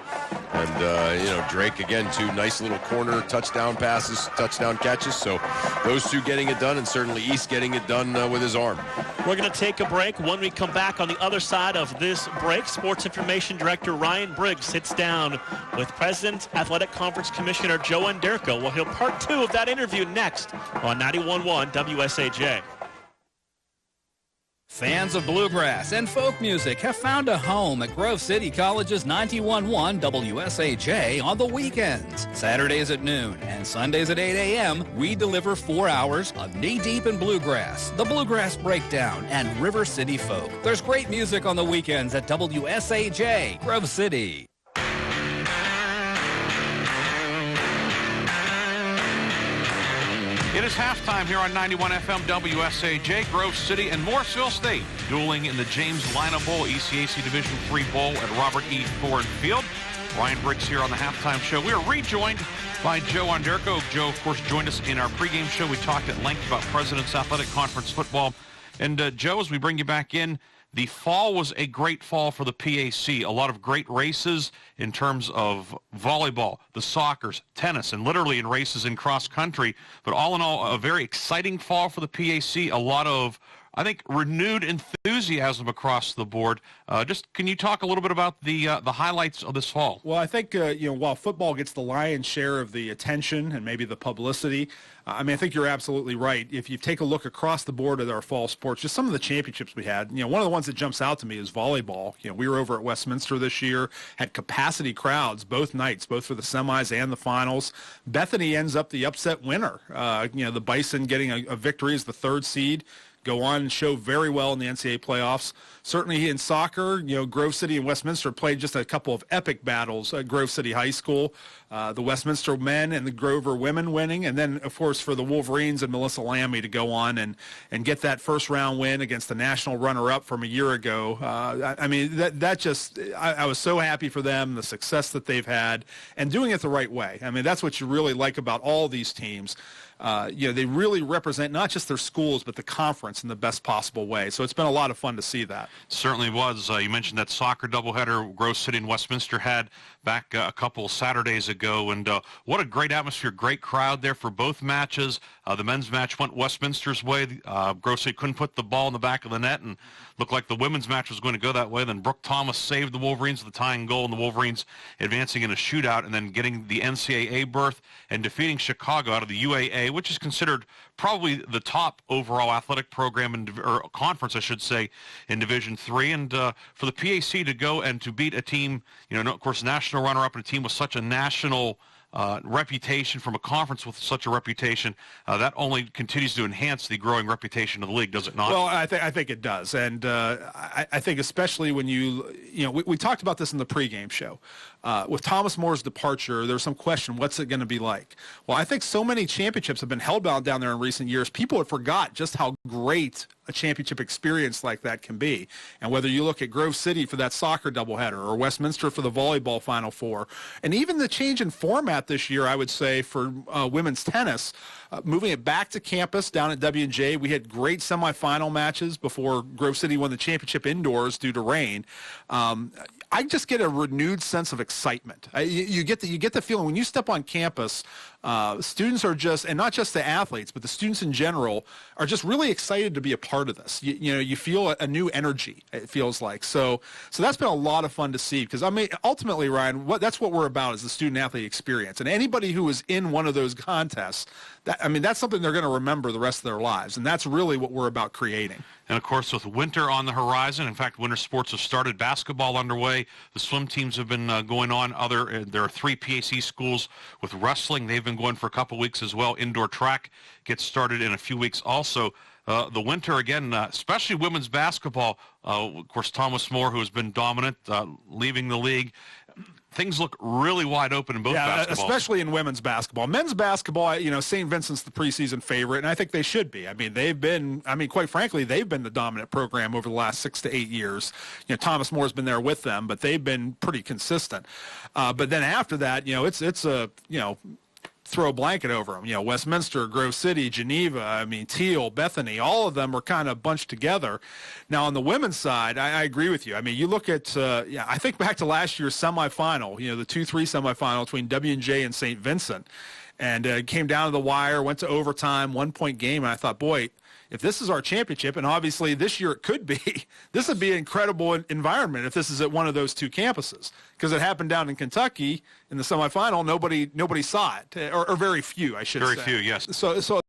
And, Drake, again, 2 nice little corner touchdown passes, touchdown catches. So those 2 getting it done, and certainly East getting it done with his arm. We're going to take a break. When we come back on the other side of this break, Sports Information Director Ryan Briggs sits down with President Athletic Conference Commissioner Joe Anderko. We'll hear part 2 of that interview next on 91.1 WSAJ. Fans of bluegrass and folk music have found a home at Grove City College's 91.1 WSAJ on the weekends. Saturdays at noon and Sundays at 8 a.m., we deliver 4 hours of knee-deep in bluegrass, the Bluegrass Breakdown, and River City folk. There's great music on the weekends at WSAJ, Grove City. It is halftime here on 91 FM WSAJ. Grove City and Morrisville State dueling in the James Lina Bowl, ECAC Division III Bowl at Robert E. Thorne Field. Ryan Briggs here on the halftime show. We are rejoined by Joe Anderko. Joe, of course, joined us in our pregame show. We talked at length about President's Athletic Conference football. And, Joe, as we bring you back in, the fall was a great fall for the PAC. A lot of great races in terms of volleyball, the soccers, tennis, and literally in races in cross country. But all in all, a very exciting fall for the PAC. A lot of, I think, renewed enthusiasm across the board. Just can you talk a little bit about the highlights of this fall? Well, I think, while football gets the lion's share of the attention and maybe the publicity, I think you're absolutely right. If you take a look across the board at our fall sports, just some of the championships we had, one of the ones that jumps out to me is volleyball. We were over at Westminster this year, had capacity crowds both nights, both for the semis and the finals. Bethany ends up the upset winner. The Bison getting a victory as the 3rd seed. Go on and show very well in the NCAA playoffs. Certainly in soccer, Grove City and Westminster played just a couple of epic battles at Grove City High School. The Westminster men and the Grover women winning. And then, of course, for the Wolverines and Melissa Lammy to go on and get that first-round win against the national runner-up from a year ago. I was so happy for them, the success that they've had, and doing it the right way. That's what you really like about all these teams. They really represent not just their schools, but the conference in the best possible way. So it's been a lot of fun to see that. Certainly was. You mentioned that soccer doubleheader Grove City and Westminster had back a couple Saturdays ago, and what a great atmosphere, great crowd there for both matches. The men's match went Westminster's way. Grove City couldn't put the ball in the back of the net, and looked like the women's match was going to go that way. Then Brooke Thomas saved the Wolverines with the tying goal, and the Wolverines advancing in a shootout and then getting the NCAA berth and defeating Chicago out of the UAA, which is considered probably the top overall athletic program or conference, I should say, in Division III. And for the PAC to go and to beat a team, of course, national runner-up and a team with such a national reputation from a conference with such a reputation, that only continues to enhance the growing reputation of the league, does it not? Well, I think it does. And I think especially when we talked about this in the pregame show. With Thomas Moore's departure, there's some question, what's it going to be like? Well, I think so many championships have been held down there in recent years. People have forgot just how great a championship experience like that can be. And whether you look at Grove City for that soccer doubleheader or Westminster for the volleyball Final Four, and even the change in format this year, I would say, for women's tennis, moving it back to campus down at W&J. We had great semifinal matches before Grove City won the championship indoors due to rain. I just get a renewed sense of excitement. You get the feeling when you step on campus, students are just, and not just the athletes, but the students in general are just really excited to be a part of this. You feel a new energy, it feels like. So that's been a lot of fun to see, because I mean, ultimately, Ryan, that's what we're about, is the student athlete experience. And anybody who was in one of those contests, that's something they're going to remember the rest of their lives. And that's really what we're about creating. And, of course, with winter on the horizon, in fact, winter sports have started. Basketball underway. The swim teams have been going on. There are 3 PAC schools with wrestling. They've been going for a couple weeks as well. Indoor track gets started in a few weeks also. The winter, again, especially women's basketball. Of course, Thomas More, who has been dominant, leaving the league. Things look really wide open in both basketballs. Especially in women's basketball. Men's basketball, St. Vincent's the preseason favorite, and I think they should be. Quite frankly, they've been the dominant program over the last 6 to 8 years. Thomas Moore's been there with them, but they've been pretty consistent. But then after that, it's a, throw a blanket over them. Westminster, Grove City, Geneva, Teal, Bethany, all of them are kind of bunched together. Now, on the women's side, I agree with you. You look at, I think back to last year's semifinal, the 2-3 semifinal between W&J and St. Vincent, and it came down to the wire, went to overtime, 1-point game, and I thought, boy, if this is our championship, and obviously this year it could be, this would be an incredible environment if this is at one of those 2 campuses, because it happened down in Kentucky in the semifinal. Nobody saw it, or very few, I should say. Very few, yes. So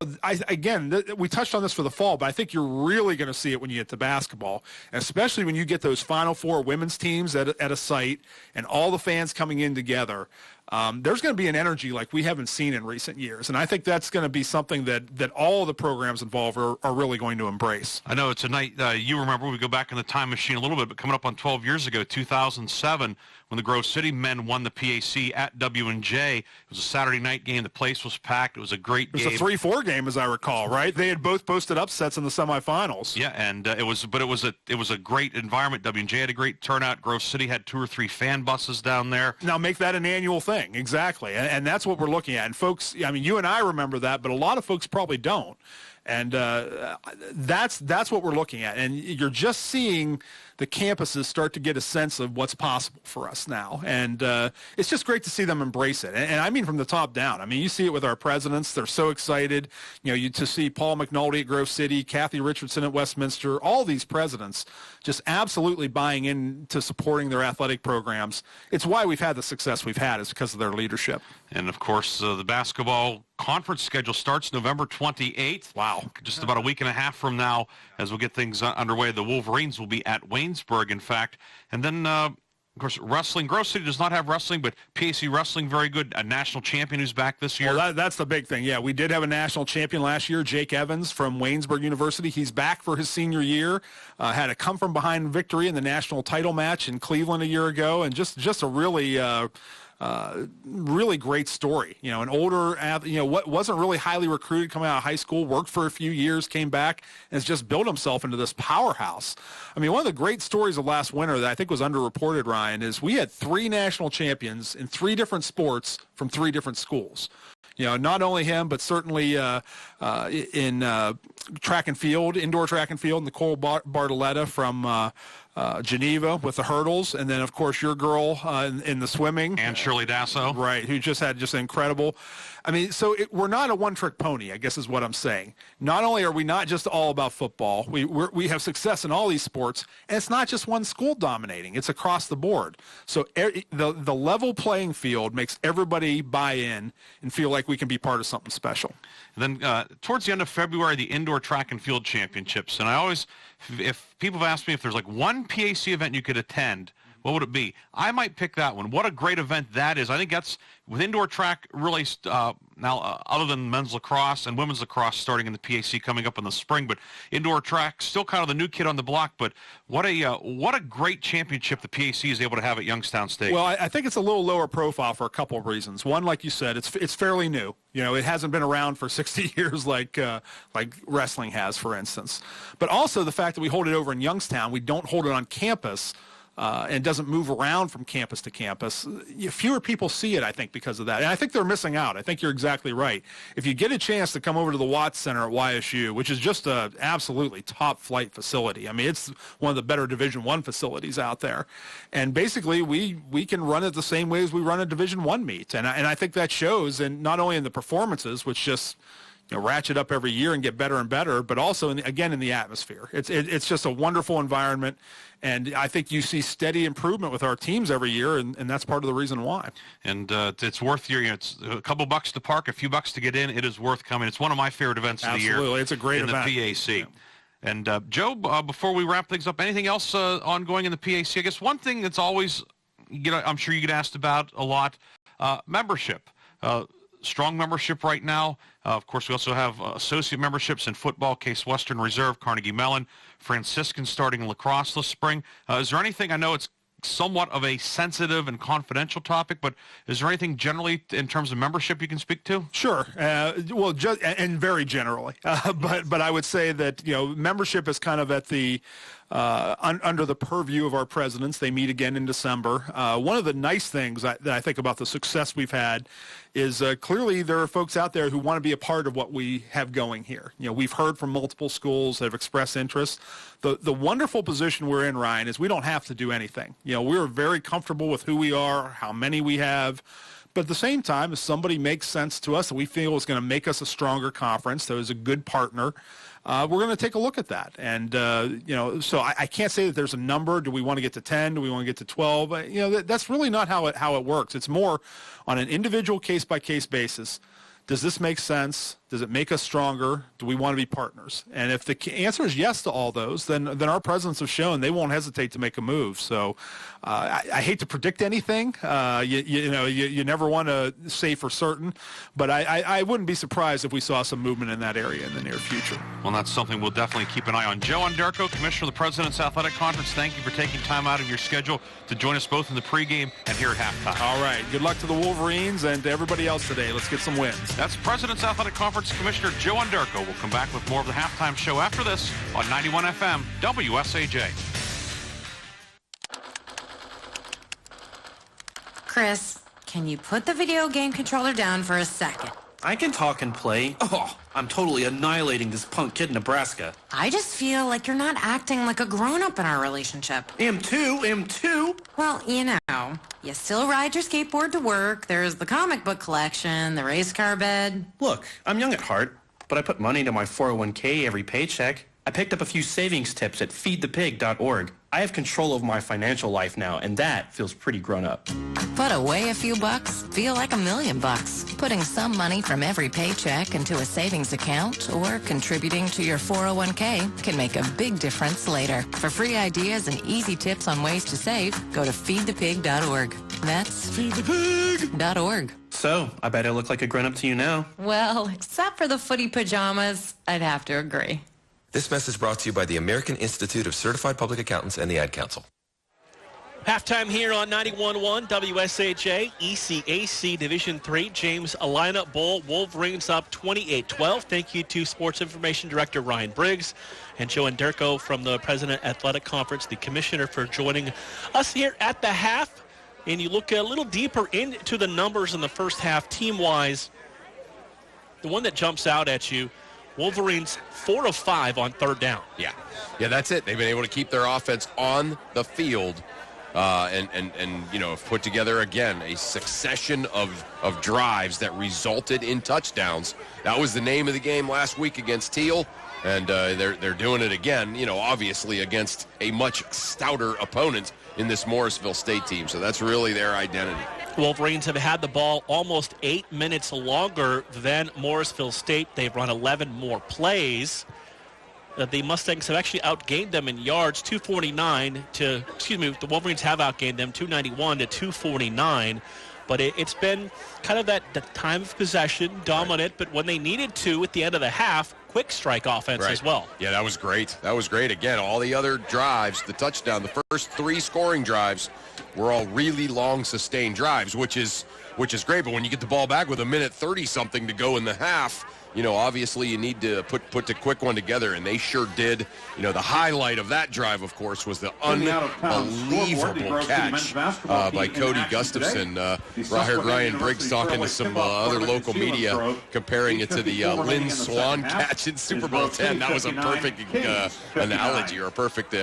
we touched on this for the fall, but I think you're really going to see it when you get to basketball, especially when you get those Final Four women's teams at a site and all the fans coming in together. There's going to be an energy like we haven't seen in recent years, and I think that's going to be something that all the programs involved are really going to embrace. I know it's a night, you remember, we go back in the time machine a little bit, but coming up on 12 years ago, 2007, when the Grove City men won the PAC at W&J. It was a Saturday night game. The place was packed. It was a great game. It was a 3-4 game, as I recall, right? They had both posted upsets in the semifinals. Yeah, and it was a great environment. W&J had a great turnout. Grove City had 2 or 3 fan buses down there. Now make that an annual thing, exactly, and that's what we're looking at. And folks, you and I remember that, but a lot of folks probably don't. And that's what we're looking at. And you're just seeing the campuses start to get a sense of what's possible for us now. And it's just great to see them embrace it. And I mean from the top down. You see it with our presidents. They're so excited. To see Paul McNulty at Grove City, Kathy Richardson at Westminster, all these presidents just absolutely buying into supporting their athletic programs. It's why we've had the success we've had, is because of their leadership. And, of course, the basketball conference schedule starts November 28th. Wow. Just about a week and a half from now as we'll get things underway. The Wolverines will be at Waynesburg, in fact. And then, of course, wrestling. Grove City does not have wrestling, but PAC wrestling, very good. A national champion who's back this year. Well, that's the big thing. Yeah, we did have a national champion last year, Jake Evans from Waynesburg University. He's back for his senior year. Had a come-from-behind victory in the national title match in Cleveland a year ago, and just a really really great story. An older, wasn't really highly recruited coming out of high school, worked for a few years, came back, and has just built himself into this powerhouse. One of the great stories of last winter that I think was underreported, Ryan, is we had 3 national champions in 3 different sports from 3 different schools. Not only him, but certainly in track and field, indoor track and field, Nicole Bartoletta from Geneva with the hurdles, and then, of course, your girl in the swimming. And Shirley Dasso. Right, who just had incredible. We're not a one-trick pony, I guess is what I'm saying. Not only are we not just all about football, we have success in all these sports, and it's not just one school dominating. It's across the board. So the level playing field makes everybody buy in and feel like we can be part of something special. And then towards the end of February, the Indoor Track and Field Championships. And I always, if people have asked me if there's one PAC event you could attend, what would it be? I might pick that one. What a great event that is. I think that's, with indoor track really, now other than men's lacrosse and women's lacrosse starting in the PAC coming up in the spring, but indoor track, still kind of the new kid on the block, but what a great championship the PAC is able to have at Youngstown State. Well, I think it's a little lower profile for a couple of reasons. One, like you said, it's fairly new. It hasn't been around for 60 years like wrestling has, for instance. But also the fact that we hold it over in Youngstown, we don't hold it on campus and doesn't move around from campus to campus, fewer people see it, I think, because of that. And I think they're missing out. I think you're exactly right. If you get a chance to come over to the Watts Center at YSU, which is just a absolutely top-flight facility. I mean, it's one of the better Division I facilities out there. And basically, we can run it the same way as we run a Division I meet. And I think that shows, and not only in the performances, which just ratchet up every year and get better and better, but also, in the atmosphere. It's just a wonderful environment, and I think you see steady improvement with our teams every year, and that's part of the reason why. And it's worth it's a couple bucks to park, a few bucks to get in. It is worth coming. It's one of my favorite events of the year. Absolutely, it's a great event. In the PAC. Yeah. And Joe, before we wrap things up, anything else ongoing in the PAC? I guess one thing that's always, I'm sure you get asked about a lot, membership. Strong membership right now. Of course, we also have associate memberships in football, Case Western Reserve, Carnegie Mellon, Franciscan starting in lacrosse this spring. Is there anything, I know it's somewhat of a sensitive and confidential topic, but is there anything generally in terms of membership you can speak to? Sure. Well, just and very generally, but I would say that membership is kind of at the under the purview of our presidents. They meet again in December. One of the nice things that I think about the success we've had is clearly there are folks out there who want to be a part of what we have going here. We've heard from multiple schools that have expressed interest. The wonderful position we're in, Ryan, is we don't have to do anything. We're very comfortable with who we are, how many we have. But at the same time, if somebody makes sense to us that we feel is going to make us a stronger conference, that is a good partner, we're going to take a look at that. And, so I can't say that there's a number. Do we want to get to 10? Do we want to get to 12? That's really not how it works. It's more on an individual case-by-case basis. Does this make sense? Does it make us stronger? Do we want to be partners? And if the answer is yes to all those, then our presidents have shown they won't hesitate to make a move. So I hate to predict anything. You never want to say for certain, but I wouldn't be surprised if we saw some movement in that area in the near future. Well, that's something we'll definitely keep an eye on. Joe Underko, Commissioner of the President's Athletic Conference, thank you for taking time out of your schedule to join us both in the pregame and here at halftime. All right. Good luck to the Wolverines and to everybody else today. Let's get some wins. That's President's Athletic Conference Commissioner Joe Underko. We'll come back with more of the halftime show after this on 91 FM WSAJ. Chris, can you put the video game controller down for a second? I can talk and play. Oh, I'm totally annihilating this punk kid in Nebraska. I just feel like you're not acting like a grown-up in our relationship. Am too. Well, you still ride your skateboard to work. There's the comic book collection, the race car bed. Look, I'm young at heart, but I put money into my 401k every paycheck. I picked up a few savings tips at feedthepig.org. I have control of my financial life now, and that feels pretty grown up. Put away a few bucks, feel like $1 million. Putting some money from every paycheck into a savings account or contributing to your 401k can make a big difference later. For free ideas and easy tips on ways to save, go to feedthepig.org. That's feedthepig.org. So, I bet I look like a grown-up to you now. Well, except for the footy pajamas, I'd have to agree. This message brought to you by the American Institute of Certified Public Accountants and the Ad Council. Halftime here on 91.1 WSAJ, ECAC Division III, James Alina Bowl. Wolverines up 28-12. Thank you to Sports Information Director Ryan Briggs and Joe Underko from the President Athletic Conference, the commissioner, for joining us here at the half. And you look a little deeper into the numbers in the first half team-wise. The one that jumps out at you, Wolverines 4 of 5 on third down. Yeah, that's it. They've been able to keep their offense on the field and have put together, again, a succession of drives that resulted in touchdowns. That was the name of the game last week against Teal, and they're doing it again, obviously against a much stouter opponent in this Morrisville State team. So that's really their identity. Wolverines have had the ball almost 8 minutes longer than Morrisville State. They've run 11 more plays. The Mustangs have actually outgained them in yards, the Wolverines have outgained them 291 to 249. But it's been kind of the time of possession, dominant, but when they needed to at the end of the half, quick strike offense as well. Yeah, that was great. Again, all the other drives, the touchdown, the first 3 scoring drives were all really long, sustained drives, which is great. But when you get the ball back with 1:30-something to go in the half, obviously you need to put a quick one together, and they sure did. The highlight of that drive, of course, was the unbelievable catch by Cody Gustafson. I heard Ryan Briggs talking to some other local media, comparing it to the Lynn Swan catch in Super Bowl X. That was a perfect analogy or a perfect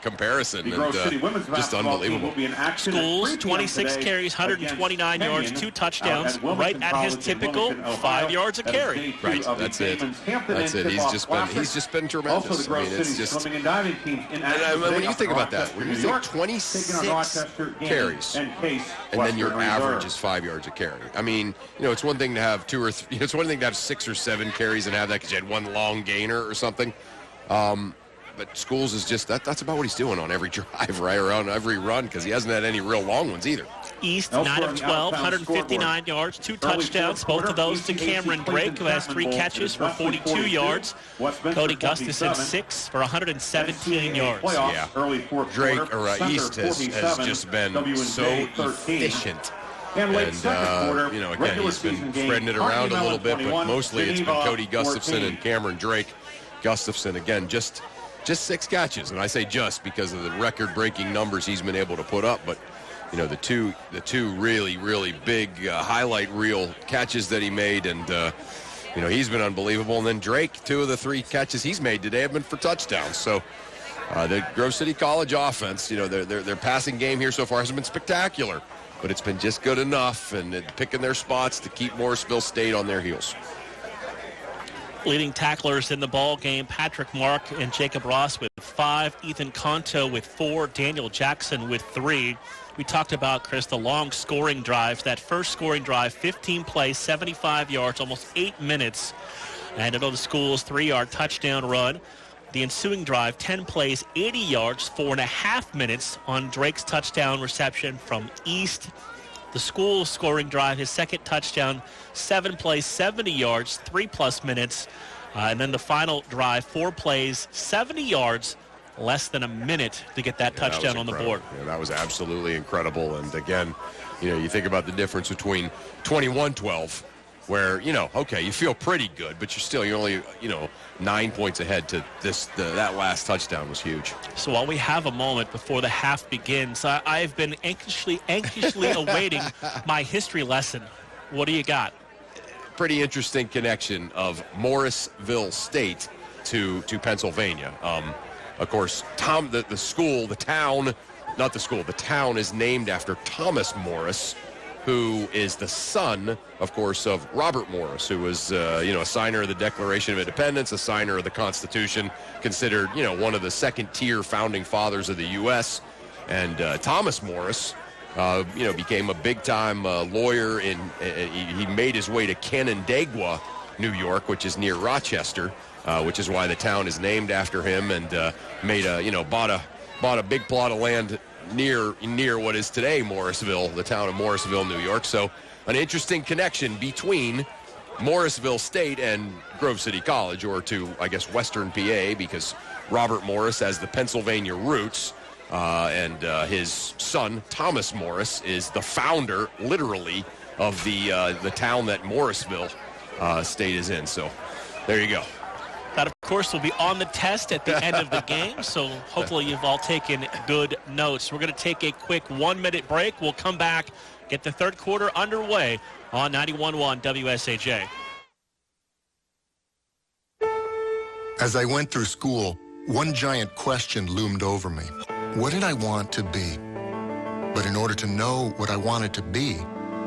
comparison, and just unbelievable. Schools, 26 carries, 129 yards, 2 touchdowns, right at his typical 5 yards a carry. Right, that's it. He's just been tremendous. I mean, it's just. And when you think about that, when you think 26 carries, and then your average is 5 yards a carry. I mean, it's one thing to have 2 or 3. It's one thing to have 6 or 7 carries and have that because you had one long gainer or something. But Schools is just that's about what he's doing on every drive, right, or on every run, because he hasn't had any real long ones either. East, 9 of 12, 159 yards, 2 touchdowns, both of those to Cameron Drake, who has 3 catches for 42 yards. Cody Gustafson, 6 for 117 yards. Yeah, Drake, or East has just been so efficient. And, again, he's been spreading it around a little bit, but mostly it's been Cody Gustafson and Cameron Drake. Gustafson, again, just 6 catches, and I say just because of the record-breaking numbers he's been able to put up, but the two really, really big highlight reel catches that he made, and he's been unbelievable. And then Drake, 2 of the 3 catches he's made today have been for touchdowns. So the Grove City College offense, their passing game here so far hasn't been spectacular, but it's been just good enough, and picking their spots to keep Morrisville State on their heels. Leading tacklers in the ball game, Patrick Mark and Jacob Ross with 5, Ethan Conto with 4, Daniel Jackson with 3. We talked about, Chris, the long scoring drives. That first scoring drive, 15 plays, 75 yards, almost 8 minutes. And another School's 3-yard touchdown run. The ensuing drive, 10 plays, 80 yards, 4.5 minutes on Drake's touchdown reception from East. The School scoring drive, his second touchdown, 7 plays, 70 yards, 3+ minutes. And then the final drive, 4 plays, 70 yards, less than a minute to get that touchdown on the board. Yeah, that was absolutely incredible. And again, you think about the difference between 21-12, where, okay, you feel pretty good, but you're only, 9 points ahead to that last touchdown was huge. So while we have a moment before the half begins, I've been anxiously awaiting my history lesson. What do you got? Pretty interesting connection of Morrisville State to Pennsylvania. Of course, the town is named after Thomas Morris, who is the son, of course, of Robert Morris, who was, a signer of the Declaration of Independence, a signer of the Constitution, considered, one of the second-tier founding fathers of the U.S. And Thomas Morris, became a big-time lawyer. He made his way to Canandaigua, New York, which is near Rochester, which is why the town is named after him, and bought a big plot of land near what is today Morrisville, the town of Morrisville, New York. So an interesting connection between Morrisville State and Grove City College, or to, I guess, Western PA, because Robert Morris has the Pennsylvania roots, and his son, Thomas Morris, is the founder, literally, of the town that Morrisville State is in. So there you go. That, of course, will be on the test at the end of the game, so hopefully you've all taken good notes. We're going to take a quick 1-minute break. We'll come back, get the third quarter underway on 91.1 WSAJ. As I went through school, one giant question loomed over me. What did I want to be? But in order to know what I wanted to be,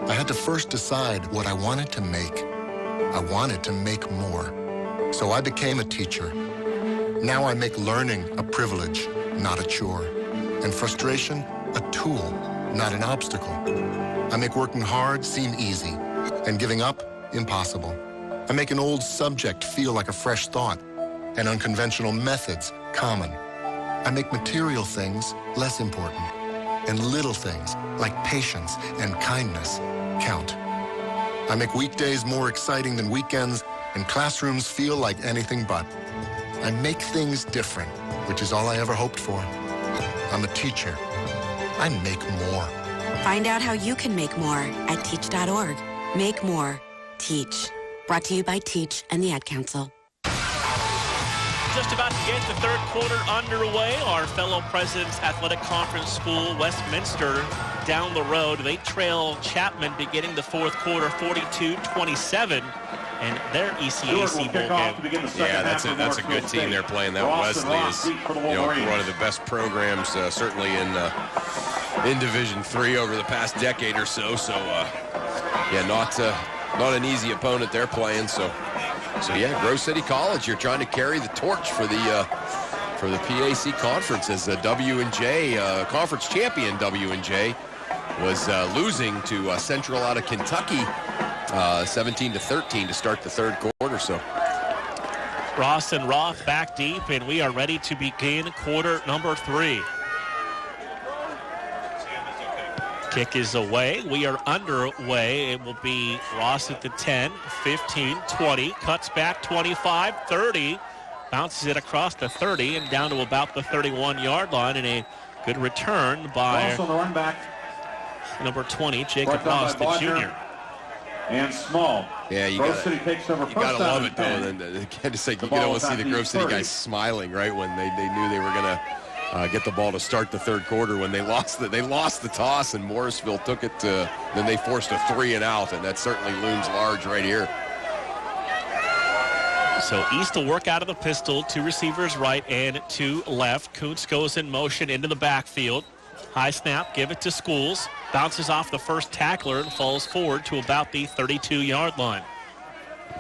I had to first decide what I wanted to make. I wanted to make more. So I became a teacher. Now I make learning a privilege, not a chore. And frustration, a tool, not an obstacle. I make working hard seem easy, and giving up impossible. I make an old subject feel like a fresh thought, and unconventional methods common. I make material things less important, and little things like patience and kindness count. I make weekdays more exciting than weekends, and classrooms feel like anything but. I make things different, which is all I ever hoped for. I'm a teacher. I make more. Find out how you can make more at teach.org. Make more. Teach. Brought to you by Teach and the Ad Council. Just about to get the third quarter underway. Our fellow President's Athletic Conference School, Westminster, down the road. They trail Chapman beginning the fourth quarter, 42-27. And their ECAC bowl game. Yeah, that's a good team they're playing. That Wesley is one of the best programs, certainly in Division III over the past decade or so. So, yeah, not an easy opponent they're playing. So yeah, Grove City College, you're trying to carry the torch for the PAC conference as W&J, conference champion W&J, was losing to Central out of Kentucky, 17-13 to start the third quarter. So Ross and Roth back deep, and we are ready to begin quarter number 3. Kick is away. We are underway. It will be Ross at the 10, 15, 20, cuts back 25, 30, bounces it across the 30 and down to about the 31-yard line, and a good return by Ross on the run back. Number 20, Jacob Ross, the junior. And Small. Yeah, you gotta love it though. And again, just like you can almost see the Grove City guys smiling, right, when they knew they were gonna get the ball to start the third quarter. When they lost the toss and Morrisville took it, then they forced a 3 and out, and that certainly looms large right here. So East will work out of the pistol, 2 receivers right and 2 left. Kuntz goes in motion into the backfield. High snap, give it to Schools. Bounces off the first tackler and falls forward to about the 32-yard line.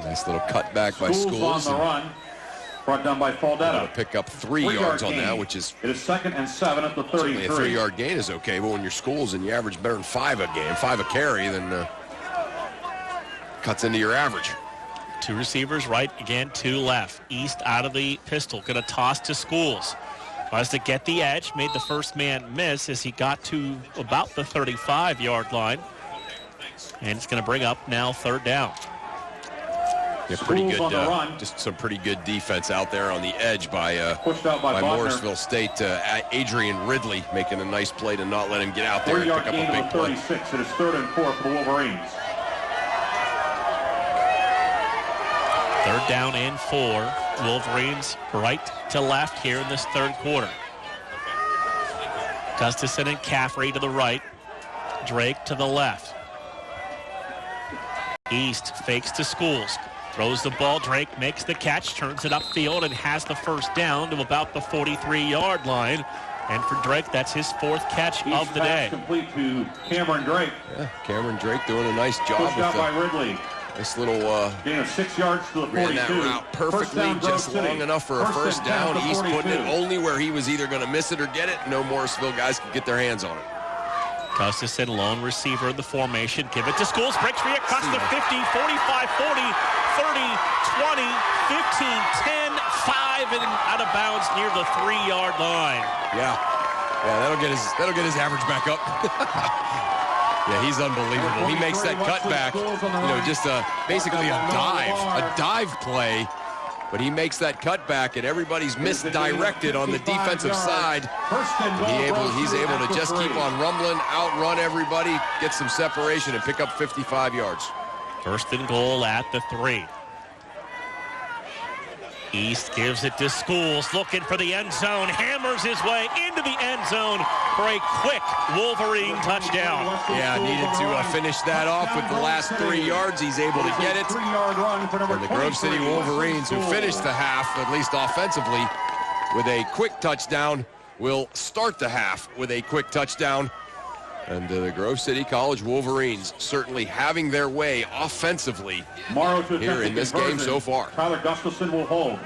Nice little cutback by Schools. On the run. Brought down by Faldetta. Pick up 3 yards on that, which is... It is 2nd and 7 at the 33. A 3-yard gain is okay, but when you're Schools and you average better than 5 a game, 5 a carry, then cuts into your average. 2 receivers right, again 2 left. East out of the pistol, going to toss to Schools. Tries to get the edge, made the first man miss as he got to about the 35-yard line. And it's going to bring up now 3rd down. Yeah, pretty good, just some pretty good defense out there on the edge by Morrisville State. Adrian Ridley making a nice play to not let him get out there and pick up a big play. 36. It is 3rd and 4 for the Wolverines. 3rd down and 4. Wolverines right to left here in this third quarter. Gustafson and Caffrey to the right. Drake to the left. East fakes to Schools. Throws the ball. Drake makes the catch, turns it upfield, and has the first down to about the 43-yard line. And for Drake, that's his 4th catch of the day. Complete to Cameron Drake. Yeah, Cameron Drake doing a nice job. Pushed out by Ridley. Nice little gain of 6 yards to the 42. Ran that route perfectly, just long enough for a first down. East putting it only where he was either going to miss it or get it. No Morrisville guys could get their hands on it. Gustafson, lone receiver of the formation. Give it to Schools. Breaks free across the 50, 45, 40, 30, 20, 15, 10, 5, and out of bounds near the 3-yard line. Yeah, that'll get his average back up. Yeah, he's unbelievable. He makes that cutback, just basically a dive play, but he makes that cutback, and everybody's misdirected on the defensive side. He's able to just keep on rumbling, outrun everybody, get some separation, and pick up 55 yards. 1st and goal at the 3. East gives it to Schools, looking for the end zone, hammers his way into the end zone for a quick Wolverine touchdown. Yeah, needed to finish that off with the last 3 yards. He's able to get it. And the Grove City Wolverines, who finished the half, at least offensively, with a quick touchdown, will start the half with a quick touchdown. And the Grove City College Wolverines certainly having their way offensively here in this game so far. Tyler Gustafson will hold.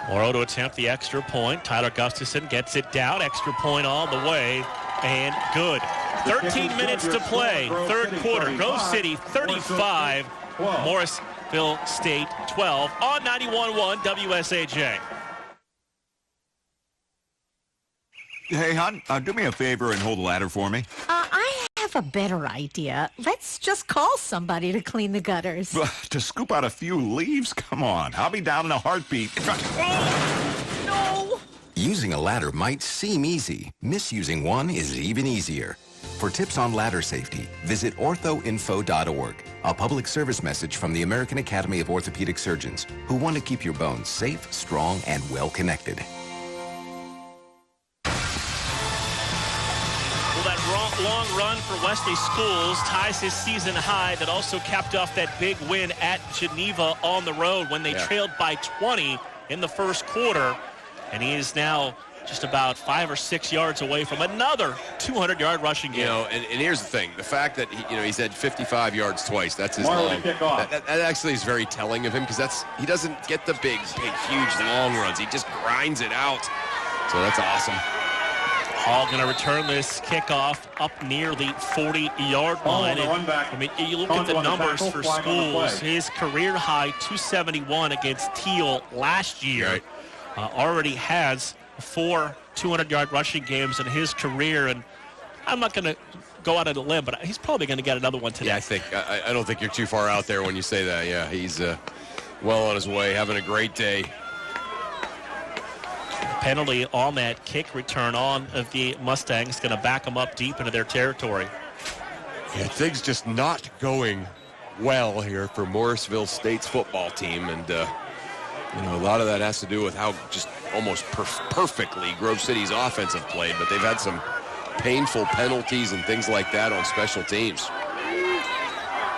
Morrow to attempt the extra point. Tyler Gustafson gets it down. Extra point all the way. And good. 13 minutes to play. Third quarter. Grove City 35. Morrisville State 12 on 91.1 WSAJ. Hey, hon, do me a favor and hold the ladder for me. I have a better idea. Let's just call somebody to clean the gutters. To scoop out a few leaves? Come on, I'll be down in a heartbeat. No! Using a ladder might seem easy. Misusing one is even easier. For tips on ladder safety, visit orthoinfo.org, a public service message from the American Academy of Orthopedic Surgeons, who want to keep your bones safe, strong, and well-connected. Well, that long run for Wesley Schools ties his season high that also capped off that big win at Geneva on the road when they trailed by 20 in the first quarter. And he is now just about 5 or 6 yards away from another 200-yard rushing game. And here's the thing. The fact that, he's had 55 yards twice, that's his long. That actually is very telling of him because he doesn't get the big, huge, long runs. He just grinds it out. So that's awesome. Hall going to return this kickoff up near the 40-yard line. I mean, you look at the numbers for Schools. His career high 271 against Teal last year. Already has 4 200-yard rushing games in his career, and I'm not going to go out on a limb, but he's probably going to get another one today. Yeah, I don't think you're too far out there when you say that. Yeah, he's well on his way, having a great day. Penalty on that kick return on of the Mustangs, going to back them up deep into their territory. Yeah, things just not going well here for Morrisville State's football team, and a lot of that has to do with how just almost perfectly Grove City's offense have played, but they've had some painful penalties and things like that on special teams.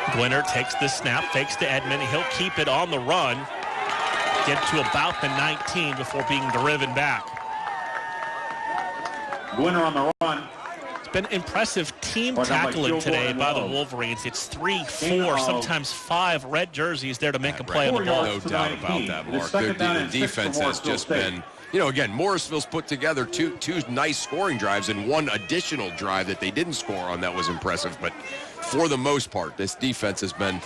Gwinner takes the snap, fakes to Edmond. He'll keep it on the run, get to about the 19 before being driven back. Gwinner on the run. It's been impressive team tackling today by the Wolverines. It's 3, 4, sometimes 5 red jerseys there to make a play on the ball. No doubt about that, Mark. The defense has just been, again, Morrisville's put together two nice scoring drives and one additional drive that they didn't score on that was impressive. But for the most part, this defense has been,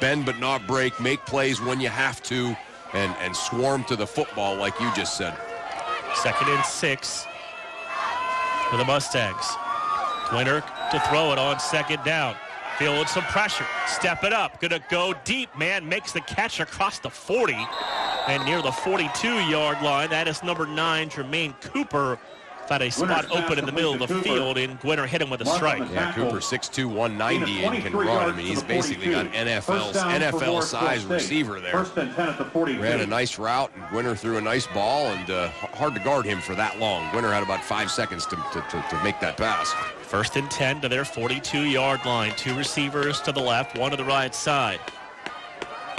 bend but not break, make plays when you have to, and swarm to the football like you just said. 2nd and 6 for the Mustangs. Gwinner to throw it on 2nd down. Feeling some pressure. Step it up. Going to go deep. Man makes the catch across the 40. And near the 42-yard line, that is number 9, Jermaine Cooper. Found a spot open in the middle of the field, and Gwinner hit him with a strike. Yeah, Cooper 6'2", 190, and can run. I mean, he's basically got NFL-size receiver there. Ran a nice route, and Gwinner threw a nice ball, and hard to guard him for that long. Gwinner had about 5 seconds to make that pass. 1st and 10 to their 42-yard line. 2 receivers to the left, 1 to the right side.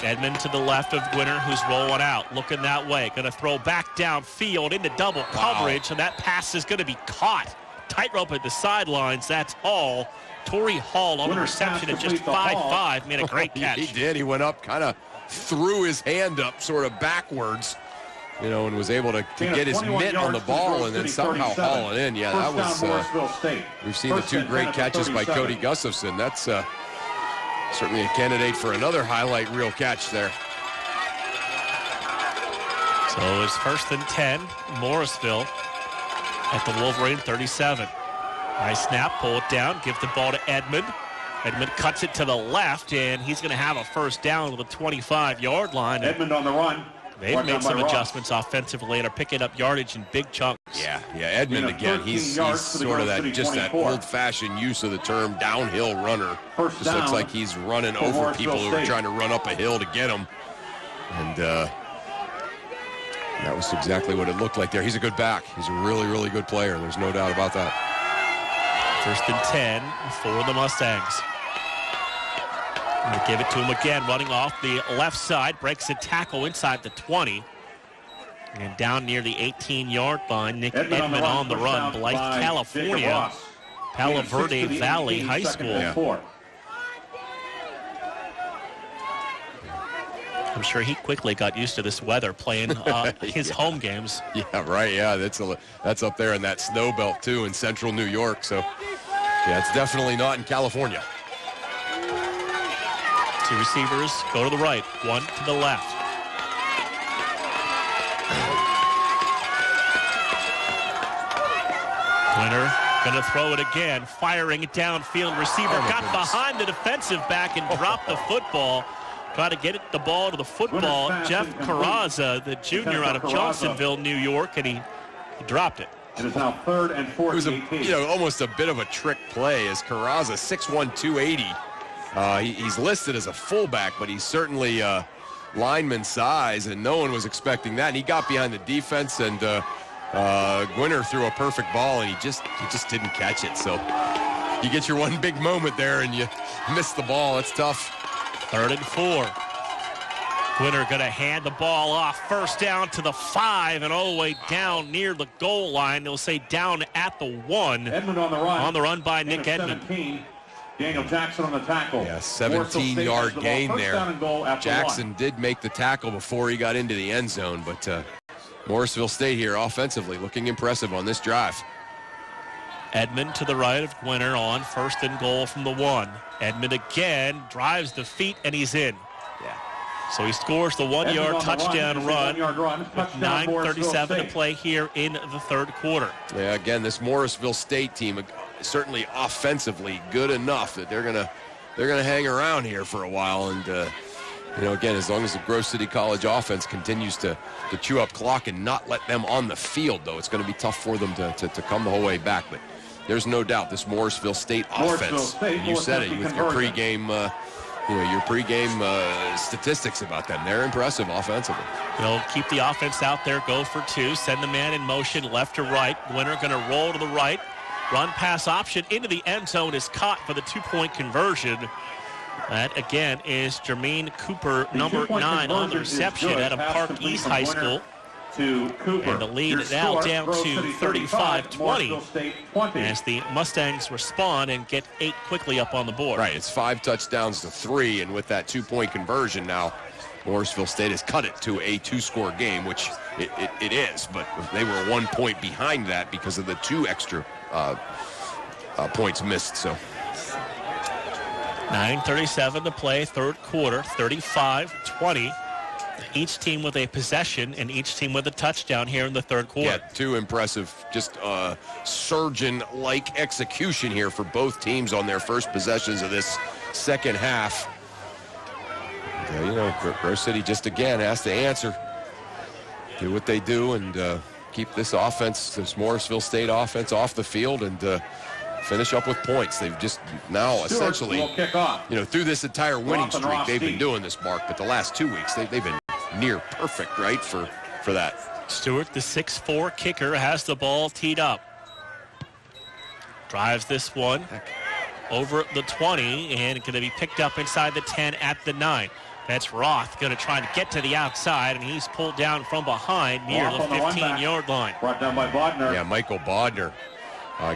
Edmond to the left of Gwinner, who's rolling out, looking that way. Going to throw back downfield into double coverage, and that pass is going to be caught. Tightrope at the sidelines, that's all. Torrey Hall on the reception at just 5'5", made a great catch. He did. He went up, kind of threw his hand up sort of backwards, and was able to get his mitt on the ball and then somehow haul it in. Yeah, that was, we've seen the 2 great catches by Cody Gustafson. That's certainly a candidate for another highlight reel catch there. So it's 1st and 10, Morrisville at the Wolverine 37. Nice snap, pull it down, give the ball to Edmond. Edmond cuts it to the left, and he's going to have a 1st down to the 25-yard line. Edmond on the run. They've made some adjustments offensively and are picking up yardage in big chunks. Yeah, Edmond again, he's sort of that old-fashioned use of the term downhill runner. Just looks like he's running over people who are trying to run up a hill to get him. And that was exactly what it looked like there. He's a good back. He's a really, really good player. There's no doubt about that. 1st and 10 for the Mustangs. Give it to him again, running off the left side, breaks a tackle inside the 20. And down near the 18-yard line, Nick Edmond on the run, Blythe, California, Palo Verde Valley High School. Yeah. I'm sure he quickly got used to this weather playing his home games. Yeah, right, yeah, that's up there in that snow belt, too, in central New York. So, yeah, it's definitely not in California. 2 receivers go to the right, 1 to the left. Gwinner going to throw it again, firing it downfield. Receiver got behind the defensive back and dropped the football. Try to get the ball to the football. Jeff Carrazza, the junior out of Johnsonville, New York, and he dropped it. It is now 3rd and 4. It was almost a bit of a trick play as Carraza, 6'1", 280. He's listed as a fullback, but he's certainly lineman size, and no one was expecting that. And he got behind the defense, and Gwinner threw a perfect ball, and he just didn't catch it. So you get your one big moment there, and you miss the ball. It's tough. 3rd and 4. Gwinner going to hand the ball off. First down to the 5 and all the way down near the goal line. They'll say down at the 1. Edmund on the run. On the run by Nick Edmund. 17. Daniel Jackson on the tackle. Yeah, 17-yard gain there. Jackson did make the tackle before he got into the end zone, but Morrisville State here offensively looking impressive on this drive. Edmund to the right of Gwinner on 1st and goal from the 1. Edmund again drives the feet, and he's in. So he scores the 1-yard touchdown run with 9:37 to play here in the 3rd quarter. Yeah, again, this Morrisville State team certainly offensively good enough that they're gonna hang around here for a while. And again, as long as the Grove City College offense continues to chew up clock and not let them on the field, though, it's going to be tough for them to come the whole way back. But there's no doubt this Morrisville State offense. You said it with your pregame. Your pregame statistics about them. They're impressive offensively. They'll keep the offense out there, go for 2, send the man in motion left to right. Gwinner going to roll to the right. Run pass option into the end zone is caught for the 2-point conversion. That, again, is Jermaine Cooper, number 9 on the reception out of Park East High School. To Cooper. And the lead now down to 35-20 as the Mustangs respond and get 8 quickly up on the board. Right, it's 5 touchdowns to 3, and with that 2-point conversion now, Morrisville State has cut it to a 2-score game, which it is, but they were 1 point behind that because of the 2 extra points missed. So 9:37 to play, 3rd quarter, 35-20. Each team with a possession and each team with a touchdown here in the 3rd quarter. Yeah, 2 impressive, just surgeon-like execution here for both teams on their first possessions of this second half. Grove City just again has to answer, do what they do, and keep this offense, this Morrisville State offense, off the field and finish up with points. They've just now essentially, through this entire winning streak, they've been doing this, Mark, but the last 2 weeks, they've been near perfect, right, for that. Stewart, the 6'4" kicker, has the ball teed up. Drives this one over the 20 and going to be picked up inside the 10 at the 9. That's Roth going to try to get to the outside, and he's pulled down from behind near the 15-yard line. Brought down by Bodner. Yeah, Michael Bodner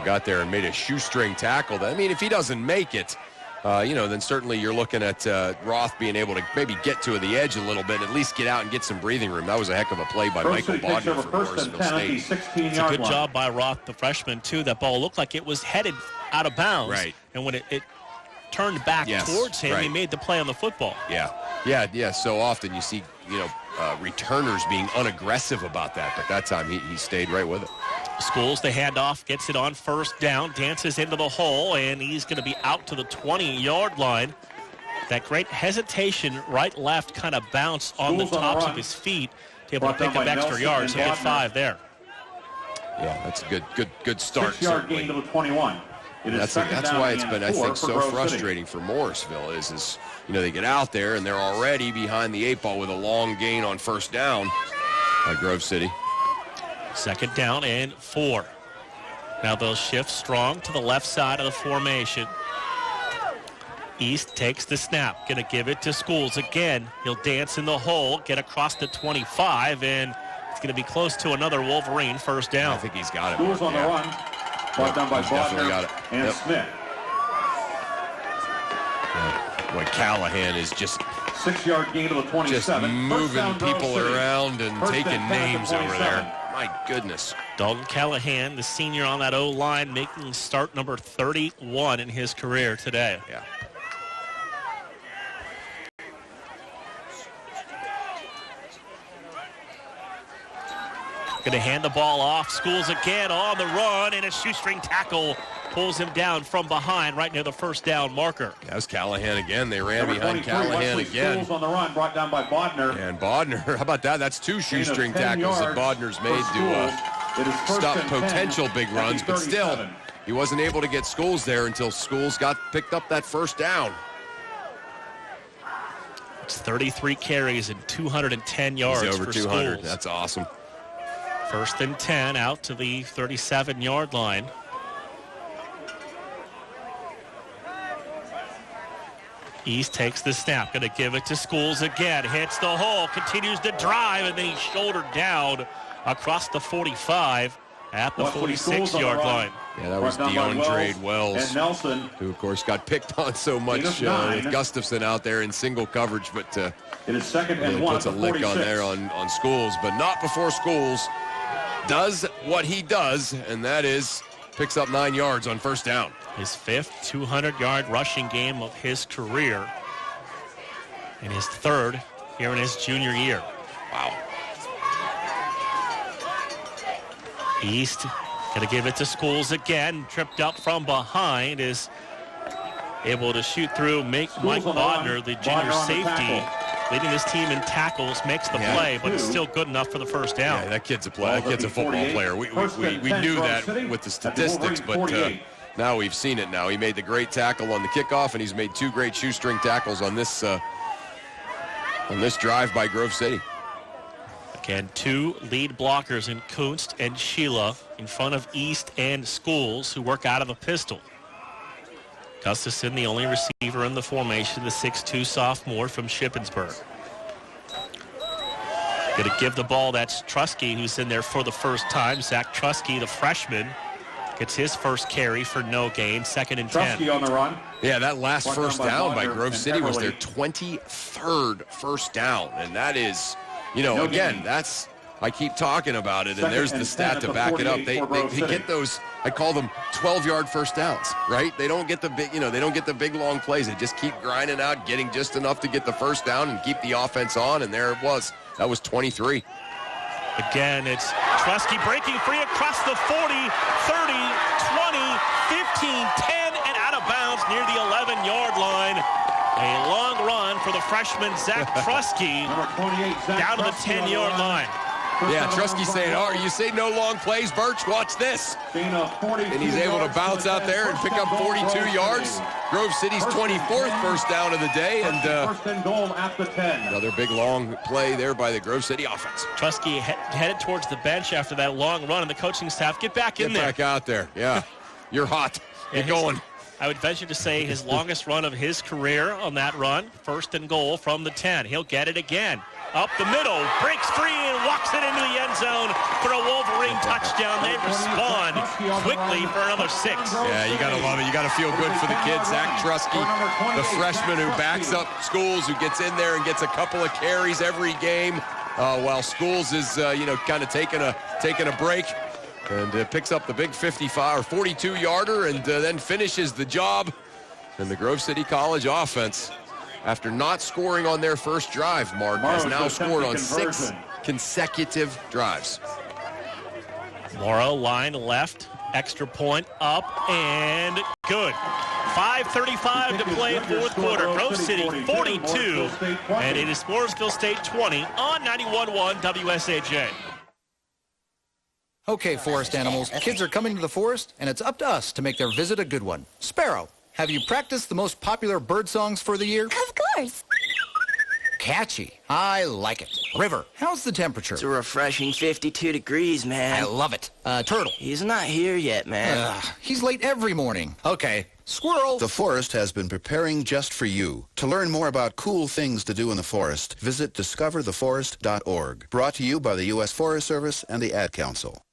got there and made a shoestring tackle. I mean, if he doesn't make it, then certainly you're looking at Roth being able to maybe get to the edge a little bit, at least get out and get some breathing room. That was a heck of a play by Michael Bodner for Morrisville State. It's a good job by Roth, the freshman, too. That ball looked like it was headed out of bounds. Right. And when it turned back towards him, he made the play on the football. Yeah. So often you see, returners being unaggressive about that, but that time he stayed right with it. Schools, the handoff, gets it on 1st down, dances into the hole, and he's going to be out to the 20-yard line. That great hesitation, right-left kind of bounce on the tops of his feet to be able to pick up extra yards. He'll get 5 there. Yeah, that's a good start. 6-yard gain to the 21. That's why it's been, I think, so frustrating for Morrisville is they get out there and they're already behind the 8 ball with a long gain on 1st down by Grove City. 2nd down and 4. Now they'll shift strong to the left side of the formation. East takes the snap. Going to give it to Schools again. He'll dance in the hole, get across the 25, and it's going to be close to another Wolverine 1st down. I think he's got it. Schools on the run. Brought down by Bodner and Smith. Boy, Callahan is just 6-yard gain to the 27. Just moving people around and taking names over there. My goodness. Dalton Callahan, the senior on that O-line, making start number 31 in his career today. Yeah. Going to hand the ball off. Schools again on the run, and a shoestring tackle pulls him down from behind right near the 1st down marker. That was Callahan again. They ran behind Callahan again. Schools on the run, brought down by Bodner. And Bodner, how about that? That's 2 shoestring tackles that Bodner's made stop potential big runs, but still, he wasn't able to get Schools there until Schools picked up that first down. It's 33 carries and 210 yards. He's over for 200. Schools. That's awesome. 1st and 10 out to the 37-yard line. East takes the snap, going to give it to Schools again. Hits the hole, continues to drive, and then he's shouldered down across the 45 at the 46-yard line. Yeah, that was DeAndre Wells, who, of course, got picked on so much with Gustafson out there in single coverage, but it is 2nd and 1 puts a lick on there on Schools, but not before Schools does what he does, and that is picks up 9 yards on first down. His 5th 200-yard rushing game of his career, and his 3rd here in his junior year. Wow. East going to give it to Schools again. Tripped up from behind, is able to shoot through. Mike Bodner, the junior safety, leading this team in tackles, makes the play, but it's still good enough for the first down. Yeah, that kid's a player. That kid's a football player. We knew that with the statistics, but now we've seen it now. He made the great tackle on the kickoff, and he's made 2 great shoestring tackles on this drive by Grove City. Again, 2 lead blockers in Kunst and Sheila in front of East and Schools, who work out of a pistol. Gustafson, the only receiver in the formation, the 6'2 sophomore from Shippensburg. Going to give the ball, that's Trusky, who's in there for the first time. Zach Trusky, the freshman, gets his first carry for no gain, 2nd and 10. Trusky on the run. Yeah, that last first down by Grove City was their 23rd first down, and that is, again, that's, I keep talking about it, and there's the stat to back it up. They get those, I call them 12-yard first downs, right? They don't get the big, they don't get the big long plays. They just keep grinding out, getting just enough to get the first down and keep the offense on, and there it was. That was 23. Again, it's Trusky breaking free across the 40, 30, 20, 15, 10, and out of bounds near the 11-yard line. A long run for the freshman Zach Trusky down to the 10-yard line. Yeah, Trusky saying, you say no long plays, Birch, watch this. And he's able to bounce out there and pick up 42 yards. Grove City's 24th first down of the day. And first and goal at the 10. Another big long play there by the Grove City offense. Trusky headed towards the bench after that long run, and the coaching staff, get back in there. Get back out there, yeah. You're hot. Get going. I would venture to say his longest run of his career on that run. 1st and goal from the 10. He'll get it again. Up the middle, breaks free and walks it into the end zone for a Wolverine touchdown. They respond quickly for another 6. Yeah, you got to love it. You got to feel good for the kid, Zach Trusky, the freshman who backs up Schools, who gets in there and gets a couple of carries every game, while Schools is, kind of taking a break. And picks up the big 55 or 42-yarder and then finishes the job. And the Grove City College offense, after not scoring on their first drive, Mark, has now scored on 6 consecutive drives. Morrow line left, extra point up and good. 5:35 to play, 4th quarter. Grove City 42, and it is Morrisville State 20 on 91.1 WSAJ. Okay, forest animals, kids are coming to the forest, and it's up to us to make their visit a good one. Sparrow, have you practiced the most popular bird songs for the year? Of course. Catchy. I like it. River, how's the temperature? It's a refreshing 52 degrees, man. I love it. Turtle. He's not here yet, man. He's late every morning. Okay. Squirrel. The forest has been preparing just for you. To learn more about cool things to do in the forest, visit discovertheforest.org. Brought to you by the U.S. Forest Service and the Ad Council.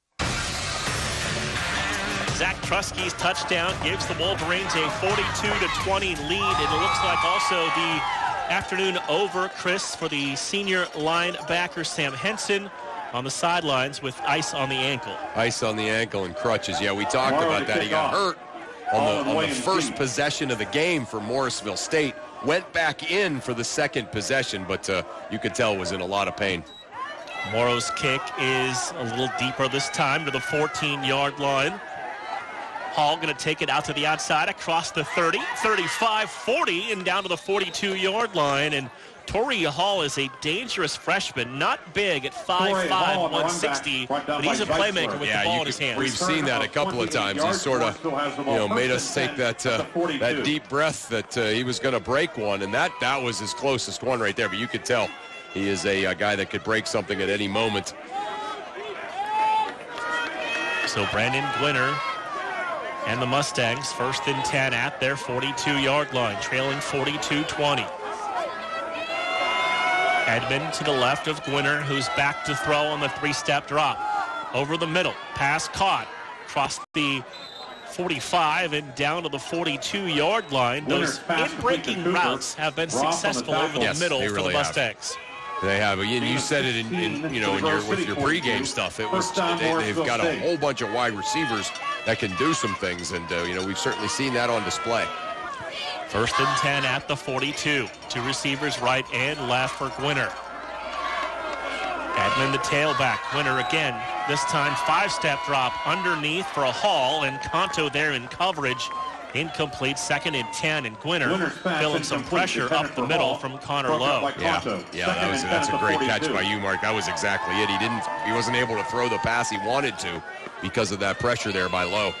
Zach Trusky's touchdown gives the Wolverines a 42-20 lead, and it looks like also the afternoon over, Chris, for the senior linebacker Sam Henson on the sidelines with ice on the ankle. Ice on the ankle and crutches. Yeah, we talked about that. He got hurt on the first possession of the game for Morrisville State. Went back in for the second possession, but you could tell was in a lot of pain. Morrow's kick is a little deeper this time to the 14-yard line. Hall going to take it out to the outside across the 30, 35, 40, and down to the 42-yard line. And Torrey Hall is a dangerous freshman, not big at 5'5", 160, but he's a playmaker with the ball in his hands. We've seen that a couple of times. He sort of, made us take that deep breath that he was going to break one, and that was his closest one right there. But you could tell he is a guy that could break something at any moment. So Brandon Gwinner and the Mustangs, 1st and 10 at their 42-yard line, trailing 42-20. Edmond to the left of Gwinner, who's back to throw on the 3-step drop. Over the middle, pass caught, across the 45 and down to the 42-yard line. Those in-breaking routes have been successful over the middle for the Mustangs. They have. And you said it with your pregame stuff. It was they've got a whole bunch of wide receivers that can do some things, and we've certainly seen that on display. 1st and 10 at the 42. 2 receivers right and left for Gwinner. Edmond the tailback. Gwinner again. This time 5-step drop underneath for a haul, and Conto there in coverage. Incomplete. 2nd and 10, and Gwinner feeling some pressure up the middle from Connor Lowe. Yeah, that's a great catch by you, Mark. That was exactly it. He wasn't able to throw the pass he wanted to because of that pressure there by Lowe.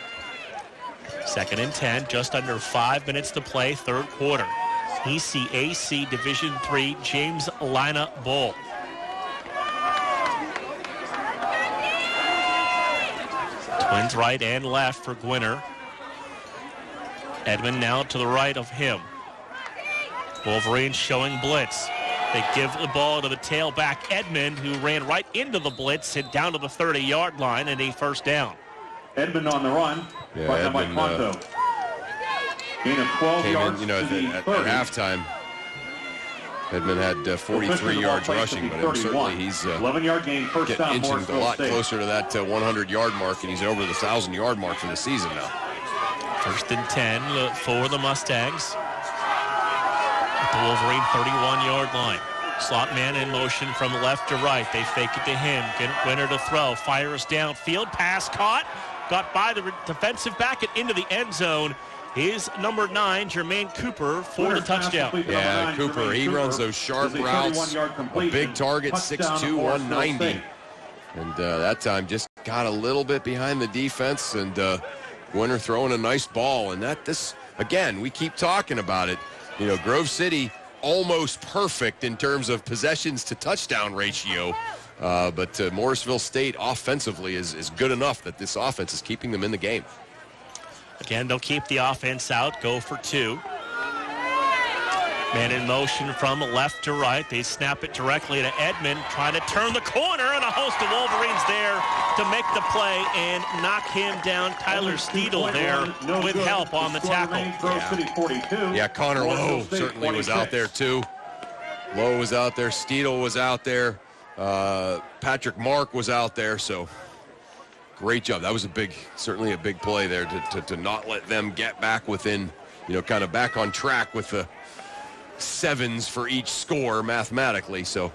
2nd and 10, just under 5 minutes to play, 3rd quarter. ECAC Division III James Lina Bowl. Twins right and left for Gwinner. Edmond now to the right of him. Wolverines showing blitz. They give the ball to the tailback Edmond, who ran right into the blitz and down to the 30-yard line, and a 1st down. Edmond on the run. Edmond gain of 12 yards at halftime. Edmond had 43 yards rushing, but certainly he's 11-yard gain, first down, inching a lot State. closer to that 100-yard mark, and he's over the 1,000-yard mark for the season now. 1st and 10 for the Mustangs. At the Wolverine 31-yard line. Slot man in motion from left to right. They fake it to him. Get Gwinner to throw. Fires downfield. Pass caught. Got by the defensive back and into the end zone. Is number 9, Jermaine Cooper, for the touchdown. Yeah, Cooper, he runs those sharp routes. A big target, 6'2", 190. And that time just got a little bit behind the defense, and Gwinner throwing a nice ball. And again, we keep talking about it. Grove City almost perfect in terms of possessions to touchdown ratio. But Morrisville State offensively is good enough that this offense is keeping them in the game. Again, they'll keep the offense out, go for 2. Man in motion from left to right. They snap it directly to Edmond, trying to turn the corner, and a host of Wolverines there to make the play and knock him down. Tyler Steedle there with help on the tackle. Yeah, Connor Lowe certainly was out there too. Lowe was out there. Steedle was out there. Patrick Mark was out there, so great job. That was certainly a big play there to not let them get back within, kind of back on track with the 7s for each score mathematically. So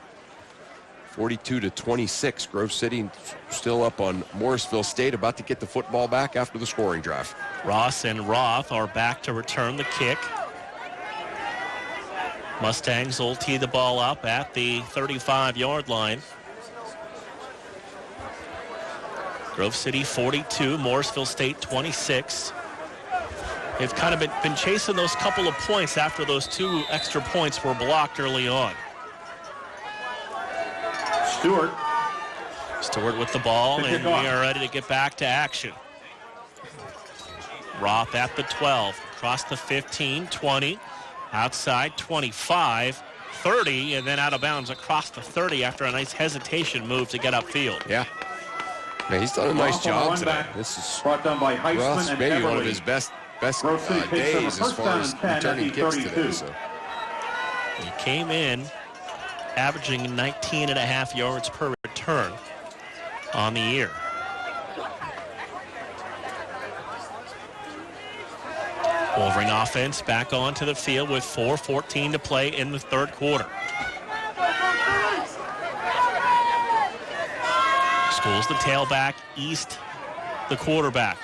42-26, Grove City still up on Morrisville State, about to get the football back after the scoring drive. Ross and Roth are back to return the kick. Mustangs will tee the ball up at the 35-yard line. Grove City 42, Morrisville State 26. They've kind of been chasing those couple of points after those 2 extra points were blocked early on. Stewart with the ball, and we are ready to get back to action. Roth at the 12, across the 15, 20, outside 25, 30, and then out of bounds across the 30 after a nice hesitation move to get upfield. Yeah, he's done a nice job today. This is brought down by Heisman and maybe Everly. one of his best days as far as returning kicks today. So. He came in averaging 19.5 yards per return on the year. Wolverine offense back onto the field with 4:14 to play in the 3rd quarter. School's the tailback, East the quarterback.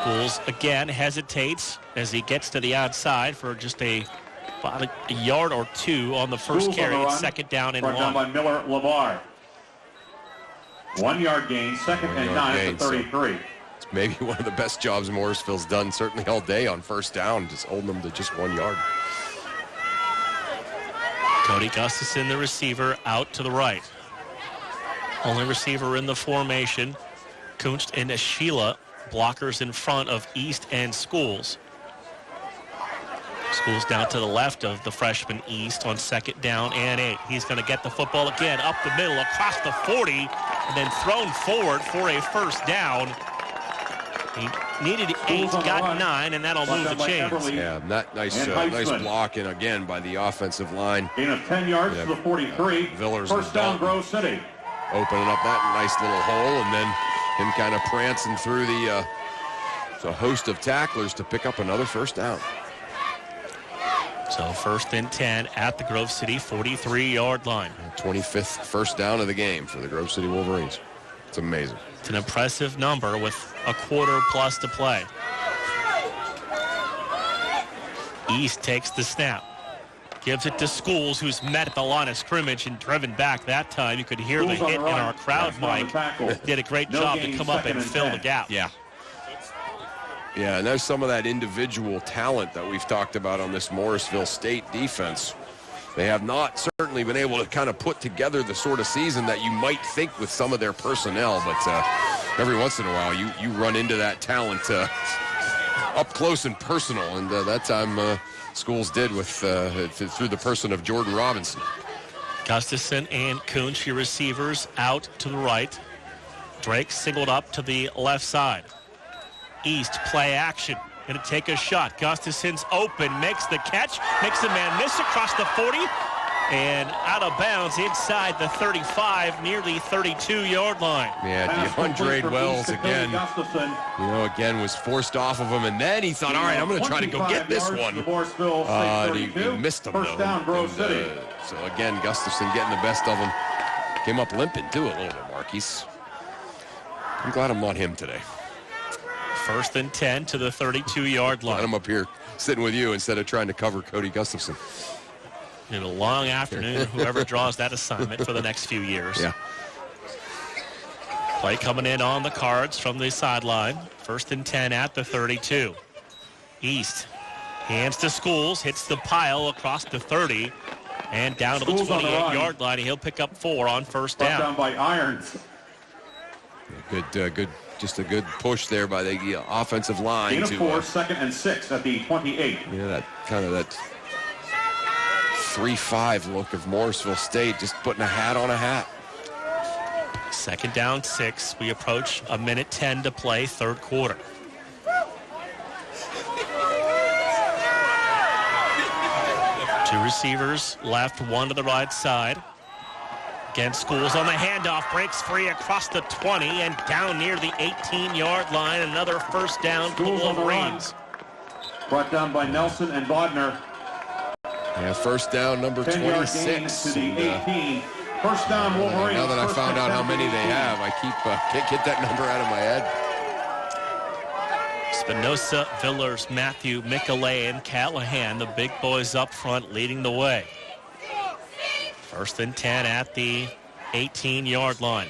Schools again hesitates as he gets to the outside for just about a yard or two on the first carry. It's second down and brought down by Miller Lamar. 1 yard gain, second and 9 at the 33. It's maybe one of the best jobs Morrisville's done certainly all day on first down, just holding them to just 1 yard. Cody Gustafson, the receiver, out to the right. Only receiver in the formation. Kunst and Sheila, blockers in front of East and Schools. Schools down to the left of the freshman East on second down and 8. He's going to get the football again up the middle, across the 40, and then thrown forward for a first down. He needed 8, got 9, and that'll move the chains. Yeah, that nice blocking again by the offensive line. Gain of 10 yards to the 43. Villers first down, Grove City. Opening up that nice little hole, and then him kind of prancing through the host of tacklers to pick up another first down. So first and 10 at the Grove City 43-yard line. 25th first down of the game for the Grove City Wolverines. It's amazing. It's an impressive number with a quarter plus to play. East takes the snap. Gives it to Schools, who's met at the line of scrimmage and driven back that time. You could hear the hit in our crowd mic. Did a great job to come up and fill the gap. Yeah. Yeah, and there's some of that individual talent that we've talked about on this Morrisville State defense. They have not certainly been able to kind of put together the sort of season that you might think with some of their personnel, but every once in a while you run into that talent up close and personal, and that time Schools did with through the person of Jordan Robinson. Gustafson and Kunch, your receivers, out to the right. Drake singled up to the left side. East play action. Going to take a shot. Gustafson's open, makes the catch, makes a man miss across the 40, and out of bounds inside the 35, nearly 32-yard line. Yeah, DeAndre Wells again, again was forced off of him, and then he thought, all right, I'm going to try to go get this one. He missed him, though. So again, Gustafson getting the best of him. Came up limping, too, a little bit, Marquise. I'm glad I'm not him today. First and 10 to the 32-yard line. I'm up here sitting with you instead of trying to cover Cody Gustafson. In a long afternoon, whoever draws that assignment for the next few years. Yeah. Play coming in on the cards from the sideline. First and 10 at the 32. East hands to Schools, hits the pile across the 30, and down to the 28-yard line. He'll pick up 4 on first down. Down by Irons. Good. Just a good push there by the offensive line. Gain of 4, second and 6 at the 28. Yeah, that kind of that 3-5 look of Morrisville State, just putting a hat on a hat. Second down, 6. We approach a minute 10 to play, third quarter. Two receivers left, one to the right side. Again, Schools on the handoff, breaks free across the 20 and down near the 18-yard line. Another first down for the Wolverines. Brought down by Nelson and Bodner. Yeah, first down, number 26. To the 18. First down, Wolverines. Now that I found out how many they have, I can't get that number out of my head. Spinoza, Villers, Matthew, Michelet, and Callahan, the big boys up front leading the way. First and 10 at the 18-yard line.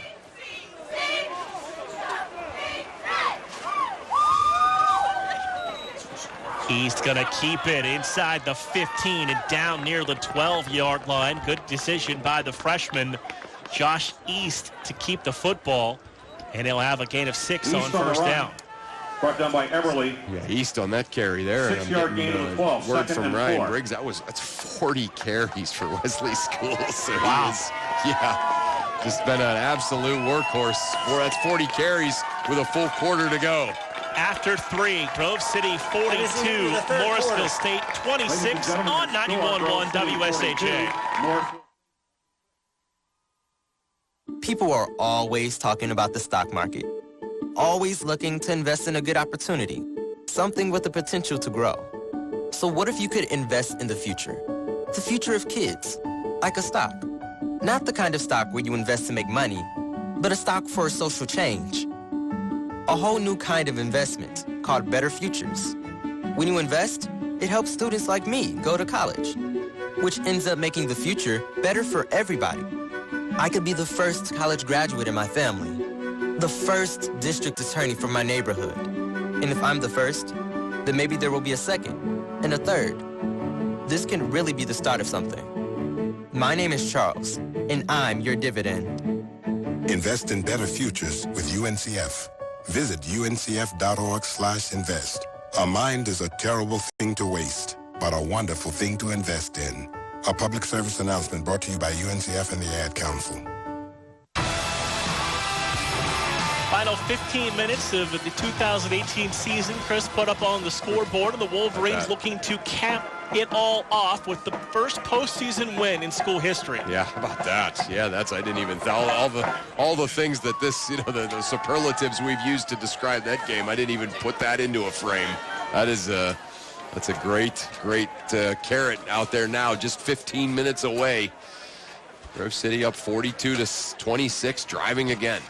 East going to keep it inside the 15 and down near the 12-yard line. Good decision by the freshman, Josh East, to keep the football. And he'll have a gain of 6 on first down. Brought down by Everly. Yeah, East on that carry there. 6-yard gain of 12. Word second from and Ryan 4. Briggs. That's 40 carries for Wesley Schools. So wow. Just been an absolute workhorse. That's 40 carries with a full quarter to go. After 3, Grove City 42, Morrisville State 26 on 91.1 WSAJ. People are always talking about the stock market. Always looking to invest in a good opportunity, something with the potential to grow. So what if you could invest in the future? The future of kids, like a stock. Not the kind of stock where you invest to make money, but a stock for social change. A whole new kind of investment called Better Futures. When you invest, it helps students like me go to college, which ends up making the future better for everybody. I could be the first college graduate in my family, the first district attorney from my neighborhood. And if I'm the first, then maybe there will be a second and a third. This can really be the start of something. My name is Charles, and I'm your dividend. Invest in better futures with UNCF. Visit uncf.org/invest. A mind is a terrible thing to waste, but a wonderful thing to invest in. A public service announcement brought to you by UNCF and the Ad Council. Final 15 minutes of the 2018 season. Chris put up on the scoreboard, and the Wolverines looking to cap it all off with the first postseason win in school history. Yeah, how about that? Yeah, I didn't even all the things that this, the superlatives we've used to describe that game, I didn't even put that into a frame. That's a great carrot out there now, just 15 minutes away. Grove City up 42-26, driving again.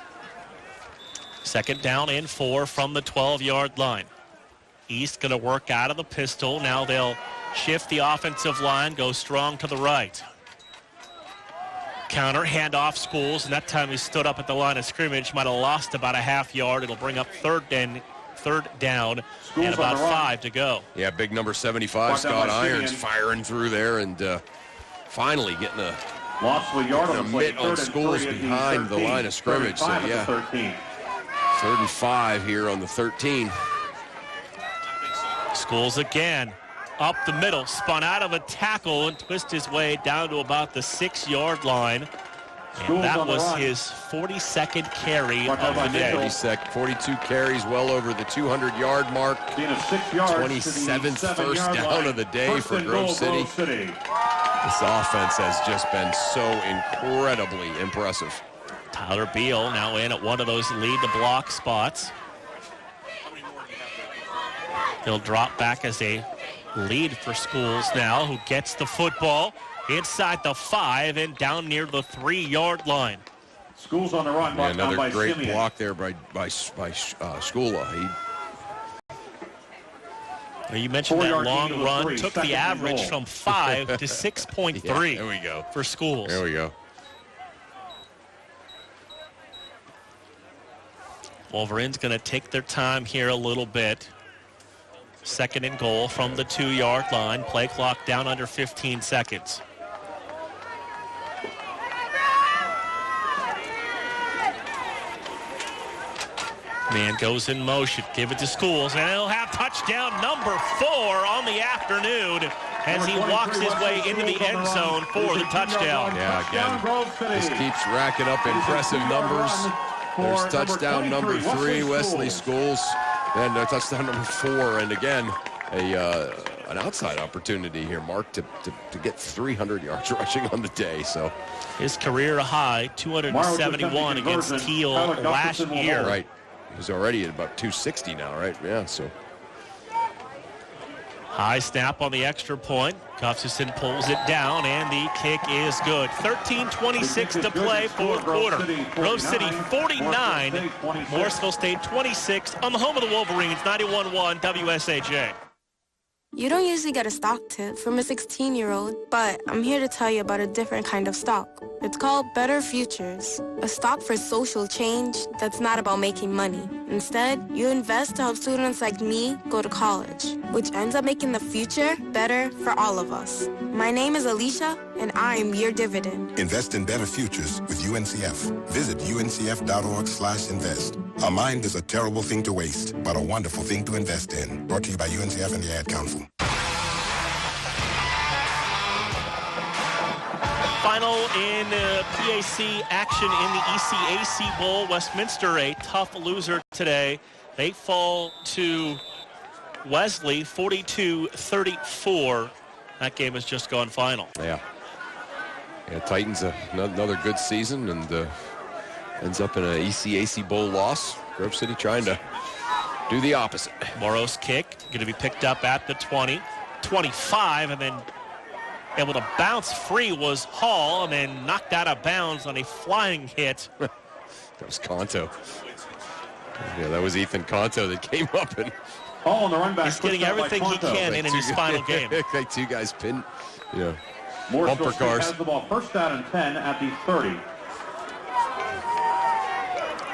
Second down and 4 from the 12-yard line. East going to work out of the pistol. Now they'll shift the offensive line, go strong to the right. Counter, handoff Schools, and that time he stood up at the line of scrimmage. Might have lost about a half yard. It'll bring up third down and about 5 to go. Yeah, big number 75, Scott Irons, firing through there and finally getting a mitt on Schools behind the line of scrimmage. So, yeah, 3rd and 5 here on the 13. Schools again. Up the middle, spun out of a tackle and twisted his way down to about the 6-yard line. And that was his 42nd carry of the day. 42 carries, well over the 200-yard mark. 27th first down of the day for Grove City. This offense has just been so incredibly impressive. Tyler Beal now in at one of those lead-the-block spots. He'll drop back as a lead for Schools now, who gets the football inside the 5 and down near the 3-yard line. Schools on the run. Yeah, another great block there by Skula. You mentioned that long run took the average from 5 to 6.3. Yeah, there we go. For Schools. There we go. Wolverines going to take their time here a little bit. Second and goal from the 2-yard line. Play clock down under 15 seconds. Man goes in motion. Give it to Schools, and he'll have touchdown number 4 on the afternoon as he walks his way into the end zone for the touchdown. Yeah, again, just keeps racking up impressive numbers. There's touchdown number 3, Wesley Schools. And touchdown number 4, and again, an outside opportunity here, Mark, to get 300 yards rushing on the day. So his career high, 271 against Teal last year. Right. He's already at about 260 now, right? Yeah, so. High snap on the extra point. Gustafson pulls it down, and the kick is good. 13:26 to play, fourth quarter. Grove City 49, Morrisville State 26 on the home of the Wolverines, 91.1 WSAJ. You don't usually get a stock tip from a 16-year-old, but I'm here to tell you about a different kind of stock. It's called Better Futures, a stock for social change that's not about making money. Instead, you invest to help students like me go to college, which ends up making the future better for all of us. My name is Alicia, and I'm your dividend. Invest in better futures with UNCF. Visit uncf.org/invest. A mind is a terrible thing to waste, but a wonderful thing to invest in. Brought to you by UNCF and the Ad Council. Final in PAC action in the ECAC Bowl. Westminster, a tough loser today. They fall to Wesley 42-34. That game has just gone final. Yeah, Titans another good season and ends up in an ECAC Bowl loss. Grove City trying to do the opposite. Morrow's kick going to be picked up at the 20, 25, and then able to bounce free was Hall, and then knocked out of bounds on a flying hit. That was Conto. Yeah, that was Ethan Conto that came up and Hall on the run back. He's getting everything he can in his final game. Like two guys pin, bumper Morrisville cars. has the ball first down and 10 at the 30.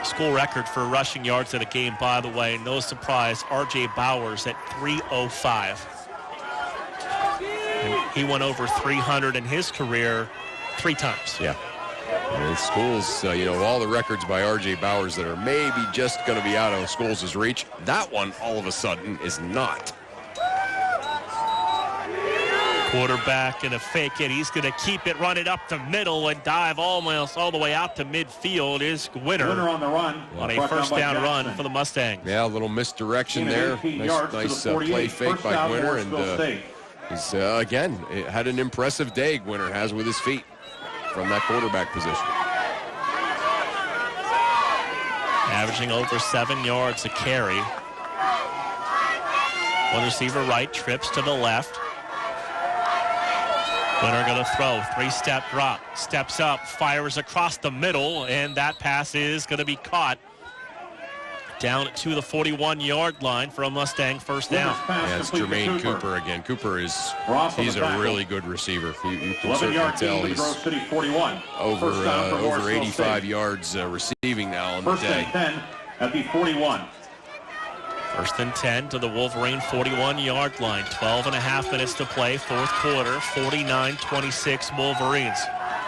School record for rushing yards at a game, by the way. No surprise, R.J. Bowers at 305. And he went over 300 in his career 3 times. Yeah. And Schools, all the records by R.J. Bowers that are maybe just going to be out of Schools' reach, that one all of a sudden is not. Quarterback and a fake it. He's going to keep it, run it up the middle, and dive almost all the way out to midfield is Winter on the run. On a first down run for the Mustangs. Yeah, a little misdirection there. Nice play fake by Gwinner. And he's, again, had an impressive day, Gwinner has with his feet from that quarterback position. Averaging over 7 yards a carry. One receiver right, trips to the left. Winner going to throw, 3-step drop, steps up, fires across the middle, and that pass is going to be caught down to the 41-yard line for a Mustang first down. Yeah, it's Jermaine Cooper again. Cooper he's a really good receiver. You can certainly tell he's over 85 yards receiving now on the day. First and 10 at the 41. First and 10 to the Wolverine 41-yard line. 12.5 minutes to play, fourth quarter. 49-26 Wolverines.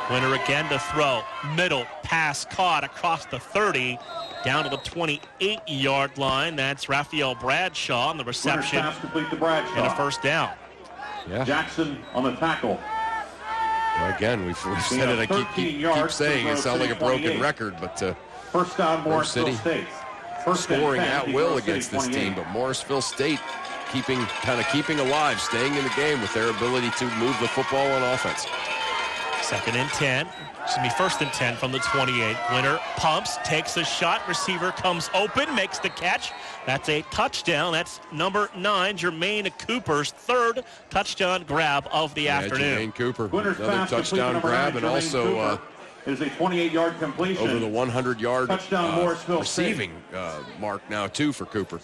Winner again to throw. Middle pass caught across the 30 down to the 28-yard line. That's Raphael Bradshaw on the reception and a first down. Yeah. Jackson on the tackle. Well, again, we've said it. I keep saying it sounds like a broken record, but first down, Morrisville State scoring at will against this team, but Morrisville State keeping alive, staying in the game with their ability to move the football on offense. First and 10 from the 28. Winner pumps, takes a shot, receiver comes open, makes the catch. That's a touchdown. That's number 9, Jermaine Cooper's third touchdown grab of the afternoon. Jermaine Cooper, another touchdown grab, and also it is a 28-yard completion. Over the 100-yard touchdown Morrisville receiving mark now, too, for Cooper.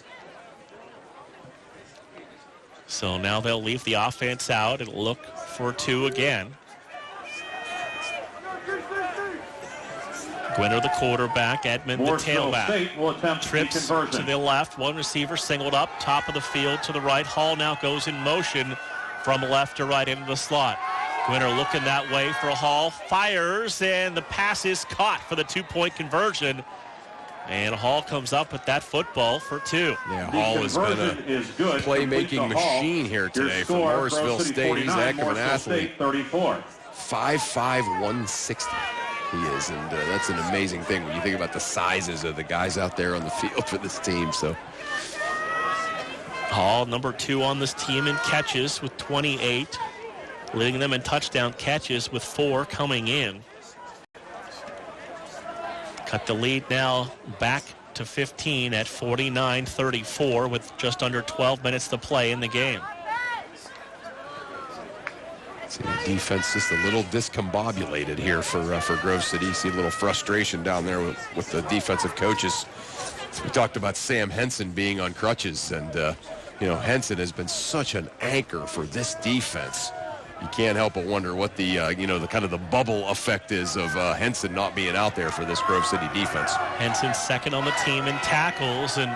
So now they'll leave the offense out and look for 2 again. Gwinner, the quarterback, Edmond, the tailback. Trips to the left, one receiver singled up, top of the field to the right. Hall now goes in motion from left to right into the slot. Gwinner looking that way for Hall, fires, and the pass is caught for the 2-point conversion. And Hall comes up with that football for 2. Yeah, Hall has been a playmaking machine here today for Morrisville State. He's a heck of an athlete. 34. 5'5", 160 he is, and that's an amazing thing when you think about the sizes of the guys out there on the field for this team. So Hall, number 2 on this team in catches with 28. Leading them in touchdown catches with 4 coming in. Cut the lead now back to 15 at 49-34 with just under 12 minutes to play in the game. See the defense just a little discombobulated here for Grove City. You see a little frustration down there with the defensive coaches. We talked about Sam Henson being on crutches, and Henson has been such an anchor for this defense. You can't help but wonder what the kind of the bubble effect is of Henson not being out there for this Grove City defense. Henson's second on the team in tackles, and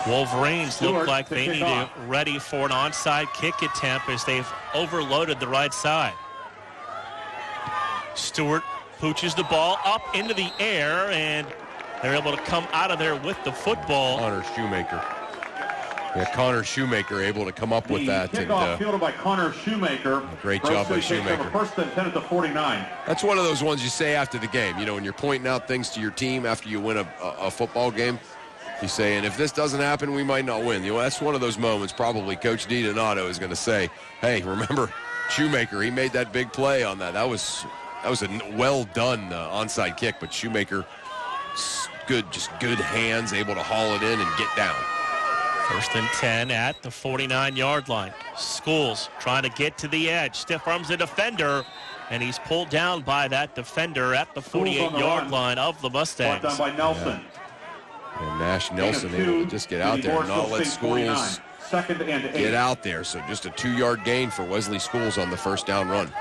Wolverines look like they need to ready for an onside kick attempt as they've overloaded the right side. Stewart pooches the ball up into the air, and they're able to come out of there with the football. Connor Shoemaker able to come up with that. Kickoff fielded by Connor Shoemaker. Great job by Shoemaker. First and 10 at the 49. That's one of those ones you say after the game. When you're pointing out things to your team after you win a football game, you say, and if this doesn't happen, we might not win. That's one of those moments probably Coach DiDonato is going to say, hey, remember Shoemaker, he made that big play on that. That was a well-done onside kick, but Shoemaker, good hands, able to haul it in and get down. First and 10 at the 49-yard line. Schools trying to get to the edge. Stiff arms the defender, and he's pulled down by that defender at the 48-yard line of the Mustangs. Brought down by Nelson. And Nash Nelson able to just get out there and not let Schools get out there. So just a 2-yard gain for Wesley Schools on the first down run.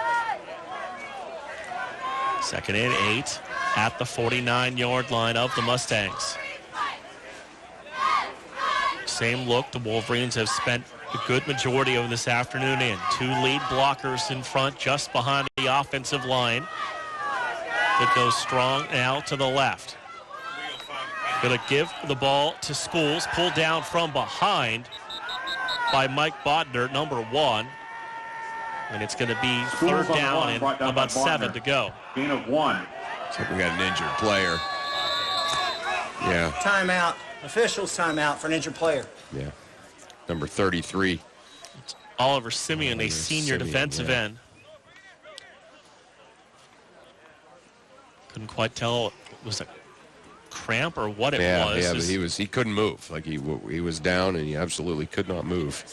2nd and 8 at the 49-yard line of the Mustangs. Same look the Wolverines have spent a good majority of this afternoon in. 2 lead blockers in front just behind the offensive line. That goes strong now to the left. Going to give the ball to Schools, pulled down from behind by Mike Bodner, number 1. And it's going to be third down and about 7 to go. Gain of 1. Looks like we got an injured player. Yeah. Timeout. Officials timeout for an injured player. Yeah. Number 33. It's Oliver Simeon, a senior defensive end. Couldn't quite tell it was a cramp or what it was. Yeah, but he couldn't move. Like he was down and he absolutely could not move.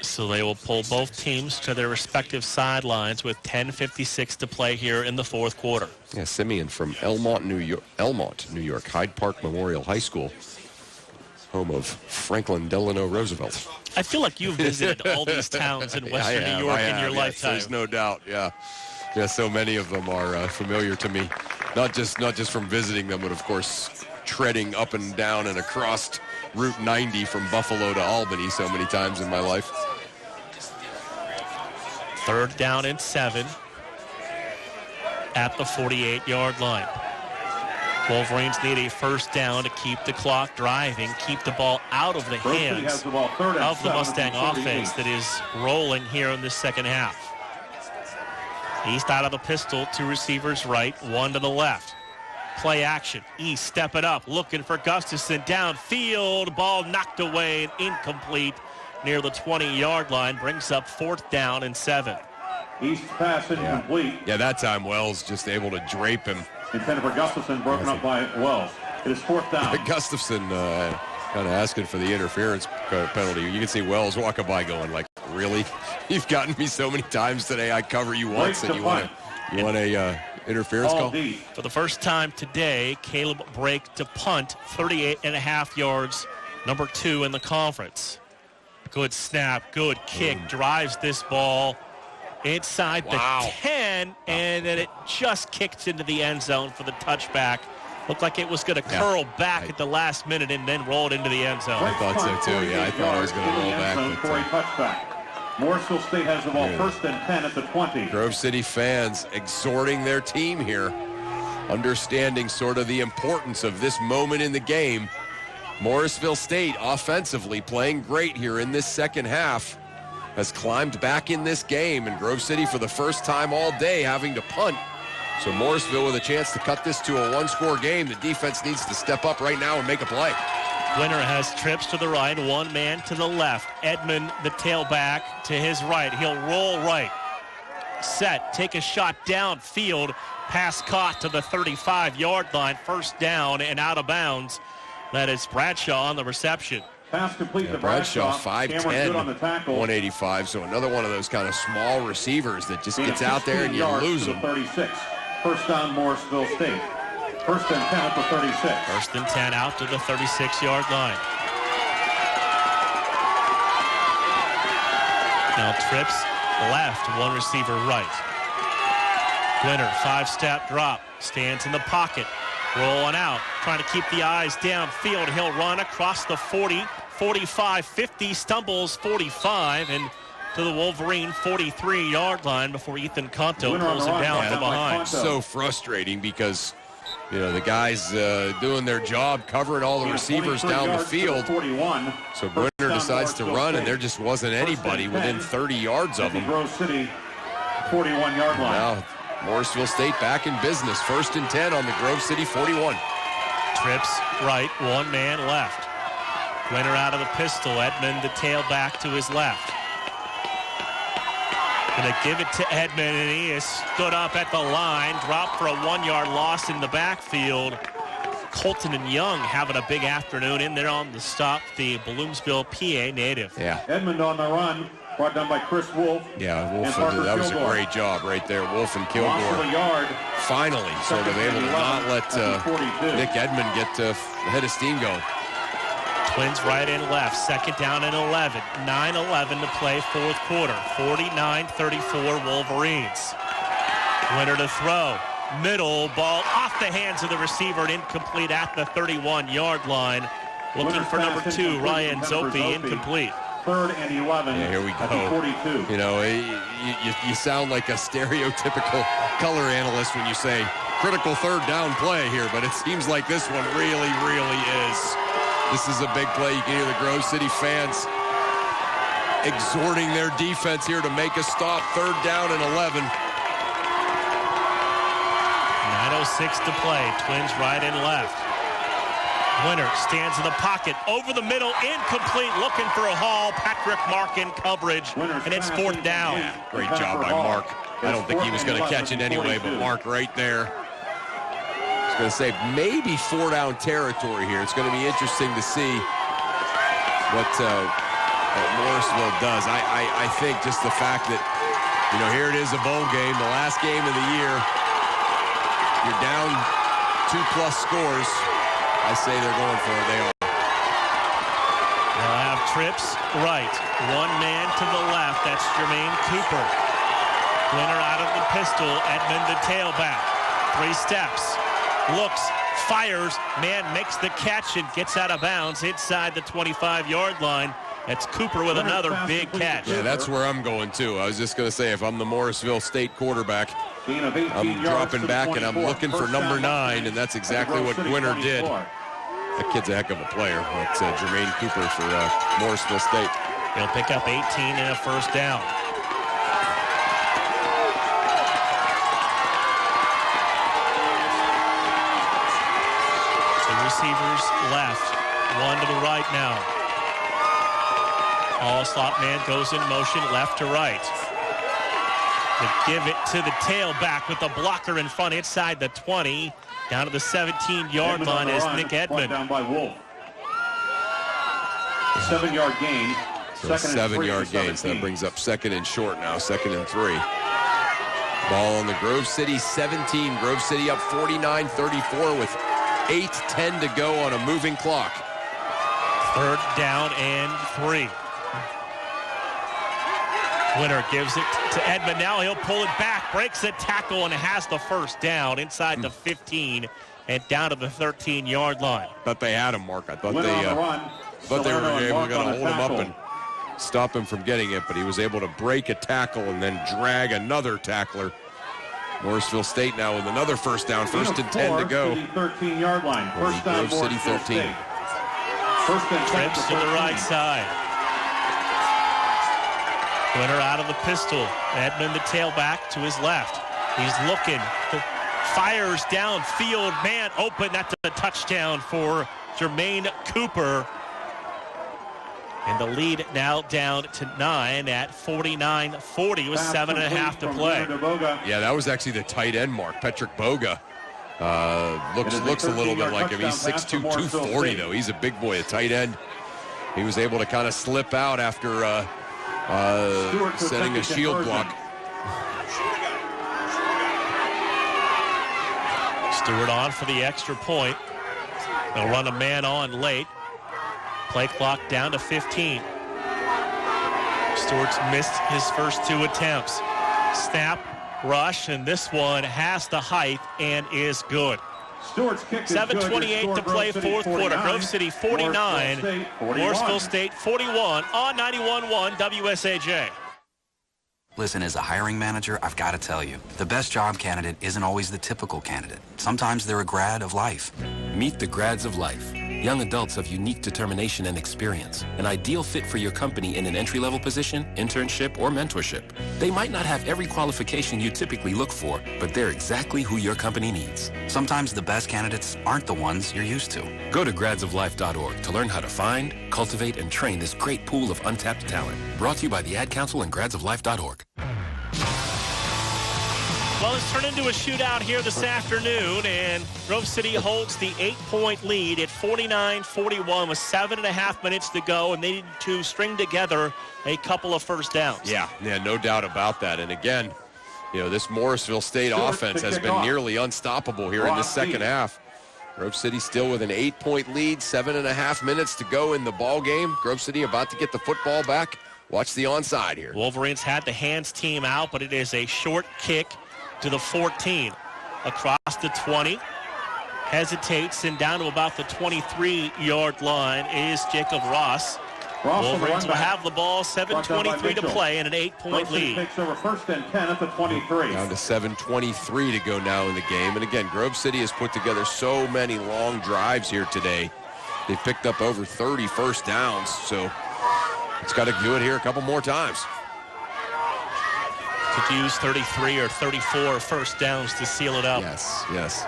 So they will pull both teams to their respective sidelines with 10:56 to play here in the fourth quarter. Yeah, Simeon from Elmont, New York, Hyde Park Memorial High School, home of Franklin Delano Roosevelt. I feel like you've visited all these towns in Western New York in your lifetime. There's no doubt, yeah. Yeah, so many of them are familiar to me. Not just from visiting them, but of course treading up and down and across Route 90 from Buffalo to Albany so many times in my life. 3rd down and 7 at the 48-yard line. Wolverines need a first down to keep the clock driving, keep the ball out of the hands of the Mustang offense that is rolling here in this second half. East out of the pistol, 2 receivers right, 1 to the left. Play action. East stepping up, looking for Gustafson downfield. Ball knocked away and incomplete near the 20-yard line. Brings up 4th down and 7. East pass incomplete. Yeah, that time Wells just able to drape him. Intended for Gustafson, broken up by Wells. It is 4th down. Gustafson kind of asking for the interference penalty. You can see Wells walking by going like, really? You've gotten me so many times today. I cover you once and you want a interference call? For the first time today, Caleb Brake to punt, 38.5 yards, number 2 in the conference. Good snap, good kick, drives this ball inside the 10, and then it just kicked into the end zone for the touchback. Looked like it was going to curl back at the last minute and then rolled into the end zone. I thought so too, yeah. I thought it was going to roll back. For a touchback. Morrisville State has the ball 1st and 10 at the 20. Grove City fans exhorting their team here, understanding sort of the importance of this moment in the game. Morrisville State offensively playing great here in this second half, has climbed back in this game, and Grove City for the first time all day having to punt. So Morrisville with a chance to cut this to a 1-score game. The defense needs to step up right now and make a play. Winner has trips to the right, 1 man to the left. Edmond, the tailback, to his right. He'll roll right. Set, take a shot downfield. Pass caught to the 35-yard line. First down and out of bounds. That is Bradshaw on the reception. Pass complete to Bradshaw, 5'10", 185. So another one of those kind of small receivers that just gets out there and you lose them. 36. First down, Morrisville State. 1st and 10 at the 36. 1st and 10 out to the 36-yard line. Now trips left, 1 receiver right. Winner, 5-step drop, stands in the pocket, rolling out, trying to keep the eyes downfield. He'll run across the 40, 45, 50, stumbles 45, and to the Wolverine 43-yard line before Ethan Conto pulls him down from behind. So frustrating because, you know, the guys doing their job, covering all the receivers down the field. So Gwinner decides to run, and there just wasn't anybody within 30 yards of him. Grove City, 41-yard line. Now, Morrisville State back in business. 1st and 10 on the Grove City 41. Trips right, 1 man left. Gwinner out of the pistol. Edmond, the tailback, to his left. Going to give it to Edmond, and he has stood up at the line, dropped for a 1-yard loss in the backfield. Colton and Young having a big afternoon in there on the stop, the Bloomsville, PA native. Yeah. Edmond on the run, brought down by Chris Wolf. Yeah, Wolf, that was a great job right there. Wolf and Kilgore finally sort of able to not let Nick Edmond get ahead of steam going. Twins right and left, second down and 11. 9:11 to play, fourth quarter. 49-34 Wolverines. Winner to throw. Middle ball off the hands of the receiver and incomplete at the 31-yard line. Looking for number 2, Ryan Zoppi, incomplete. 3rd and 11. Yeah, here we go. 42. You know, you sound like a stereotypical color analyst when you say critical third down play here, but it seems like this one really, really is. This is a big play. You can hear the Grove City fans exhorting their defense here to make a stop. 3rd down and 11. 9:06 to play. Twins right and left. Winner stands in the pocket. Over the middle. Incomplete. Looking for a haul. Patrick Mark in coverage. And it's 4th down. Yeah, great job by Mark. I don't think he was going to catch it anyway, but Mark right there. I was going to say maybe 4-down territory here. It's going to be interesting to see what Morrisville does. I think just the fact that, you know, here it is, a bowl game, the last game of the year. You're down 2+ scores. I say they're going for it. They are. They'll have trips right. One man to the left. That's Jermaine Cooper. Winner out of the pistol. Edmond the tailback. 3 steps. Looks. Fires. Man makes the catch and gets out of bounds inside the 25-yard line. That's Cooper with another big catch. Yeah, that's where I'm going, too. I was just going to say, if I'm the Morrisville State quarterback, I'm dropping back and I'm looking for number 9, and that's exactly what Winner did. That kid's a heck of a player. That's Jermaine Cooper for Morrisville State. He'll pick up 18 and a first down. Two receivers left, one to the right now. All slot man goes in motion left to right. To give it to the tailback with the blocker in front inside the 20. Down to the 17-yard line is Nick Edmond. Down by Wolf. 7-yard gain. So 7-yard gain. So that brings up 2nd and short now. 2nd and 3. Ball on the Grove City 17. Grove City up 49-34 with 8:10 to go on a moving clock. 3rd down and 3. Winner gives it to Edmond. Now he'll pull it back, breaks the tackle, and has the first down inside the 15 and down to the 13-yard line. Thought they had him, Mark. I thought they were able to hold him up and stop him from getting it, but he was able to break a tackle and then drag another tackler. Morrisville State now with another first down. 1st and 10 to go. 13-yard line. First down, Grove City 13. First and 10 trips to the right side. Winner out of the pistol. Edmond the tailback to his left. He's looking. Fires downfield. Man open. That's a touchdown for Jermaine Cooper. And the lead now down to 9 at 49-40 with 7.5 to play. Yeah, that was actually the tight end, Mark. Patrick Boga. Looks a little bit like him. He's 6'2", 240, though. He's a big boy, a tight end. He was able to kind of slip out after setting a shield block. Stewart on for the extra point. They'll run a man on late. Play clock down to 15. Stewart's missed his first 2 attempts. Snap, rush, and this one has the height and is good. 7:28 to play, fourth quarter. Grove City 49, Morrisville State 41 on 91.1 WSAJ. Listen, as a hiring manager, I've got to tell you, the best job candidate isn't always the typical candidate. Sometimes they're a grad of life. Meet the grads of life. Young adults of unique determination and experience. An ideal fit for your company in an entry-level position, internship, or mentorship. They might not have every qualification you typically look for, but they're exactly who your company needs. Sometimes the best candidates aren't the ones you're used to. Go to gradsoflife.org to learn how to find, cultivate, and train this great pool of untapped talent. Brought to you by the Ad Council and gradsoflife.org. Well, it's turned into a shootout here this afternoon, and Grove City holds the 8-point lead at 49-41 with 7.5 minutes to go, and they need to string together a couple of first downs. Yeah, no doubt about that. And again, this Morrisville State offense has been nearly unstoppable here in the second half. Grove City still with an 8-point lead, 7.5 minutes to go in the ball game. Grove City about to get the football back. Watch the onside here. Wolverines had the hands team out, but it is a short kick to the 14. Across the 20. Hesitates and down to about the 23-yard line is Jacob Ross. Wolverines will have the ball, 7:23 to play, and an 8-point lead. Takes over first and 10 at the 23. Down to 7:23 to go now in the game. And again, Grove City has put together so many long drives here today. They've picked up over 30 first downs, so it's got to do it here a couple more times. Could use 33 or 34 first downs to seal it up. Yes.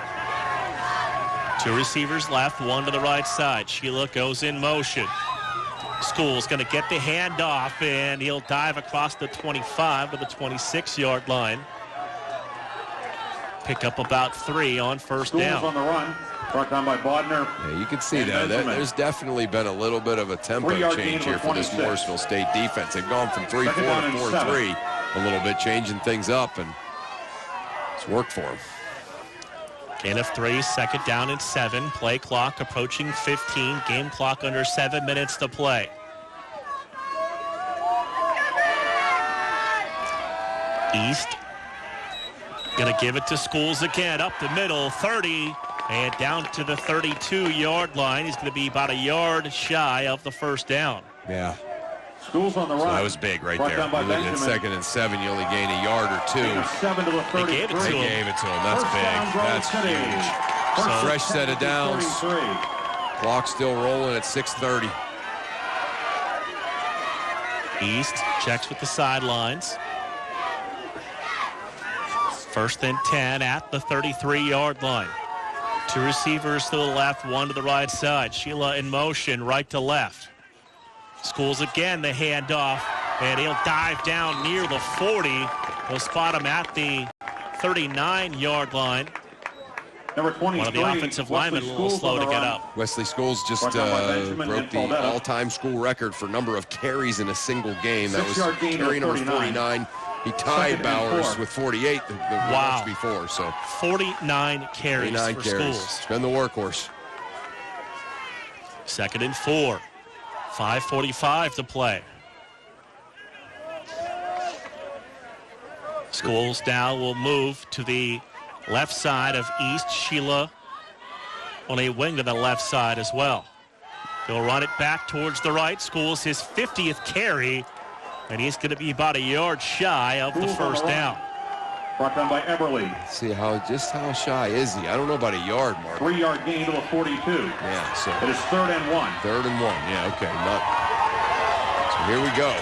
Two receivers left, one to the right side. Sheila goes in motion. School's going to get the handoff, and he'll dive across the 25 to the 26-yard line. Pick up about 3 on first down. On the run. Brought down by Bodner. Yeah, you can see that. There's definitely been a little bit of a tempo change here for this Morrisville State defense. They've gone from 3-4 to 4-3 a little bit, changing things up, and it's worked for them. Gain of 3, second down and 7. Play clock approaching 15. Game clock under 7 minutes to play. East going to give it to Schools again. Up the middle, 30, and down to the 32-yard line. He's going to be about a yard shy of the first down. Yeah. Schools on the run. So that was big right there. You're looking at second and 7, you only gain a yard or 2. 7 to the 33. They gave it to him. That's big. That's huge. So fresh set of downs. Clock still rolling at 6:30. East checks with the sidelines. First and 10 at the 33-yard line. Two receivers to the left, one to the right side. Sheila in motion, right to left. Schools again, the handoff, and he'll dive down near the 40. We'll spot him at the 39-yard line. Number 23, one of the offensive linemen a little slow to get up. Wesley Schools just broke the all-time school record for number of carries in a single game. That was carry number 49. He tied Bowers with 48 the match before. So 49 carries for Schools. It's been the workhorse. Second and 4. 5:45 to play. Schools now will move to the left side of East. Sheila on a wing to the left side as well. They'll run it back towards the right. Schools his 50th carry, and he's going to be about a yard shy of the first down. Brought down by Eberly. See how shy is he? I don't know about a yard, Mark. 3-yard gain to the 42. Yeah, so it is 3rd and 1. 3rd and 1. Yeah, okay. So here we go.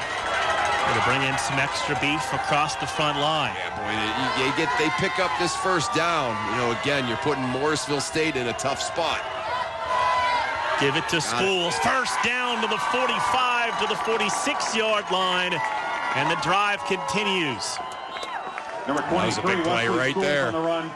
Going to bring in some extra beef across the front line. Yeah, boy, they pick up this first down. Again, you're putting Morrisville State in a tough spot. Give it to Schools. First down to the 45 to the 46-yard line, and the drive continues. Number 23, that was a big play right there. On the run.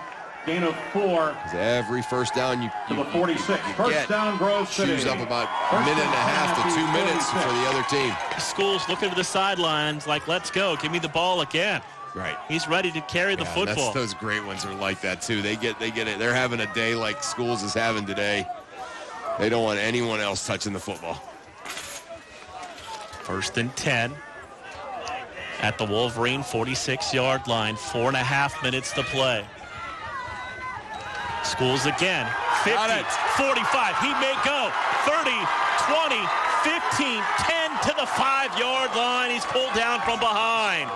Gain of 4. Every first down you to the 46. First down, Grove City. Chews up about a minute and a half to 2 minutes for the other team. Schools looking to the sidelines like, let's go. Give me the ball again. Right. He's ready to carry the football. Those great ones are like that too. They get it. They're having a day like Schools is having today. They don't want anyone else touching the football. First and 10 at the Wolverine 46-yard line. 4.5 minutes to play. Schools again. 50, 45. He may go. 30, 20, 15, 10 to the 5-yard line. He's pulled down from behind.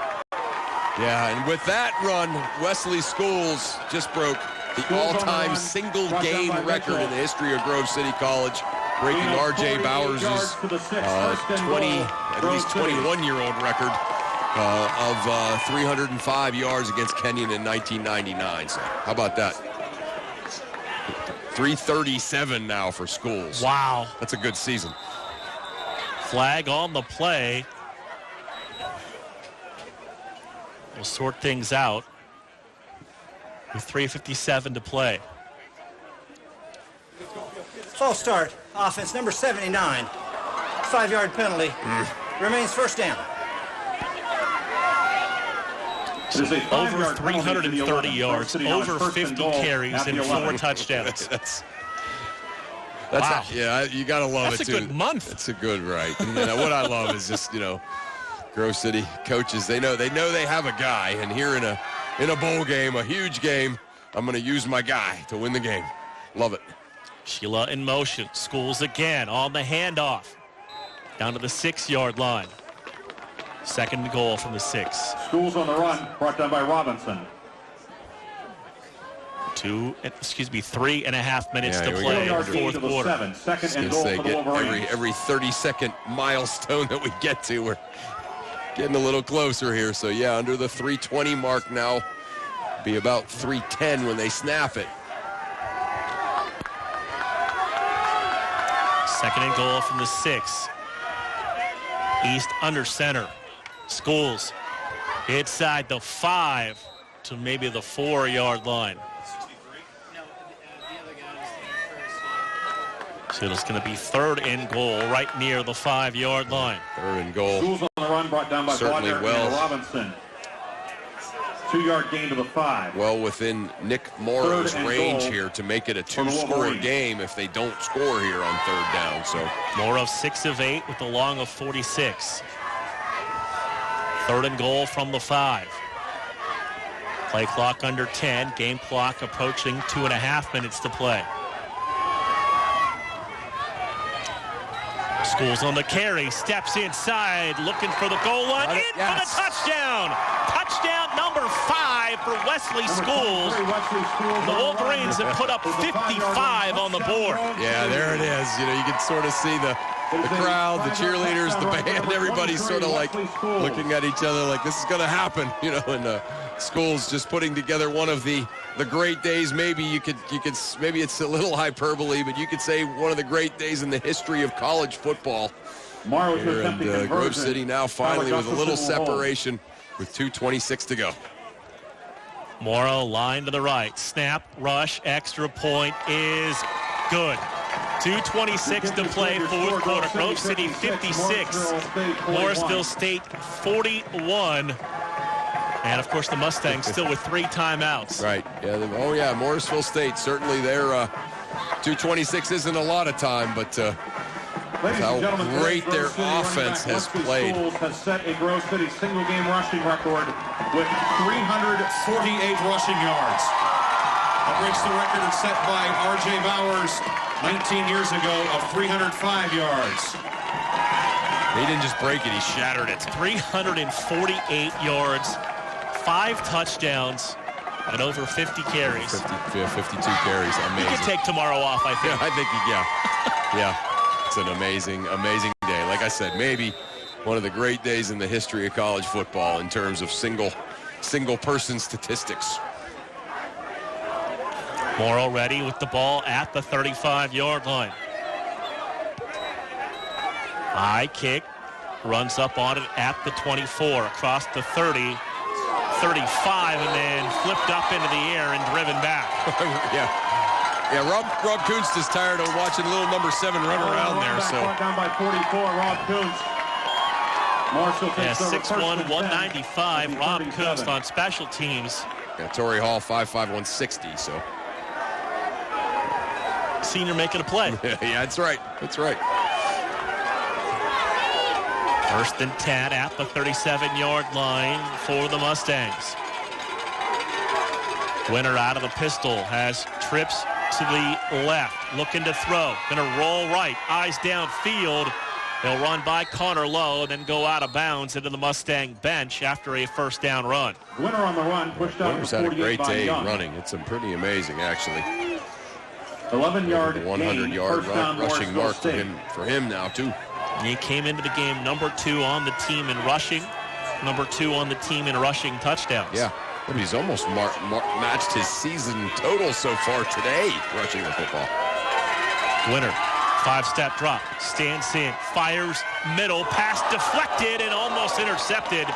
Yeah, and with that run, Wesley Schools just broke the all-time single-game record in the history of Grove City College, breaking R.J. Bowers' at least 21-year-old record of 305 yards against Kenyon in 1999. So how about that? 337 now for Schools. Wow. That's a good season. Flag on the play. We'll sort things out. with 3:57 to play. False start. Offense number 79. 5-yard penalty. Remains first down. Over 330 yards, over 50 carries, and 4 touchdowns. Wow. Yeah, you got to love it, too. That's a good month. It's a good, right. What I love is just, Grove City coaches, they know they have a guy, and here in a bowl game, a huge game, I'm going to use my guy to win the game. Love it. Sheila in motion. Schools again on the handoff. Down to the 6-yard line. Second and goal from the 6. Schools on the run, brought down by Robinson. 3.5 minutes to play in the fourth quarter. Second and goal for the Wolverines. Every 30-second milestone that we get to, we're getting a little closer here. So, yeah, under the 3:20 mark now. Be about 3:10 when they snap it. Second and goal from the 6. East under center. Schools inside the 5 to maybe the 4-yard line. So it's going to be third and goal right near the 5-yard line. Third and goal. Schools on the run, brought down by Certainly Bodner and Robinson. 2-yard gain to the 5. Well within Nick Morrow's range here to make it a 2-score game if they don't score here on third down. So Morrow 6 of 8 with a long of 46. Third and goal from the 5. Play clock under 10. Game clock approaching 2.5 minutes to play. Schools on the carry, steps inside, looking for the goal line, for the touchdown! Touchdown number 5 for Wesley Schools. The Wolverines have put up 55 on the board. Yeah, there it is. You can sort of see the crowd, the cheerleaders, the band, everybody's sort of like looking at each other like this is going to happen, and Schools just putting together one of the great days. Maybe you could maybe it's a little hyperbole, but you could say one of the great days in the history of college football. Here in Grove City now finally with a little separation with 2:26 to go. Morrow line to the right. Snap, rush, extra point is good. 2:26 to play, fourth quarter. Grove City 56, Morrisville State 41. And, of course, the Mustangs still with 3 timeouts. Right. Yeah. Morrisville State, certainly their 2:26 isn't a lot of time, but how great their offense has played. Schools has set a Grove City single-game rushing record with 348 rushing yards. That breaks the record set by R.J. Bowers 19 years ago of 305 yards. He didn't just break it, he shattered it. 348 yards. 5 touchdowns and over 50 carries. 52 carries. Amazing. He could take tomorrow off, I think. Yeah, I think yeah. It's an amazing day. Like I said, maybe one of the great days in the history of college football in terms of single person statistics. Morrow ready with the ball at the 35-yard line. High kick, runs up on it at the 24, across the 30. 35, and then flipped up into the air and driven back. Yeah, Rob Kuntz is tired of watching little number 7 run around there. So down by 44, Rob Kuntz. Yeah, 6'1", 195. Rob Kuntz on special teams. Yeah, Torrey Hall 5'5", 160. So senior making a play. Yeah, that's right. First and 10 at the 37-yard line for the Mustangs. Winner out of the pistol has trips to the left, looking to throw. Going to roll right, eyes downfield. They'll run by Connor Lowe and then go out of bounds into the Mustang bench after a first down run. Winner on the run, pushed out. Winner's had a great day running. It's pretty amazing, actually. 11-yard 100-yard rushing mark for him now, too. He came into the game number 2 on the team in rushing, number 2 on the team in rushing touchdowns. Yeah, but he's almost matched his season total so far today, rushing the football. Winner, 5-step drop, stands in, fires middle, pass deflected and almost intercepted.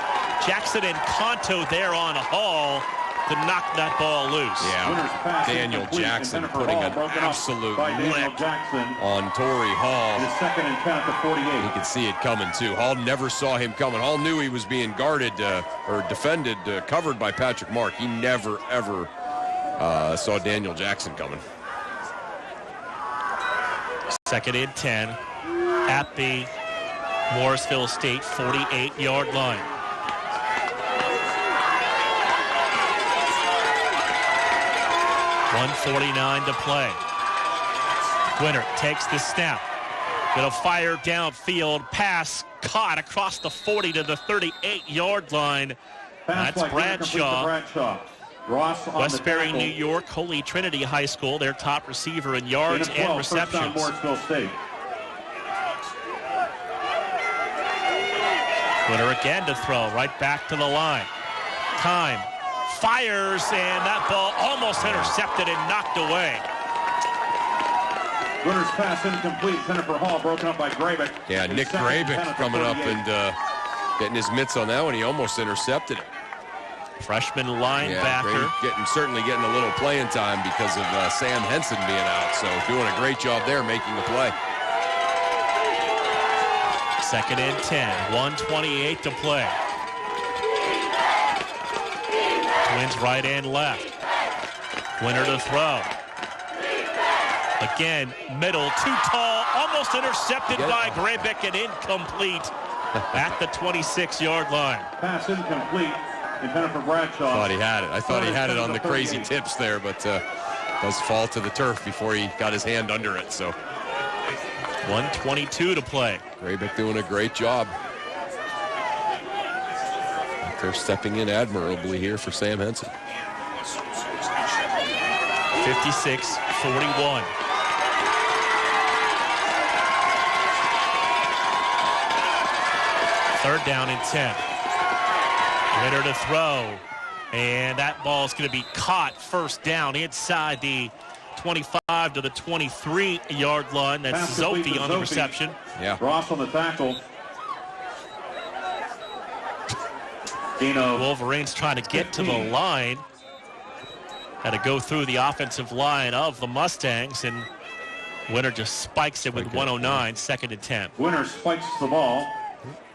Jackson and Conto there on Hall. to knock that ball loose. Yeah, Daniel Jackson putting an absolute lick on Torrey Hall. Second and 10 at the 48. You could see it coming, too. Hall never saw him coming. Hall knew he was being guarded or defended, covered by Patrick Mark. He never, ever saw Daniel Jackson coming. Second and 10 at the Morrisville State 48-yard line. .149 to play. Winner takes the snap. Gonna fire downfield. Pass caught across the 40 to the 38-yard line. That's Bradshaw. Westbury, New York, Holy Trinity High School, their top receiver in yards and receptions. Winner again to throw, right back to the line. Time, fires, and that ball almost intercepted and knocked away. Winner's pass incomplete. Jennifer Hall broken up by Grabick. Yeah, Nick Grabick coming up and getting his mitts on that one. He almost intercepted it. Freshman linebacker. Yeah, certainly getting a little playing time because of Sam Henson being out. So doing a great job there making the play. Second and 10, 1:28 to play. Twins right and left. Winner to throw. Again, middle, too tall, almost intercepted by Grabick and incomplete at the 26-yard line. Pass incomplete. Intended for Bradshaw. Thought he had it. I thought he had it on the crazy tips there, but does fall to the turf before he got his hand under it. So 1:22 to play. Grabick doing a great job. They're stepping in admirably here for Sam Henson. 56-41. Third down and 10. Winner to throw. And that ball is going to be caught first down inside the 25 to the 23-yard line. That's Zophie on the reception. Yeah. Ross on the tackle. Wolverines trying to get to the line. Had to go through the offensive line of the Mustangs, and Winner just spikes it with 109, second and 10. Winner spikes the ball.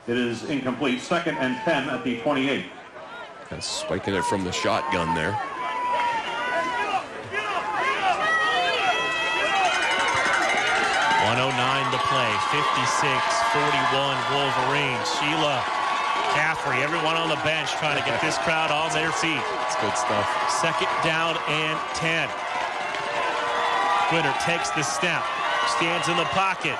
It is incomplete. Second and 10 at the 28. That's spiking it from the shotgun there. .109 to play. 56-41 Wolverines. Sheila, Caffrey, everyone on the bench trying to get this crowd on their feet. That's good stuff. Second down and 10. Winner takes the snap. Stands in the pocket.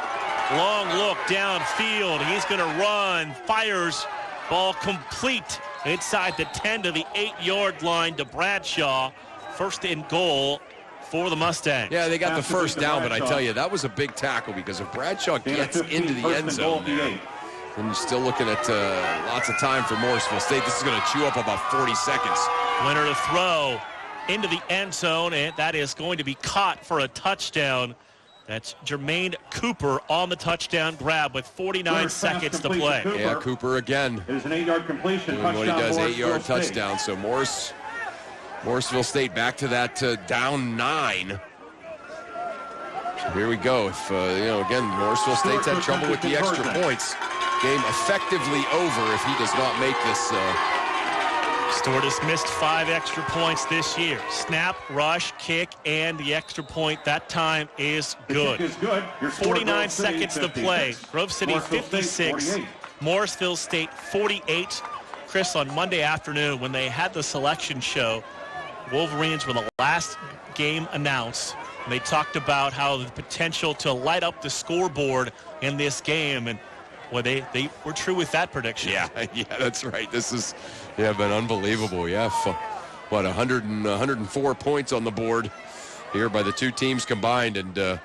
Long look downfield. He's going to run. Fires. Ball complete inside the 10 to the 8-yard line to Bradshaw. First and goal for the Mustangs. Yeah, they got the first down, but I tell you, that was a big tackle because if Bradshaw gets into the end zone there, then you're still looking at lots of time for Morrisville State. This is going to chew up about 40 seconds. Winner to throw into the end zone, and that is going to be caught for a touchdown. That's Jermaine Cooper on the touchdown grab with 49 seconds to play. Yeah, Cooper again. It is an 8-yard completion. Doing what he does, 8-yard touchdown. So Morrisville State back to that down 9. So here we go. If again, Morrisville State's had trouble with the extra points. Game effectively over if he does not make this. Stewart has missed 5 extra points this year. Snap, rush, kick, and the extra point. That time is good. 49 seconds to play. Grove City 56, Morrisville State 48. Chris, on Monday afternoon when they had the selection show, Wolverines were the last game announced. And they talked about how the potential to light up the scoreboard in this game. And well, they were true with that prediction. Yeah, that's right. This has been unbelievable. Yeah, 104 points on the board here by the two teams combined, and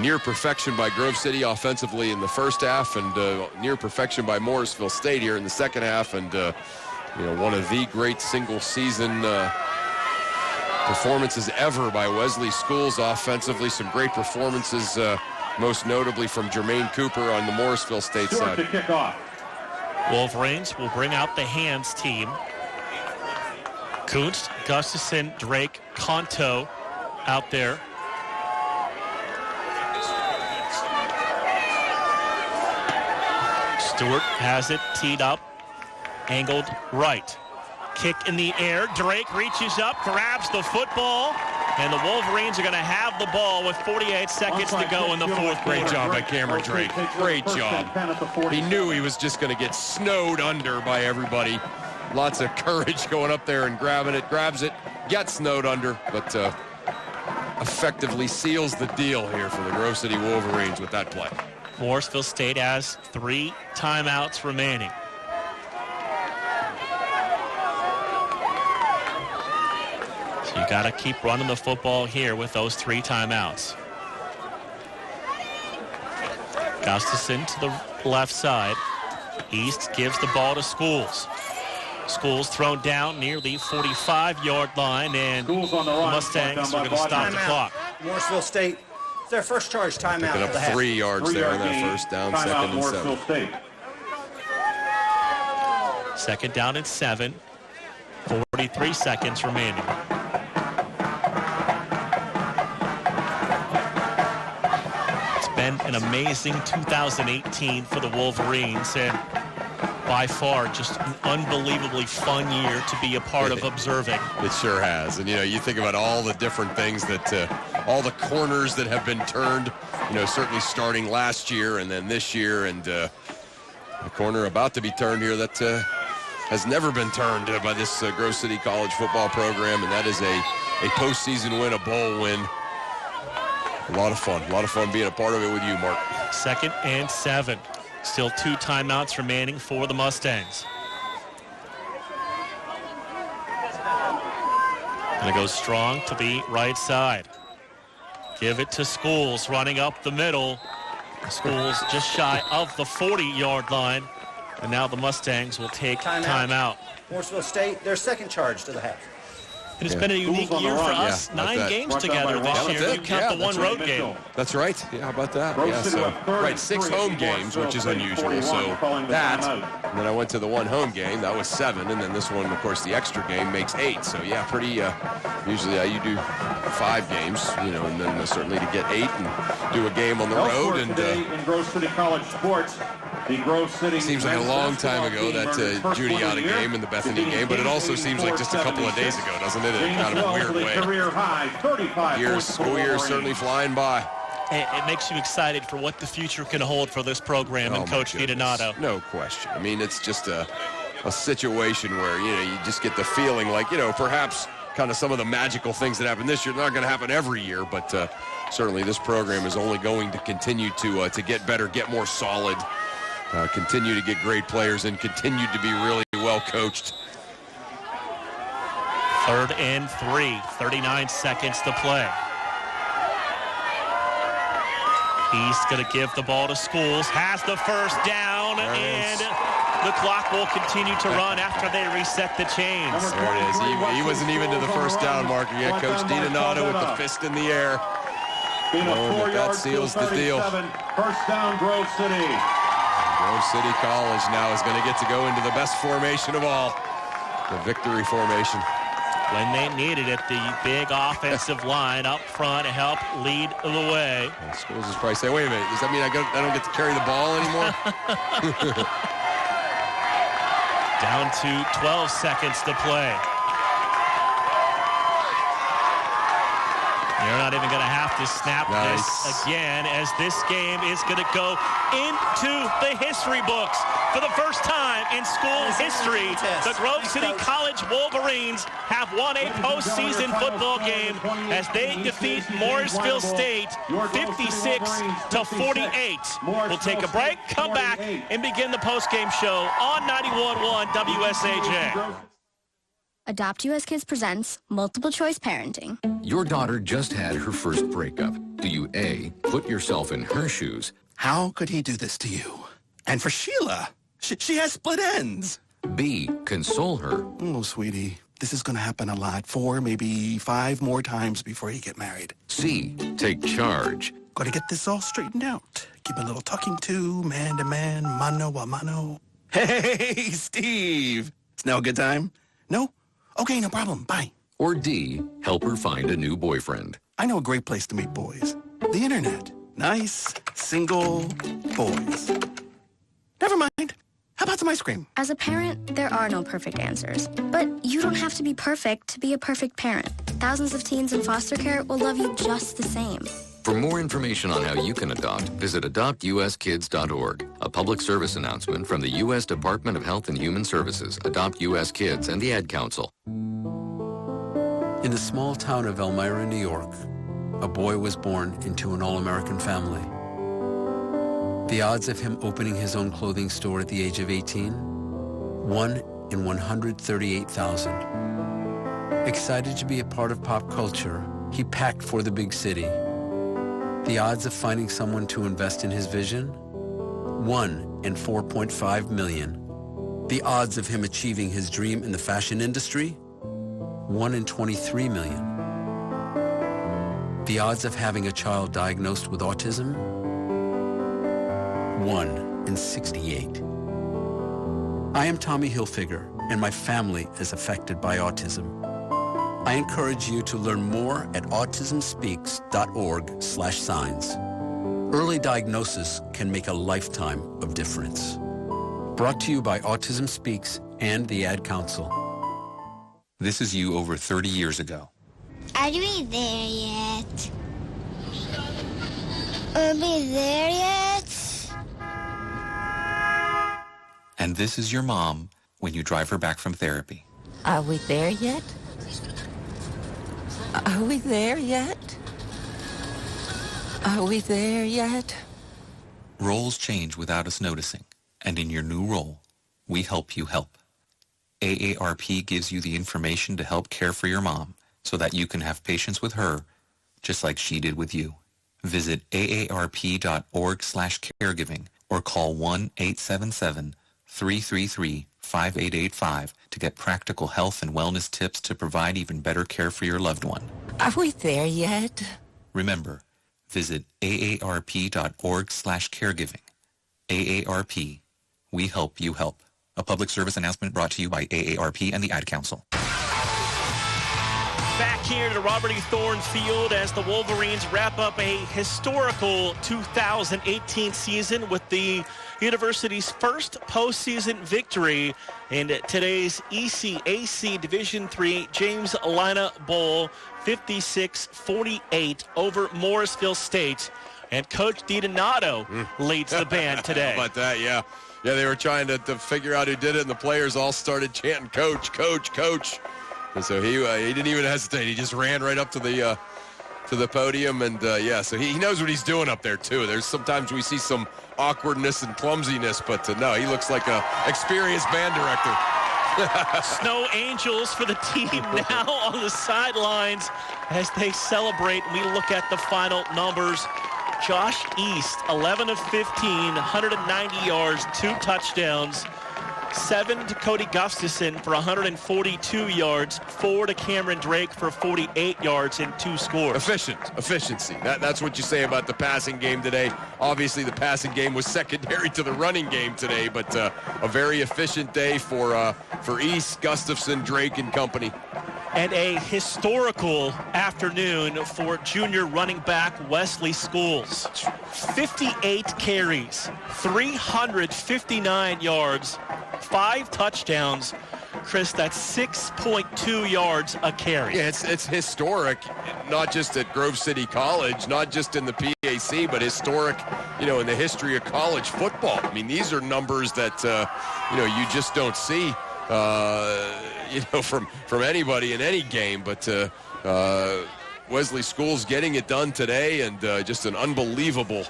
near perfection by Grove City offensively in the first half, and near perfection by Morrisville State here in the second half, and one of the great single-season performances ever by Wesley Schools offensively. Some great performances. Most notably from Jermaine Cooper on the Morrisville State side. To kick off. Wolverines will bring out the hands team. Kuntz, Gustafson, Drake, Conto out there. Stewart has it teed up, angled right. Kick in the air. Drake reaches up, grabs the football, and the Wolverines are going to have the ball with 48 seconds to go in the fourth quarter. Great job by Cameron Drake. Great job. He knew he was just going to get snowed under by everybody. Lots of courage going up there and grabbing it, grabs it, gets snowed under, but effectively seals the deal here for the Grove City Wolverines with that play. Morrisville State has 3 timeouts remaining. So you got to keep running the football here with those 3 timeouts. Gustafson to the left side. East gives the ball to Schools. Schools thrown down near the 45-yard line, and the Mustangs are going to stop the clock. Morrisville State, it's their first charge timeout. Picking up 3 yards there on that first down, second and 7. Second down and 7. 43 seconds remaining. It's been an amazing 2018 for the Wolverines, and by far just an unbelievably fun year to be a part of observing. It sure has. And, you think about all the different things that, all the corners that have been turned, certainly starting last year and then this year, and a corner about to be turned here that has never been turned by this Grove City College football program, and that is a postseason win, a bowl win. A lot of fun being a part of it with you, Mark. Second and 7. Still 2 timeouts remaining for the Mustangs. Gonna go strong to the right side. Give it to Schools, running up the middle. Schools just shy of the 40-yard line. And now the Mustangs will take timeout. Morrisville State, their second charge to the half. It has been a unique year for us. 9 games together this year. You count the one road game. That's right. Yeah, how about that? Yeah, so, right, 6 home games, which is unusual. So that, and then I went to the 1 home game. That was 7. And then this one, of course, the extra game makes 8. So, yeah, pretty, usually you do 5 games, and then certainly to get 8 and do a game on the road. And in Grove City College sports, the Grove City seems like a long time ago, that Juniata game and the Bethany game, but it also seems like just a couple of days ago, doesn't it? In kind of a weird way. School year certainly flying by. It makes you excited for what the future can hold for this program and Coach DiDonato. No question. I mean, it's just a situation where, you just get the feeling like, perhaps kind of some of the magical things that happen this year, they're not going to happen every year, but certainly this program is only going to continue to get better, get more solid, continue to get great players, and continue to be really well coached. 3rd and 3, 39 seconds to play. He's going to give the ball to Schools, has the first down, and the clock will continue to run after they reset the chains. There it is. He wasn't even to the first down marker yet. Coach DiDonato with the fist in the air. That seals the deal. First down, Grove City. Grove City College now is going to get to go into the best formation of all, the victory formation. When they needed it, the big offensive line up front to help lead the way. And Schools is probably saying, wait a minute, does that mean I don't get to carry the ball anymore? Down to 12 seconds to play. You're not even going to have to snap this again, as this game is going to go into the history books. For the first time in school history, the Grove City College Wolverines have won a postseason football game as they defeat Morrisville State 56-48. We'll take a break, come back, and begin the postgame show on 91.1 WSAJ. Adopt US Kids presents Multiple Choice Parenting. Your daughter just had her first breakup. Do you A, put yourself in her shoes? How could he do this to you? And for Sheila, she has split ends. B, console her. Oh, sweetie, this is going to happen a lot. 4, maybe 5 more times before you get married. C, take charge. Got to get this all straightened out. Keep a little talking to, man to man, mano a mano. Hey, Steve. It's now a good time? No? Okay, no problem. Bye. Or D, help her find a new boyfriend. I know a great place to meet boys. The internet. Nice, single boys. Never mind. How about some ice cream? As a parent, there are no perfect answers. But you don't have to be perfect to be a perfect parent. Thousands of teens in foster care will love you just the same. For more information on how you can adopt, visit adoptuskids.org. A public service announcement from the U.S. Department of Health and Human Services, Adopt U.S. Kids, and the Ad Council. In the small town of Elmira, New York, a boy was born into an all-American family. The odds of him opening his own clothing store at the age of 18? 1 in 138,000. Excited to be a part of pop culture, he packed for the big city. The odds of finding someone to invest in his vision? 1 in 4.5 million. The odds of him achieving his dream in the fashion industry? 1 in 23 million. The odds of having a child diagnosed with autism? 1 in 68. I am Tommy Hilfiger, and my family is affected by autism. I encourage you to learn more at autismspeaks.org/signs. Early diagnosis can make a lifetime of difference. Brought to you by Autism Speaks and the Ad Council. This is you over 30 years ago. Are we there yet? Are we there yet? And this is your mom when you drive her back from therapy. Are we there yet? Are we there yet? Are we there yet? Roles change without us noticing, and in your new role, we help you help. AARP gives you the information to help care for your mom so that you can have patience with her, just like she did with you. Visit aarp.org/caregiving or call 1-877-333-5885 to get practical health and wellness tips to provide even better care for your loved one. Are we there yet? Remember, visit aarp.org/caregiving. AARP, we help you help. A public service announcement brought to you by AARP and the Ad Council. Back here to Robert E. Thorne Field as the Wolverines wrap up a historical 2018 season with the university's first postseason victory in today's ECAC Division III James Lina Bowl, 56-48 over Morrisville State. And Coach DiDonato leads the band today. How about that, yeah. Yeah, they were trying to figure out who did it, and the players all started chanting, "Coach, Coach, Coach." And so he didn't even hesitate. He just ran right up to the podium, and so he knows what he's doing up there too. There's sometimes we see some awkwardness and clumsiness, but no, he looks like a experienced band director. Snow Angels for the team now on the sidelines as they celebrate. We look at the final numbers. Josh East, 11 of 15, 190 yards, 2 touchdowns. 7 to Cody Gustafson for 142 yards, 4 to Cameron Drake for 48 yards and 2 scores. Efficiency. That's what you say about the passing game today. Obviously, the passing game was secondary to the running game today, but a very efficient day for East, Gustafson, Drake, and company. And a historical afternoon for junior running back Wesley Schools. 58 carries, 359 yards, 5 touchdowns. Chris, that's 6.2 yards a carry. Yeah, it's historic, not just at Grove City College, not just in the PAC, but historic, in the history of college football. I mean, these are numbers that, you just don't see. From anybody in any game, but Wesley Schools getting it done today, and just an unbelievable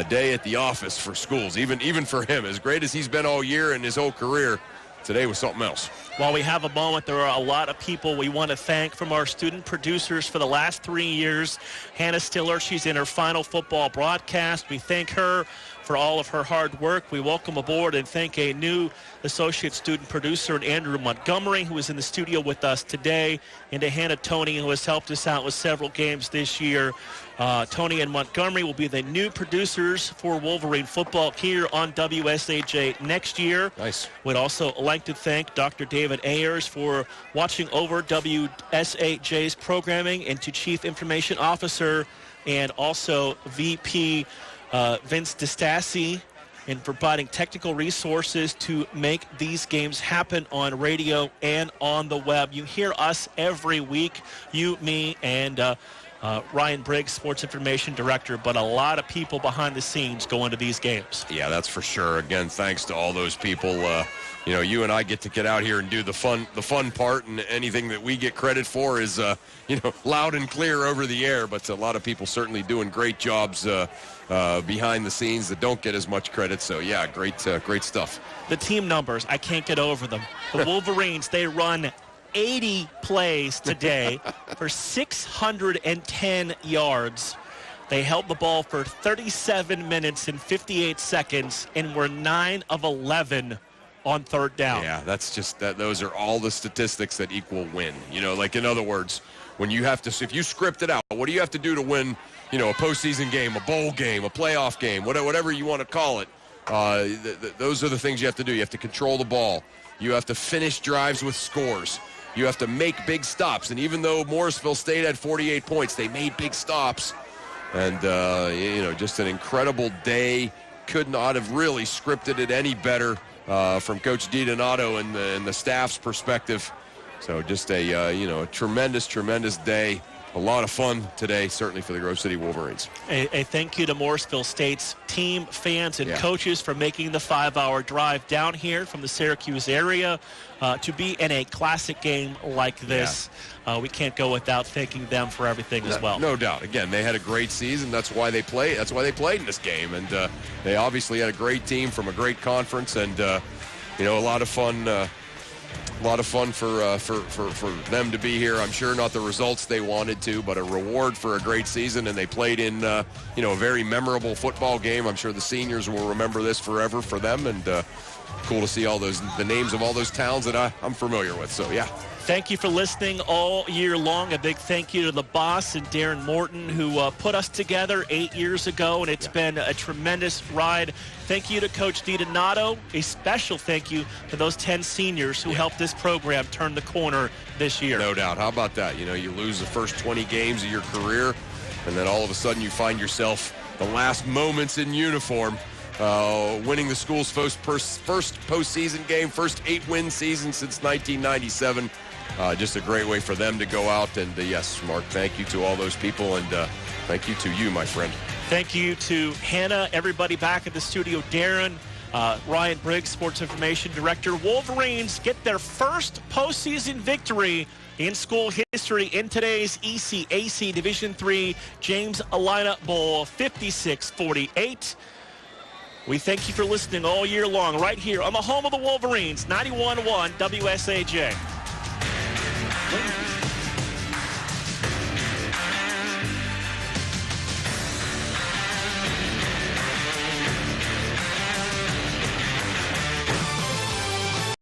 day at the office for Schools, even for him. As great as he's been all year in his whole career, today was something else. While we have a moment, there are a lot of people we want to thank from our student producers for the last 3 years. Hannah Stiller, she's in her final football broadcast. We thank her for all of her hard work. We welcome aboard and thank a new associate student producer, Andrew Montgomery, who is in the studio with us today, and to Hannah Tony, who has helped us out with several games this year. Tony and Montgomery will be the new producers for Wolverine football here on WSAJ next year. Nice. We'd also like to thank Dr. David Ayers for watching over WSAJ's programming, and to Chief Information Officer and also VP Vince DeStassi, in providing technical resources to make these games happen on radio and on the web. You hear us every week, you, me, and Ryan Briggs, Sports Information Director, but a lot of people behind the scenes go into these games. Yeah, that's for sure. Again, thanks to all those people. You and I get to get out here and do the fun part, and anything that we get credit for is, loud and clear over the air. But a lot of people certainly doing great jobs behind the scenes that don't get as much credit. So, yeah, great stuff. The team numbers, I can't get over them. The Wolverines, they run 80 plays today for 610 yards. They held the ball for 37 minutes and 58 seconds and were 9 of 11 on third down. Yeah, that's just that. Those are all the statistics that equal win. Like, in other words, when you have to, if you script it out, what do you have to do to win, a postseason game, a bowl game, a playoff game, whatever you want to call it? Those are the things you have to do. You have to control the ball. You have to finish drives with scores. You have to make big stops. And even though Morrisville State had 48 points, they made big stops. And, just an incredible day. Could not have really scripted it any better from Coach DiDonato and the staff's perspective. So just a tremendous day. A lot of fun today, certainly for the Grove City Wolverines. A thank you to Morrisville State's team, fans, and coaches for making the 5-hour drive down here from the Syracuse area to be in a classic game like this. Yeah. We can't go without thanking them for everything as well. No doubt. Again, they had a great season. That's why they played. That's why they played in this game, and they obviously had a great team from a great conference, and a lot of fun. A lot of fun for them to be here. I'm sure not the results they wanted to, but a reward for a great season. And they played in, a very memorable football game. I'm sure the seniors will remember this forever for them. And cool to see the names of all those towns that I'm familiar with. So, yeah. Thank you for listening all year long. A big thank you to the boss and Darren Morton, who put us together 8 years ago, and it's been a tremendous ride. Thank you to Coach DiDonato. A special thank you to those 10 seniors who helped this program turn the corner this year. No doubt. How about that? You lose the first 20 games of your career, and then all of a sudden you find yourself the last moments in uniform, winning the school's first postseason game, first 8-win season since 1997. Just a great way for them to go out. And yes, Mark, thank you to all those people, and thank you to you, my friend. Thank you to Hannah, everybody back at the studio, Darren, Ryan Briggs, Sports Information Director. Wolverines get their first postseason victory in school history in today's ECAC Division III James Alina Bowl, 56-48. We thank you for listening all year long right here on the home of the Wolverines, 91.1 WSAJ.